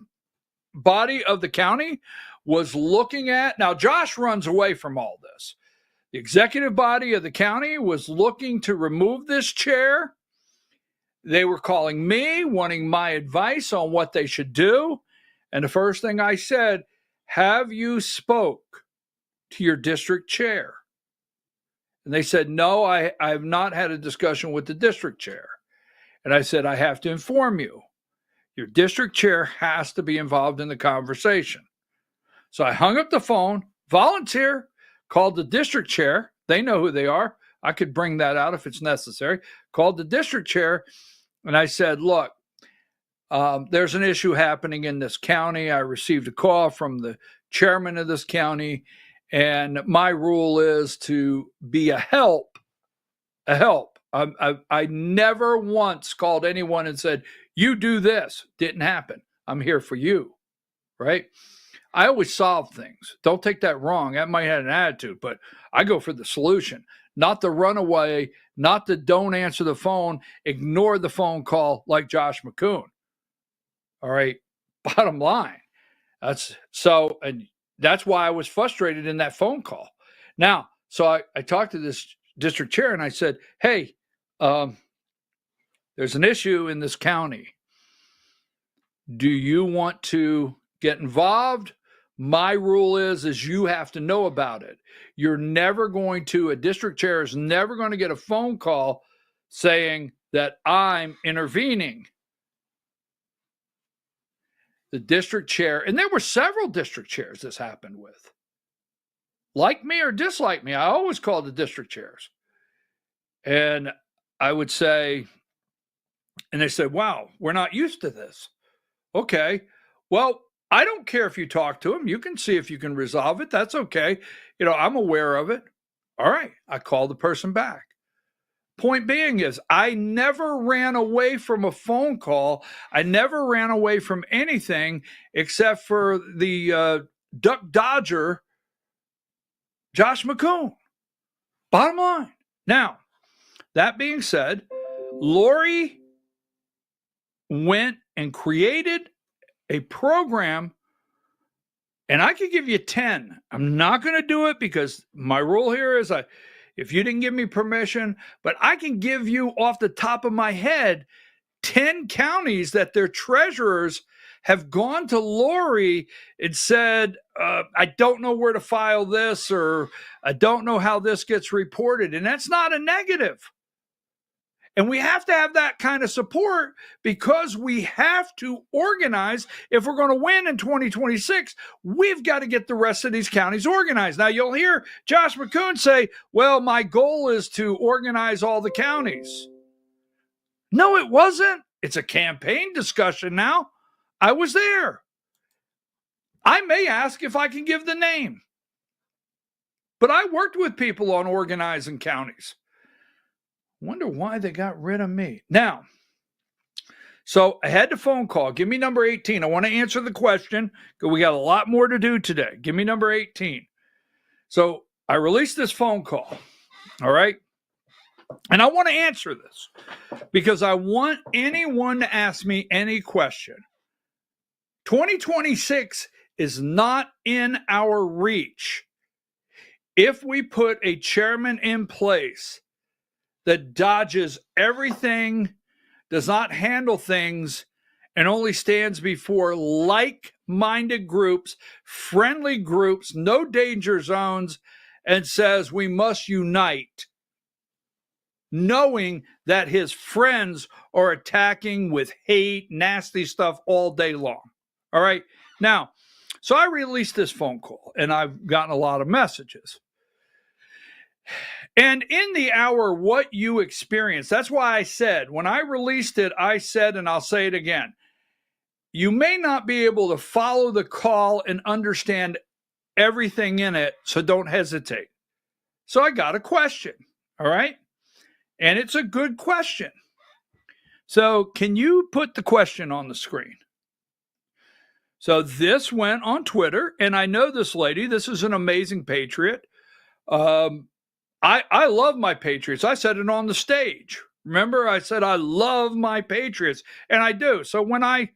Speaker 1: body of the county was looking at, now Josh runs away from all this. The executive body of the county was looking to remove this chair. They were calling me, wanting my advice on what they should do. And the first thing I said, have you spoke to your district chair? And they said, no, I have not had a discussion with the district chair. And I said, I have to inform you, your district chair has to be involved in the conversation. So I hung up the phone, volunteer, called the district chair. They know who they are. I could bring that out if it's necessary. Called the district chair, and I said, look, there's an issue happening in this county. I received a call from the chairman of this county, and my rule is to be a help. I never once called anyone and said, you do this. Didn't happen. I'm here for you, right? I always solve things. Don't take that wrong. That might have an attitude, but I go for the solution, not the runaway, not the don't answer the phone, ignore the phone call like Josh McCoon. All right. Bottom line. And that's why I was frustrated in that phone call. Now, so I talked to this district chair and I said, hey, there's an issue in this county. Do you want to get involved? My rule is you have to know about it. You're never going to, a district chair is never going to get a phone call saying that I'm intervening. The district chair, and there were several district chairs this happened with. Like me or dislike me, I always called the district chairs. And I would say, and they said, wow, we're not used to this. Okay, well, I don't care if you talk to them. You can see if you can resolve it. That's okay. I'm aware of it. All right, I called the person back. Point being is, I never ran away from a phone call. I never ran away from anything except for the Duck Dodger, Josh McCoon. Bottom line. Now, that being said, Lori went and created a program, and I could give you 10. I'm not going to do it because my rule here is if you didn't give me permission, but I can give you off the top of my head 10 counties that their treasurers have gone to Lori and said, I don't know where to file this, or I don't know how this gets reported. And that's not a negative. And we have to have that kind of support because we have to organize. If we're going to win in 2026, we've got to get the rest of these counties organized. Now, you'll hear Josh McCoon say, well, my goal is to organize all the counties. No, it wasn't. It's a campaign discussion now. I was there. I may ask if I can give the name. But I worked with people on organizing counties. Wonder why they got rid of me. Now, so I had the phone call. Give me number 18. I want to answer the question because we got a lot more to do today. Give me number 18. So I released this phone call. All right. And I want to answer this because I want anyone to ask me any question. 2026 is not in our reach if we put a chairman in place that dodges everything, does not handle things, and only stands before like-minded groups, friendly groups, no danger zones, and says we must unite, knowing that his friends are attacking with hate, nasty stuff all day long. All right? Now, so I released this phone call, and I've gotten a lot of messages. And in the hour, what you experience, that's why I said, when I released it, I said, and I'll say it again, you may not be able to follow the call and understand everything in it, so don't hesitate. So I got a question, all right? And it's a good question. So can you put the question on the screen? So this went on Twitter, and I know this lady. This is an amazing patriot. I love my Patriots. I said it on the stage. Remember, I said I love my Patriots, and I do. So when I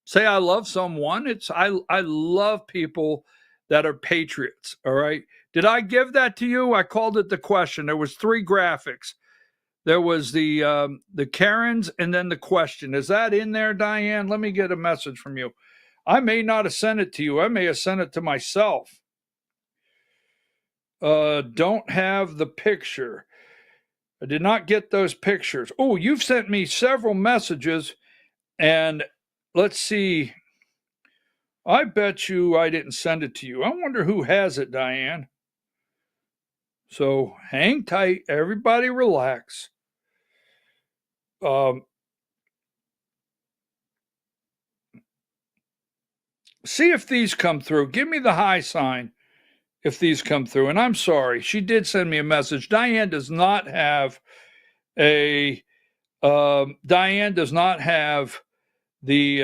Speaker 1: say I love someone, it's I love people that are patriots, all right? Did I give that to you? I called it the question. There was 3 graphics. There was the Karens and then the question. Is that in there, Diane? Let me get a message from you. I may not have sent it to you. I may have sent it to myself. Don't have the picture. I did not get those pictures. Oh, you've sent me several messages, and let's see. I bet you I didn't send it to you. I wonder who has it, Diane. So hang tight. Everybody relax. See if these come through. Give me the high sign if these come through. And I'm sorry, she did send me a message. Diane does not have the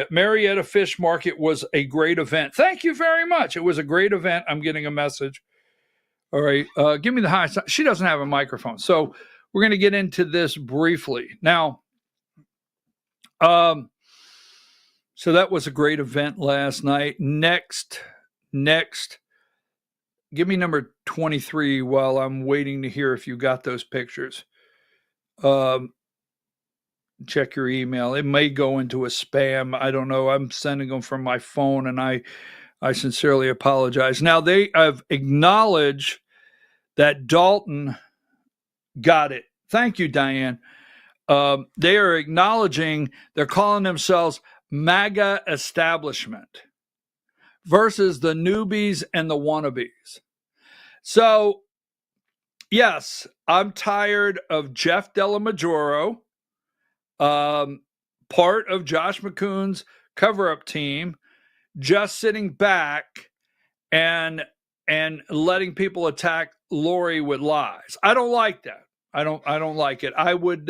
Speaker 1: Marietta Fish Market was a great event. Thank you very much. It was a great event. I'm getting a message. All right. Give me the high sign. She doesn't have a microphone. So we're going to get into this briefly. Now, so that was a great event last night. Next, give me number 23 while I'm waiting to hear if you got those pictures. Check your email. It may go into a spam. I don't know. I'm sending them from my phone, and I sincerely apologize. Now, they have acknowledged that Dalton got it. Thank you, Diane. They are acknowledging they're calling themselves MAGA establishment versus the newbies and the wannabes. So, yes, I'm tired of Jeff Delamajoro, part of Josh McCoon's cover-up team, just sitting back and letting people attack Lori with lies. I don't like that. I don't like it. I would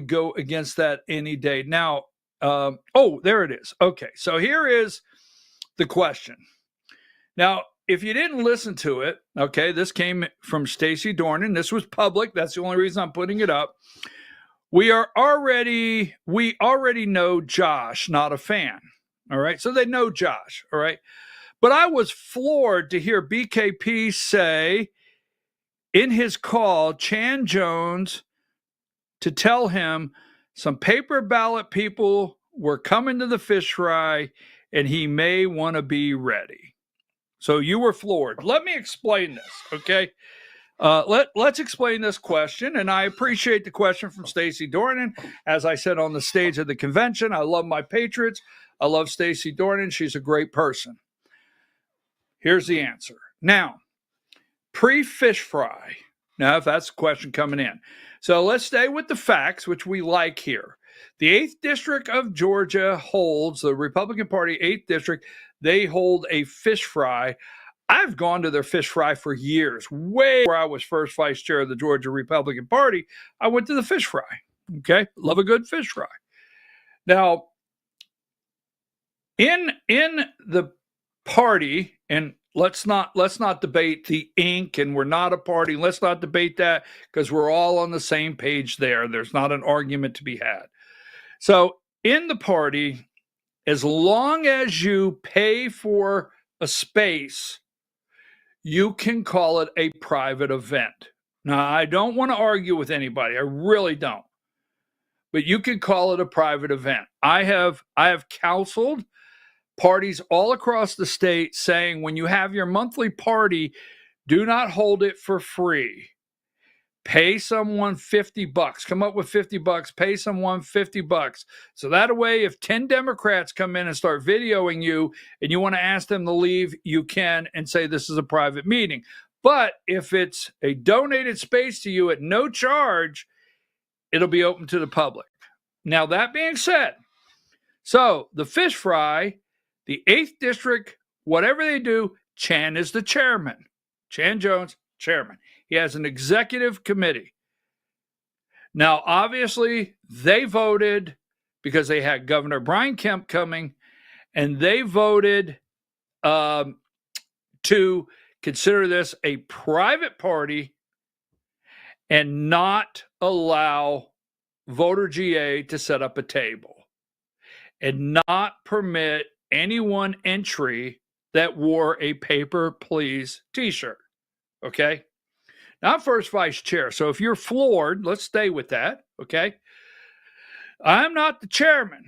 Speaker 1: go against that any day. Now, there it is. Okay, so here is the question. Now, if you didn't listen to it, okay, this came from Stacey Dornan. This was public. That's the only reason I'm putting it up. We already know Josh, not a fan. All right, so they know Josh. All right, but I was floored to hear BKP say in his call, Chan Jones to tell him some paper ballot people were coming to the fish fry and he may want to be ready. So you were floored. Let me explain this, okay? Let's explain this question, and I appreciate the question from Stacey Dornan. As I said on the stage of the convention, I love my Patriots. I love Stacey Dornan. She's a great person. Here's the answer. Now, pre-fish fry. Now, if that's the question coming in. So let's stay with the facts, which we like here. The 8th District of Georgia holds, the Republican Party 8th District, they hold a fish fry. I've gone to their fish fry for years. Way before I was first vice chair of the Georgia Republican Party, I went to the fish fry. Okay? Love a good fish fry. Now, in the party, and let's not debate the ink, and we're not a party. Let's not debate that because we're all on the same page there. There's not an argument to be had. So in the party, as long as you pay for a space, you can call it a private event. Now, I don't want to argue with anybody. I really don't. But you can call it a private event. I have counseled parties all across the state saying when you have your monthly party, do not hold it for free. Pay someone $50. Come up with $50. Pay someone $50. So that way, if 10 Democrats come in and start videoing you and you want to ask them to leave, you can and say this is a private meeting. But if it's a donated space to you at no charge, it'll be open to the public. Now, that being said, so the fish fry, the 8th District, whatever they do, Chan is the chairman. Chan Jones, chairman. He has an executive committee. Now, obviously, they voted because they had Governor Brian Kemp coming, and they voted to consider this a private party and not allow voter GA to set up a table and not permit anyone entry that wore a Paper Please t-shirt. Okay? Now, I'm first vice chair, so if you're floored, let's stay with that, okay? I'm not the chairman.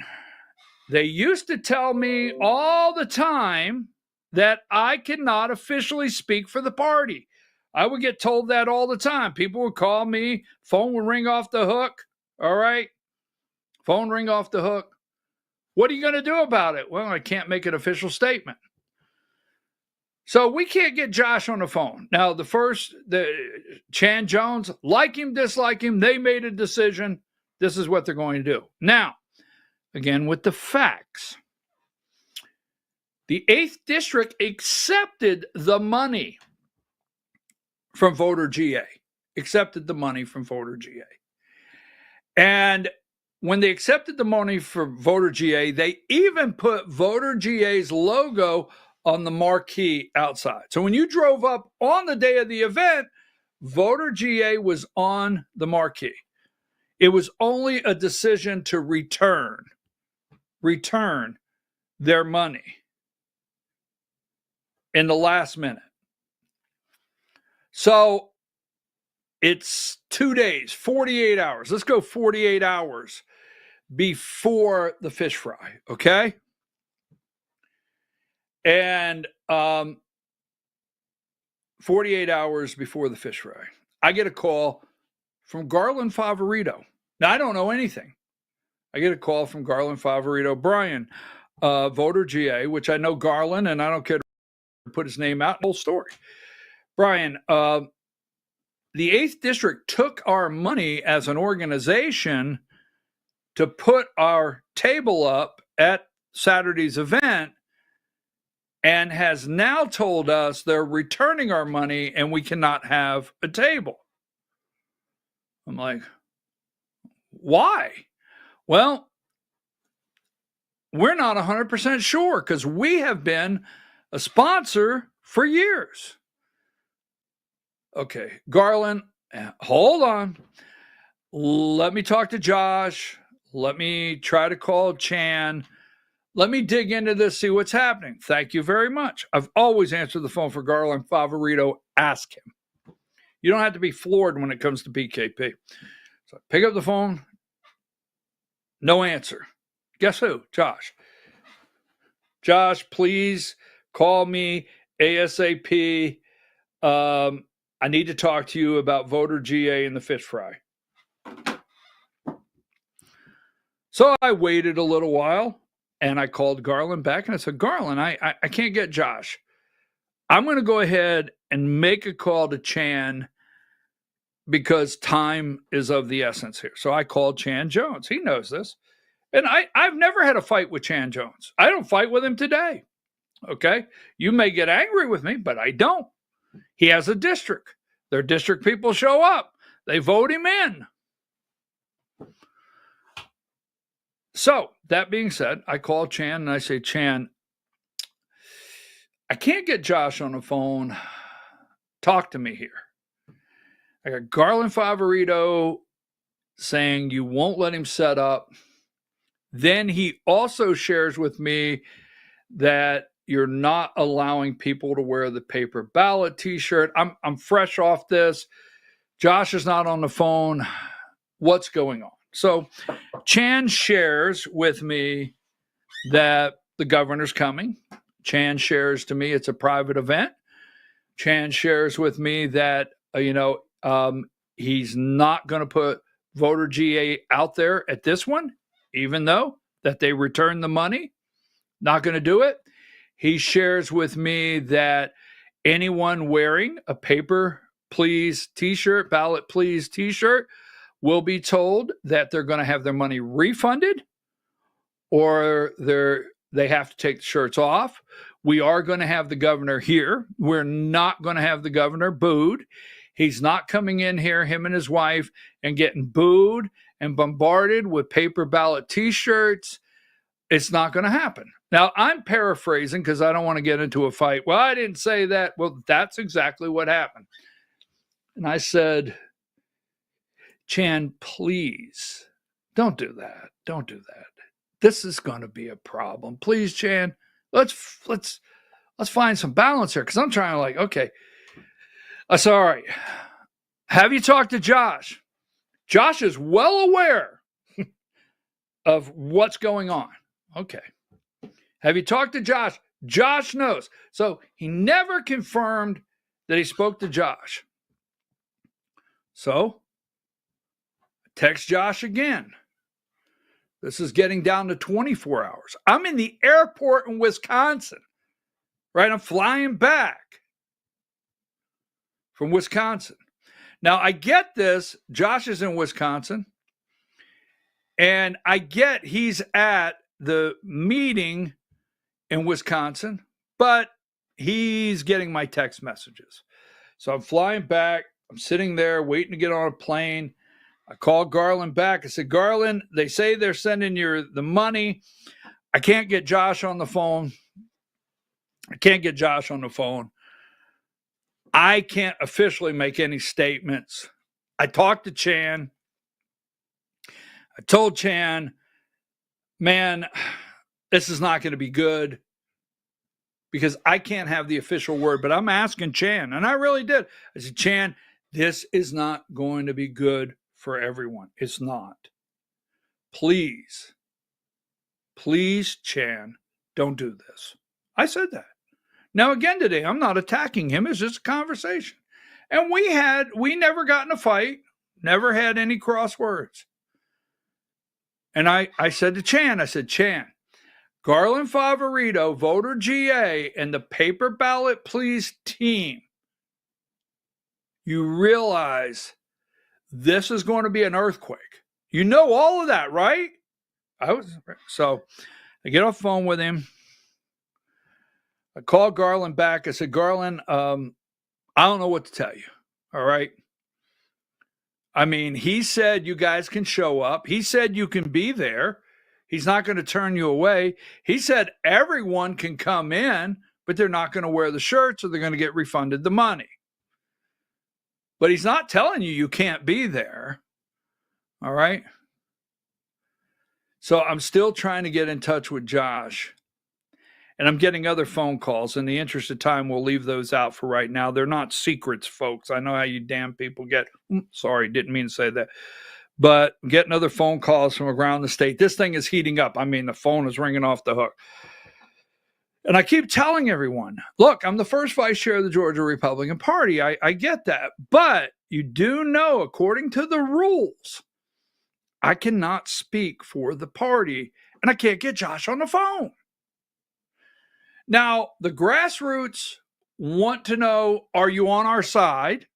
Speaker 1: They used to tell me all the time that I cannot officially speak for the party. I would get told that all the time. People would call me, phone would ring off the hook, all right? Phone ring off the hook. What are you going to do about it? Well, I can't make an official statement. So we can't get Josh on the phone. Now, the Chan Jones, like him, dislike him, they made a decision. This is what they're going to do. Now, again, with the facts, the 8th District accepted the money from voter GA, accepted the money from voter GA. And when they accepted the money for voter GA, they even put voter GA's logo on the marquee outside. So when you drove up on the day of the event, voter GA was on the marquee. It was only a decision to return their money in the last minute. So it's 2 days, 48 hours. Let's go 48 hours before the fish fry, okay? And 48 hours before the fish fry, I get a call from Garland Favorito. Now, I don't know anything. I get a call from Garland Favorito. Brian, voter GA, which I know Garland, and I don't care to put his name out. Whole story. Brian, the 8th District took our money as an organization to put our table up at Saturday's event, and has now told us they're returning our money and we cannot have a table. I'm like, why? Well, we're not 100% sure because we have been a sponsor for years. Okay, Garland, hold on. Let me talk to Josh. Let me try to call Chan. Let me dig into this, see what's happening. Thank you very much. I've always answered the phone for Garland Favorito. Ask him. You don't have to be floored when it comes to BKP. So I pick up the phone. No answer. Guess who? Josh. Josh, please call me ASAP. I need to talk to you about voter GA and the fish fry. So I waited a little while and I called Garland back and I said, Garland, I can't get Josh. I'm going to go ahead and make a call to Chan because time is of the essence here. So I called Chan Jones. He knows this. And I've never had a fight with Chan Jones. I don't fight with him today. Okay? You may get angry with me, but I don't. He has a district. Their district people show up. They vote him in. So, that being said, I call Chan and I say, Chan, I can't get Josh on the phone. Talk to me here. I got Garland Favorito saying you won't let him set up. Then he also shares with me that you're not allowing people to wear the paper ballot t-shirt. I'm fresh off this. Josh is not on the phone. What's going on? So Chan shares with me that the governor's coming. Chan shares to me it's a private event. Chan shares with me that, he's not going to put voter GA out there at this one, even though that they returned the money. Not going to do it. He shares with me that anyone wearing a paper please t-shirt, ballot please t-shirt, will be told that they're going to have their money refunded or they have to take the shirts off. We are going to have the governor here. We're not going to have the governor booed. He's not coming in here, him and his wife, and getting booed and bombarded with paper ballot t-shirts. It's not going to happen. Now, I'm paraphrasing because I don't want to get into a fight. Well, I didn't say that. Well, that's exactly what happened. And I said, Chan, please, don't do that. Don't do that. This is going to be a problem. Please, Chan, let's find some balance here because I'm trying to okay. I said, all right. Have you talked to Josh? Josh is well aware of what's going on. Okay. Have you talked to Josh? Josh knows. So he never confirmed that he spoke to Josh. So text Josh again. This is getting down to 24 hours. I'm in the airport in Wisconsin, right? I'm flying back from Wisconsin. Now, I get this. Josh is in Wisconsin. And I get he's at the meeting in Wisconsin, but he's getting my text messages. So I'm flying back. I'm sitting there waiting to get on a plane. I called Garland back. I said, Garland, they say they're sending you the money. I can't get Josh on the phone. I can't officially make any statements. I talked to Chan. I told Chan, man, this is not going to be good because I can't have the official word, but I'm asking Chan, and I really did. I said, Chan, this is not going to be good for everyone. It's not. Please, Chan, don't do this. I said that. Now, again today, I'm not attacking him. It's just a conversation. And we never got in a fight, never had any crosswords. And I said to Chan, Chan, Garland Favorito, voter GA, and the paper ballot please team, you realize this is going to be an earthquake. You know all of that, right? So I get off the phone with him. I called Garland back. I said, Garland, I don't know what to tell you. All right. I mean, he said you guys can show up. He said you can be there. He's not going to turn you away. He said everyone can come in, but they're not going to wear the shirts or they're going to get refunded the money. But he's not telling you can't be there. All right. So I'm still trying to get in touch with Josh. And I'm getting other phone calls. In the interest of time, we'll leave those out for right now. They're not secrets, folks. I know how you damn people get. Sorry, didn't mean to say that. But getting other phone calls from around the state. This thing is heating up. I mean, the phone is ringing off the hook. And I keep telling everyone, look, I'm the first vice chair of the Georgia Republican Party. I get that. But you do know, according to the rules, I cannot speak for the party, and I can't get Josh on the phone. Now, the grassroots want to know, are you on our side?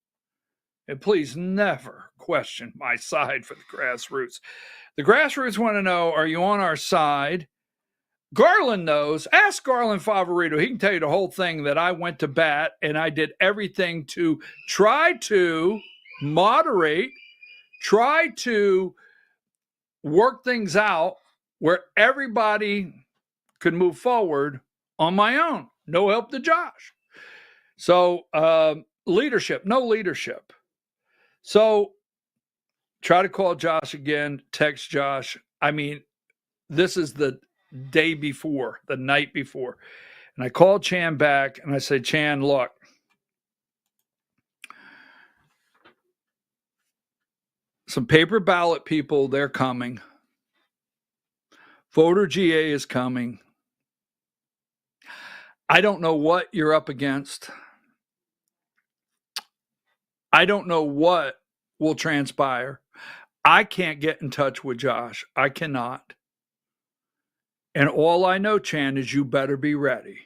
Speaker 1: And please never question my side for the grassroots. The grassroots want to know, are you on our side? Garland knows. Ask Garland Favorito. He can tell you the whole thing, that I went to bat and I did everything to try to moderate, try to work things out where everybody could move forward on my own. No help to Josh. So leadership, no leadership. So try to call Josh again, text Josh. I mean, this is the day before, the night before. And I called Chan back and I said, Chan, look, some paper ballot people, they're coming. Voter GA is coming. I don't know what you're up against. I don't know what will transpire. I can't get in touch with Josh. I cannot. And all I know, Chan, is you better be ready.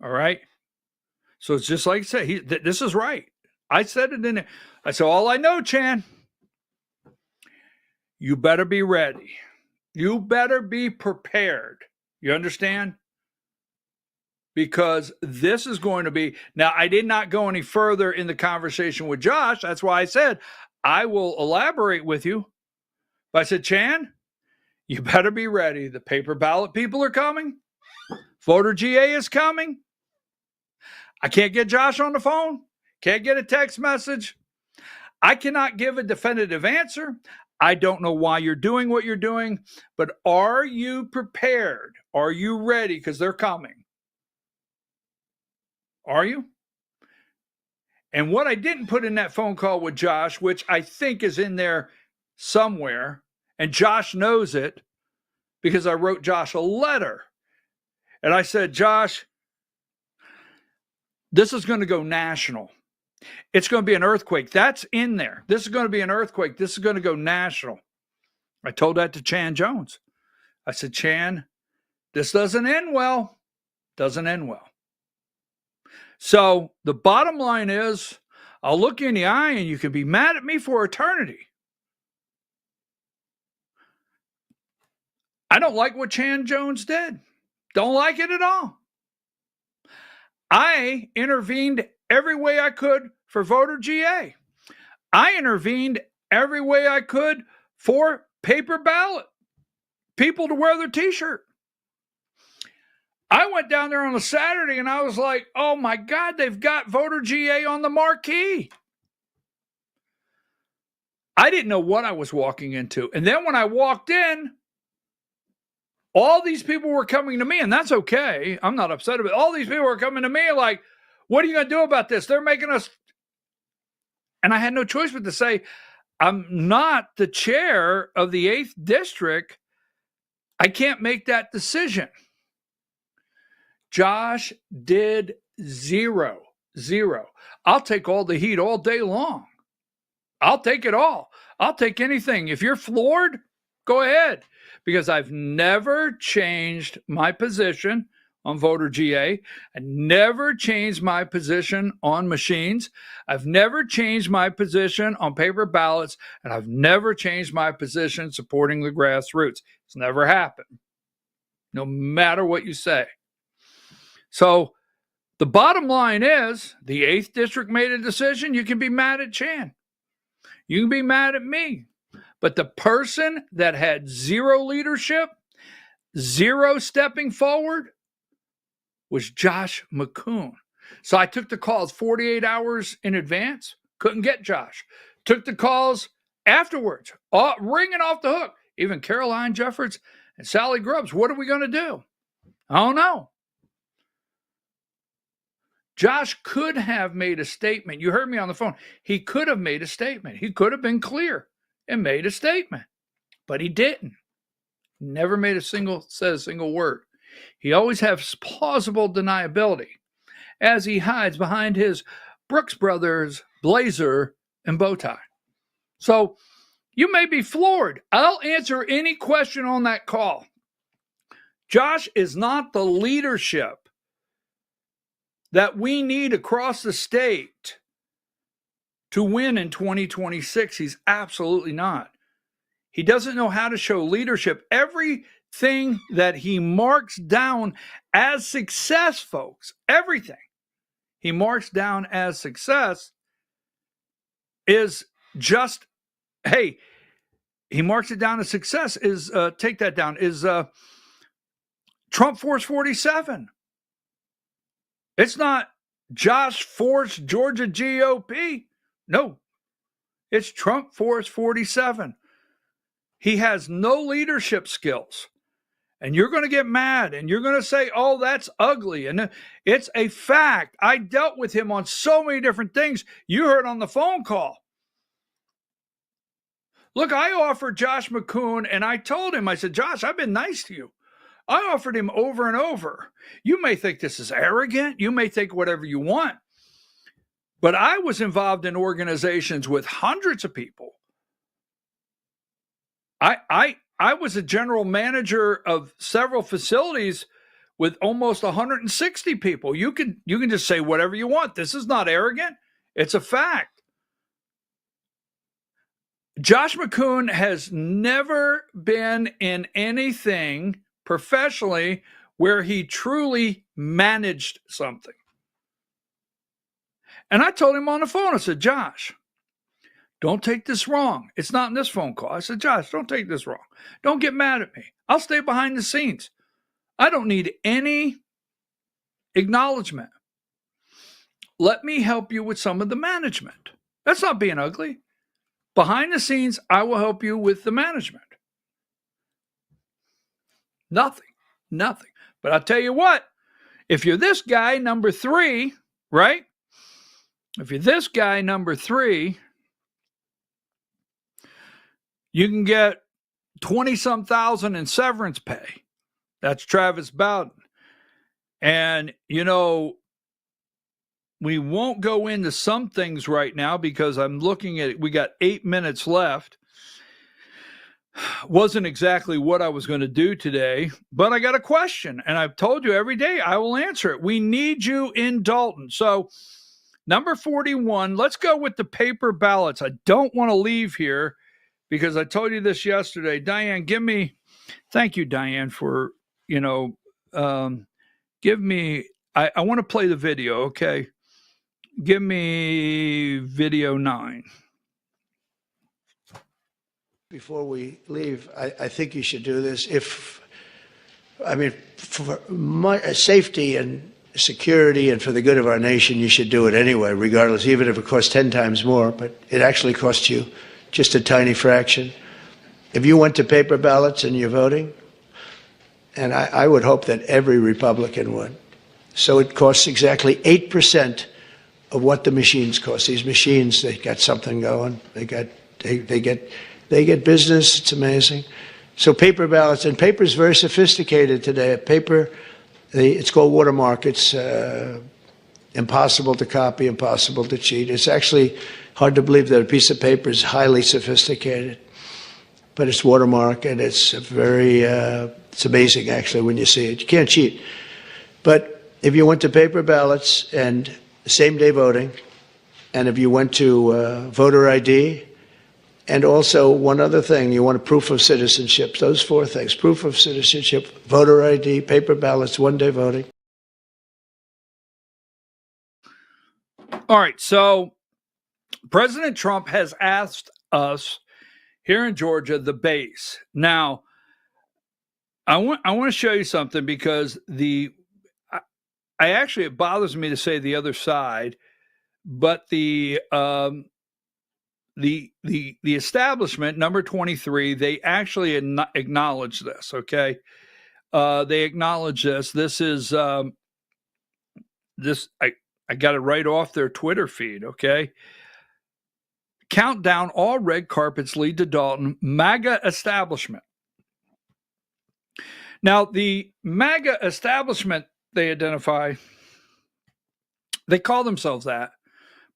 Speaker 1: All right? So it's just like I say, this is right. I said it in it. I said, all I know, Chan, you better be ready. You better be prepared. You understand? Because this is going to be, now I did not go any further in the conversation with Josh. That's why I said, I will elaborate with you. But I said, Chan, you better be ready. The paper ballot people are coming. Voter GA is coming. I can't get Josh on the phone. Can't get a text message. I cannot give a definitive answer. I don't know why you're doing what you're doing, but are you prepared? Are you ready? Because they're coming. Are you? And what I didn't put in that phone call with Josh, which I think is in there somewhere, and Josh knows it because I wrote Josh a letter. And I said, Josh, this is going to go national. It's going to be an earthquake. That's in there. This is going to be an earthquake. This is going to go national. I told that to Chan Jones. I said, Chan, this doesn't end well. Doesn't end well. So the bottom line is, I'll look you in the eye and you can be mad at me for eternity. I don't like what Chan Jones did. Don't like it at all. I intervened every way I could for voter GA. I intervened every way I could for paper ballot, people to wear their t-shirt. I went down there on a Saturday and I was like, oh my God, they've got voter GA on the marquee. I didn't know what I was walking into. And then when I walked in, all these people were coming to me, and that's okay. I'm not upset about it. All these people were coming to me like, what are you going to do about this? They're making us. And I had no choice but to say, I'm not the chair of the 8th district. I can't make that decision. Josh did zero. I'll take all the heat all day long. I'll take it all. I'll take anything. If you're floored, go ahead. Because I've never changed my position on voter GA. I never changed my position on machines. I've never changed my position on paper ballots. And I've never changed my position supporting the grassroots. It's never happened. No matter what you say. So the bottom line is, the 8th district made a decision. You can be mad at Chan. You can be mad at me. But the person that had zero leadership, zero stepping forward, was Josh McCoon. So I took the calls 48 hours in advance. Couldn't get Josh. Took the calls afterwards, ringing off the hook. Even Caroline Jeffords and Sally Grubbs. What are we going to do? I don't know. Josh could have made a statement. You heard me on the phone. He could have made a statement. He could have been clear. and made a statement. But he didn't. Never said a single word. He always has plausible deniability as he hides behind his Brooks Brothers blazer and bow tie. So you may be floored. I'll answer any question on that call. Josh is not the leadership that we need across the state to win in 2026. He's absolutely not. He doesn't know how to show leadership. Everything that he marks down as success, folks, everything he marks down as success is just, hey, he marks it down as success is, take that down, is Trump Force 47. It's not Josh Force Georgia GOP. No, it's Trump Force 47. He has no leadership skills. And you're going to get mad and you're going to say, oh, that's ugly. And it's a fact. I dealt with him on so many different things. You heard on the phone call. Look, I offered Josh McCoon and I told him, I said, Josh, I've been nice to you. I offered him over and over. You may think this is arrogant. You may think whatever you want. But I was involved in organizations with hundreds of people. I was a general manager of several facilities with almost 160 people. You can just say whatever you want. This is not arrogant. It's a fact. Josh McCoon has never been in anything professionally where he truly managed something. And I told him on the phone, I said, Josh, don't take this wrong. It's not in this phone call. I said, Josh, don't take this wrong. Don't get mad at me. I'll stay behind the scenes. I don't need any acknowledgement. Let me help you with some of the management. That's not being ugly. Behind the scenes, I will help you with the management. Nothing. But I'll tell you what, if you're this guy, number 3, right? If you're this guy, number 3, you can get 20-some thousand in severance pay. That's Travis Bowden. And, we won't go into some things right now because I'm looking at it. We got 8 minutes left. Wasn't exactly what I was going to do today, but I got a question. And I've told you every day I will answer it. We need you in Dalton. So number 41, let's go with the paper ballots. I don't want to leave here because I told you this yesterday. Diane, thank you, Diane, for, give me, I want to play the video, okay? Give me video 9.
Speaker 6: Before we leave, I think you should do this. For my safety and security and for the good of our nation, you should do it anyway, regardless, even if it costs 10 times more, but it actually costs you just a tiny fraction. If you went to paper ballots and you're voting, and I would hope that every Republican would, so it costs exactly 8% of what the machines cost. These machines, they got something going. They get business. It's amazing. So paper ballots, and paper is very sophisticated today. It's called watermark. It's impossible to copy, impossible to cheat. It's actually hard to believe that a piece of paper is highly sophisticated, but it's watermark, and it's it's amazing actually when you see it. You can't cheat. But if you went to paper ballots and same-day voting, and if you went to voter ID, and also one other thing, you want a proof of citizenship. Those 4 things: proof of citizenship, voter ID, paper ballots, one-day voting.
Speaker 1: All right, so President Trump has asked us here in Georgia the base. Now, I want to show you something because it bothers me to say the other side, but the establishment, number 23, they actually acknowledge this. Okay, they acknowledge this. This is I got it right off their Twitter feed. Okay, Countdown, all red carpets lead to Dalton. MAGA establishment. Now, the MAGA establishment, they identify, they call themselves that,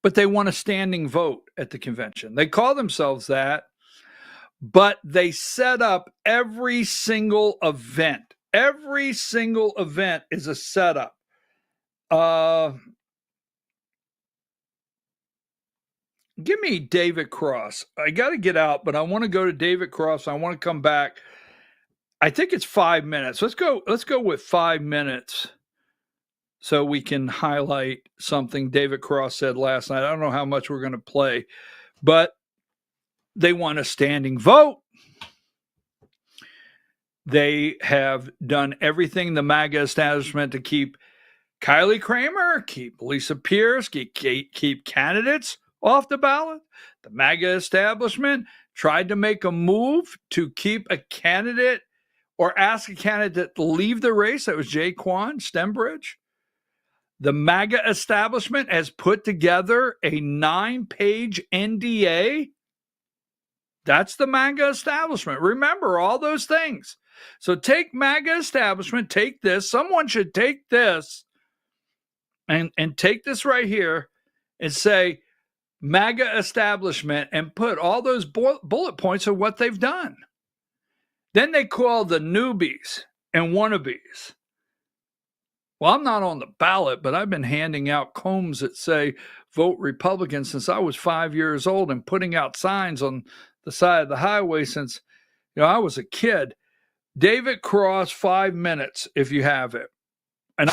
Speaker 1: but they want a standing vote at the convention. They call themselves that, but they set up every single event. Every single event is a setup. Give me David Cross. I got to get out, but I want to go to David Cross. I want to come back. I think it's 5 minutes. Let's go with 5 minutes so we can highlight something David Cross said last night. I don't know how much we're going to play, but they want a standing vote. They have done everything, the MAGA establishment, to keep Kylie Kramer, keep Lisa Pierce, keep candidates off the ballot. The MAGA establishment tried to make a move to keep a candidate or ask a candidate to leave the race. That was Jaquan Stembridge. The MAGA establishment has put together a 9-page NDA. That's the MAGA establishment. Remember all those things. So take MAGA establishment, take this. Someone should take this and take this right here and say MAGA establishment and put all those bullet points of what they've done. Then they call the newbies and wannabes. Well, I'm not on the ballot, but I've been handing out combs that say vote Republican since I was 5 years old and putting out signs on the side of the highway since I was a kid. David Cross, 5 minutes if you have it. And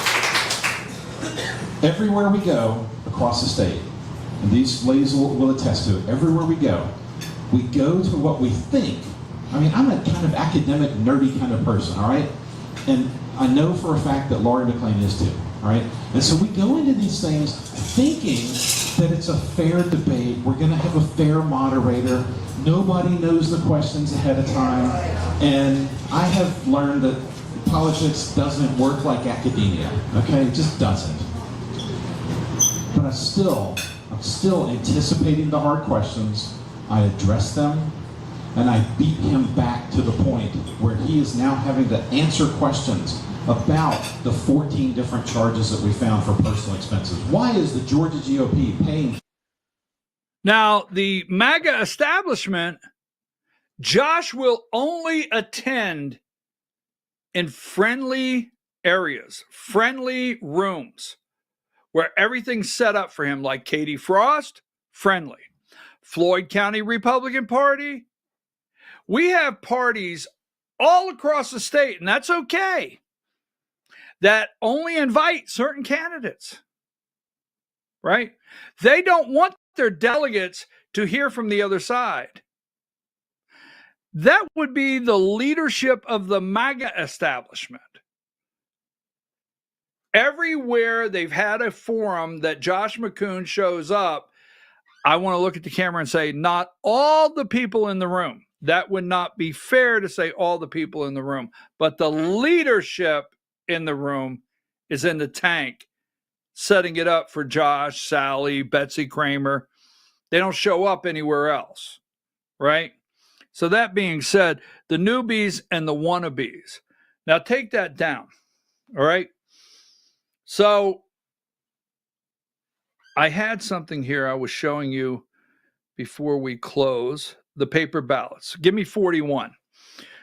Speaker 7: everywhere we go across the state, and these ladies will attest to it, everywhere we go to what we think. I mean, I'm a kind of academic, nerdy kind of person, all right? And I know for a fact that Laurie McLean is too, all right? And so we go into these things thinking that it's a fair debate. We're going to have a fair moderator. Nobody knows the questions ahead of time. And I have learned that politics doesn't work like academia, okay? It just doesn't. But I'm still anticipating the hard questions. I address them. And I beat him back to the point where he is now having to answer questions about the 14 different charges that we found for personal expenses. Why is the Georgia GOP paying?
Speaker 1: Now, the MAGA establishment, Josh will only attend in friendly areas, friendly rooms, where everything's set up for him, like Katie Frost, friendly. Floyd County Republican Party. We have parties all across the state, and that's okay, that only invite certain candidates, right? They don't want their delegates to hear from the other side. That would be the leadership of the MAGA establishment. Everywhere they've had a forum that Josh McCoon shows up, I want to look at the camera and say, not all the people in the room. That would not be fair to say all the people in the room, but the leadership in the room is in the tank, setting it up for Josh, Sally, Betsy Kramer. They don't show up anywhere else, right? So that being said, the newbies and the wannabes. Now take that down, all right? So I had something here I was showing you before we close. The paper ballots. Give me 41.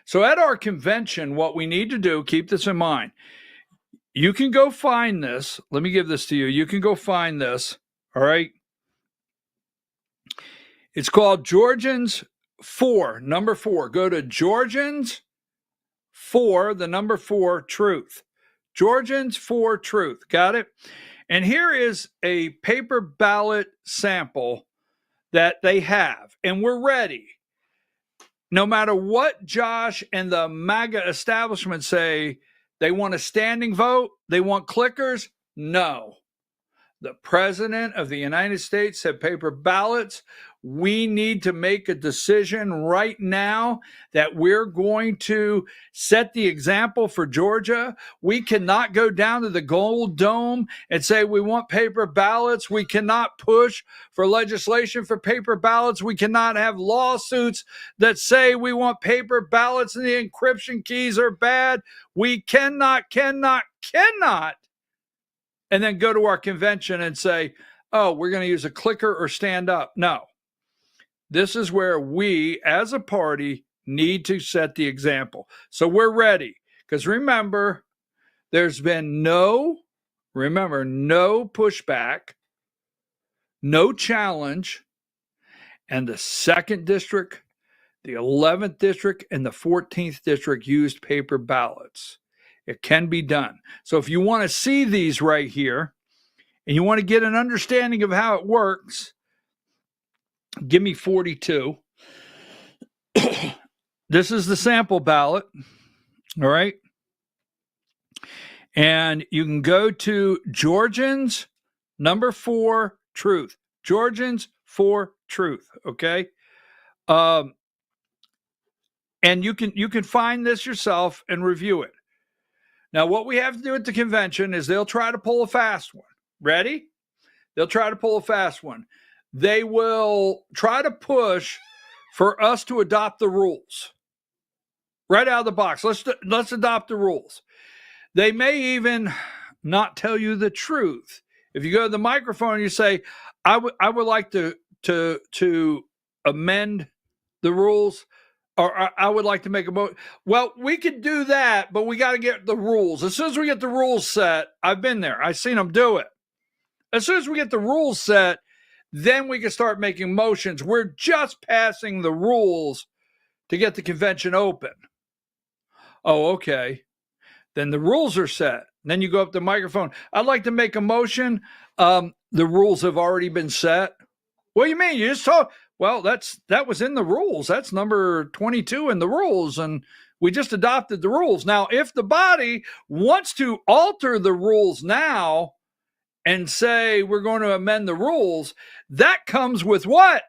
Speaker 1: So at our convention, what we need to do, keep this in mind. You can go find this. Let me give this to you. You can go find this. All right. It's called Georgians 4, number 4. Go to Georgians 4, the number 4, truth. Georgians 4, truth. Got it? And here is a paper ballot sample that they have, and we're ready. No matter what Josh and the MAGA establishment say, they want a standing vote, they want clickers. No, The President of the United States said paper ballots. We need to make a decision right now that we're going to set the example for Georgia. We cannot go down to the Gold Dome and say we want paper ballots. We cannot push for legislation for paper ballots. We cannot have lawsuits that say we want paper ballots and the encryption keys are bad. We cannot, and then go to our convention and say, oh, we're going to use a clicker or stand up. No. This is where we, as a party, need to set the example. So we're ready. Because remember, there's been no pushback, no challenge, and the 2nd District, the 11th District, and the 14th District used paper ballots. It can be done. So if you want to see these right here, and you want to get an understanding of how it works, give me 42. This is the sample ballot. All right. And you can go to Georgians number 4 truth. Georgians 4 truth. Okay. And you can find this yourself and review it. Now, what we have to do at the convention is they'll try to pull a fast one. Ready? They'll try to pull a fast one. They will try to push for us to adopt the rules right out of the box. Let's adopt the rules. They may even not tell you the truth. If you go to the microphone and you say, I would like to amend the rules, or I would like to make a motion. Well, we could do that, but we got to get the rules. As soon as we get the rules set, I've been there. I've seen them do it. As soon as we get the rules set, then we can start making motions. We're just passing the rules to get the convention open. Oh, okay. Then the rules are set. Then you go up to the microphone. I'd like to make a motion. The rules have already been set. What do you mean? You just told? Well, that was in the rules. That's number 22 in the rules, and we just adopted the rules. Now, if the body wants to alter the rules now and say we're going to amend the rules, that comes with what?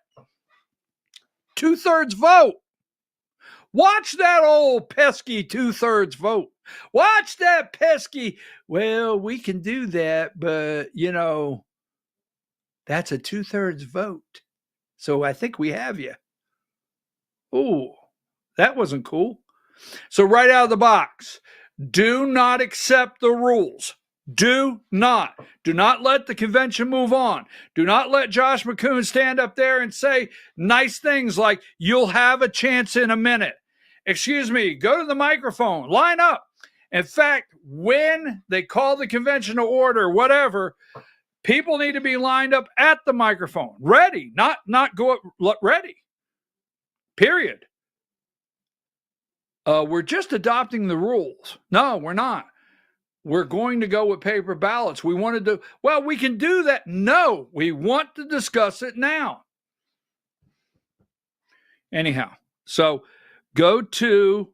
Speaker 1: 2/3 vote. Watch that old pesky 2/3 vote. Watch that pesky, well, we can do that, but, that's a 2/3 vote. So I think we have you. Oh, that wasn't cool. So right out of the box, do not accept the rules. Do not let the convention move on. Do not let Josh McCoon stand up there and say nice things like, you'll have a chance in a minute. Excuse me, go to the microphone, line up. In fact, when they call the convention to order, whatever, people need to be lined up at the microphone, ready, not go up, ready, period. We're just adopting the rules. No, we're not. We're going to go with paper ballots. We wanted to, well, we can do that. No, we want to discuss it now. Anyhow, so go to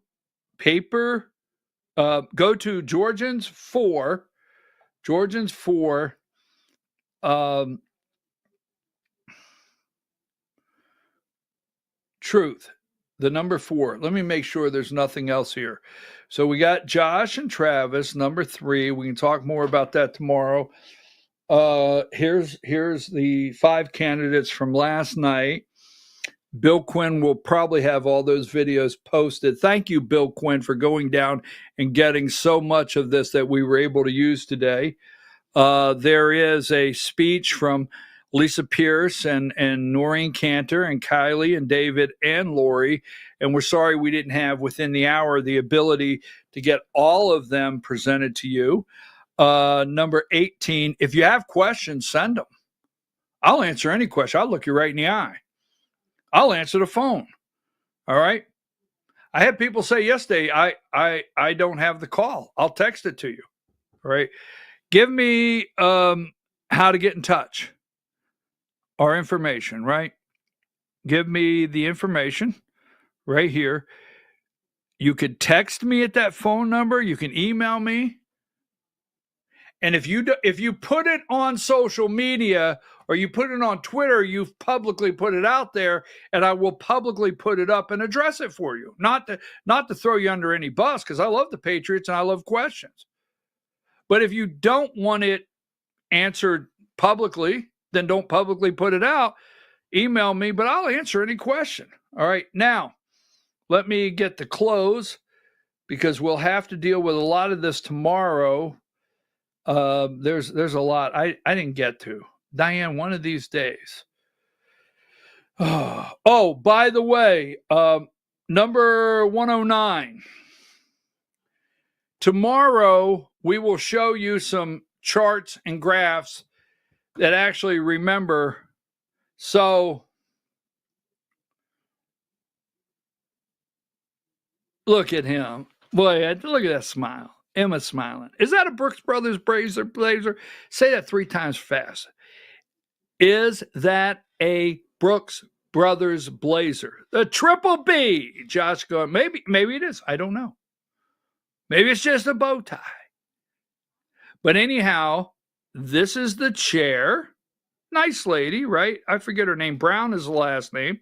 Speaker 1: go to Georgians 4, truth, the number 4. Let me make sure there's nothing else here. So we got Josh and Travis, number 3. We can talk more about that tomorrow. Here's the 5 candidates from last night. Bill Quinn will probably have all those videos posted. Thank you, Bill Quinn, for going down and getting so much of this that we were able to use today. There is a speech from Lisa Pierce and Noreen Cantor and Kylie and David and Lori. And we're sorry we didn't have within the hour the ability to get all of them presented to you. Number 18, if you have questions, send them. I'll answer any question. I'll look you right in the eye. I'll answer the phone. All right. I had people say yesterday, I don't have the call. I'll text it to you. All right. Give me how to get in touch. Our information, right? Give me the information right here. You could text me at that phone number. You can email me. And if you put it on social media or you put it on Twitter, you've publicly put it out there, and I will publicly put it up and address it for you. Not to throw you under any bus, because I love the Patriots and I love questions. But if you don't want it answered publicly, then don't publicly put it out. Email me, but I'll answer any question. All right. Now, let me get to close, because we'll have to deal with a lot of this tomorrow. There's a lot I didn't get to. Diane, one of these days. Oh, by the way, number 109. Tomorrow, we will show you some charts and graphs that actually remember. So, look at him. Boy, look at that smile. Emma's smiling. Is that a Brooks Brothers blazer? Say that 3 times fast. Is that a Brooks Brothers blazer? The Triple B. Josh going, maybe it is. I don't know. Maybe it's just a bow tie. But anyhow, this is the chair. Nice lady, right? I forget her name. Brown is the last name.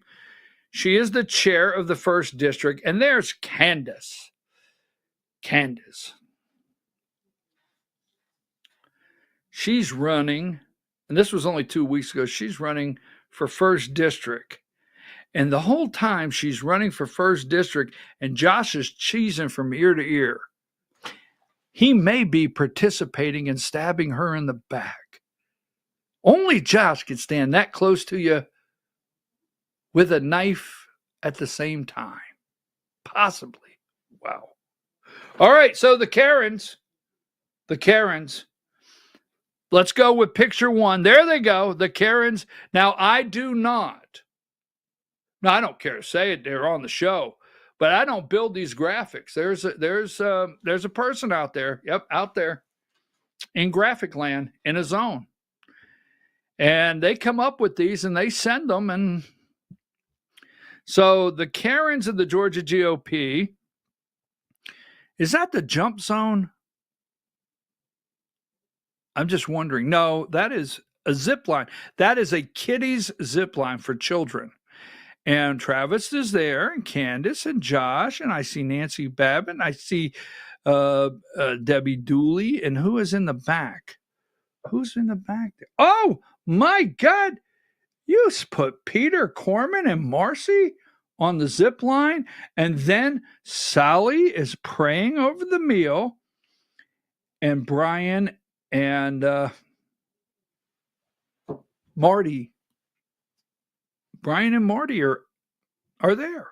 Speaker 1: She is the chair of the 1st District. And there's Candace. She's running, and this was only 2 weeks ago, she's running for 1st District. And the whole time she's running for 1st District, and Josh is cheesing from ear to ear. He may be participating in stabbing her in the back. Only Josh can stand that close to you with a knife at the same time. Possibly. Wow. All right, so the Karens. Let's go with picture 1. There they go, the Karens. Now, I don't care to say it, they're on the show, but I don't build these graphics. There's a person out there, out there in graphic land, in a zone. And they come up with these and they send them. And so the Karens of the Georgia GOP, is that the jump zone? I'm just wondering. No, that is a zip line. That is a kiddies zip line for children. And Travis is there, and Candace, and Josh, and I see Nancy Babbitt, I see Debbie Dooley, and who is in the back? Who's in the back there? Oh, my God. You put Peter, Corman, and Marcy on the zip line, and then Sally is praying over the meal, and Brian and Marty. Brian and Marty are there.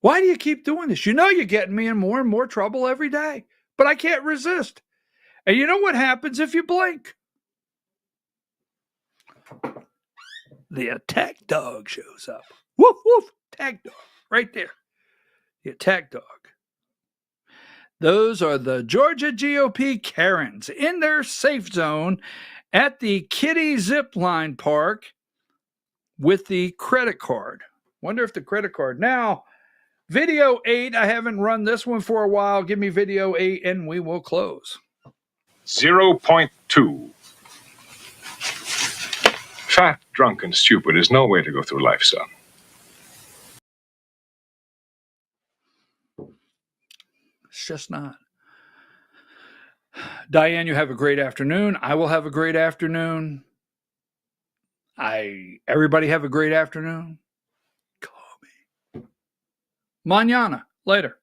Speaker 1: Why do you keep doing this? You know you're getting me in more and more trouble every day, but I can't resist. And you know what happens if you blink? The attack dog shows up. Woof, woof, attack dog, right there. The attack dog. Those are the Georgia GOP Karens in their safe zone at the Kitty Zipline Park with the credit card. Wonder if the credit card. Now, video 8, I haven't run this one for a while. Give me video 8 and we will close.
Speaker 10: 0.2. Fat, drunk, and stupid is no way to go through life, son.
Speaker 1: It's just not. Diane, you have a great afternoon. I will have a great afternoon. Everybody have a great afternoon. Call me. Mañana. Later.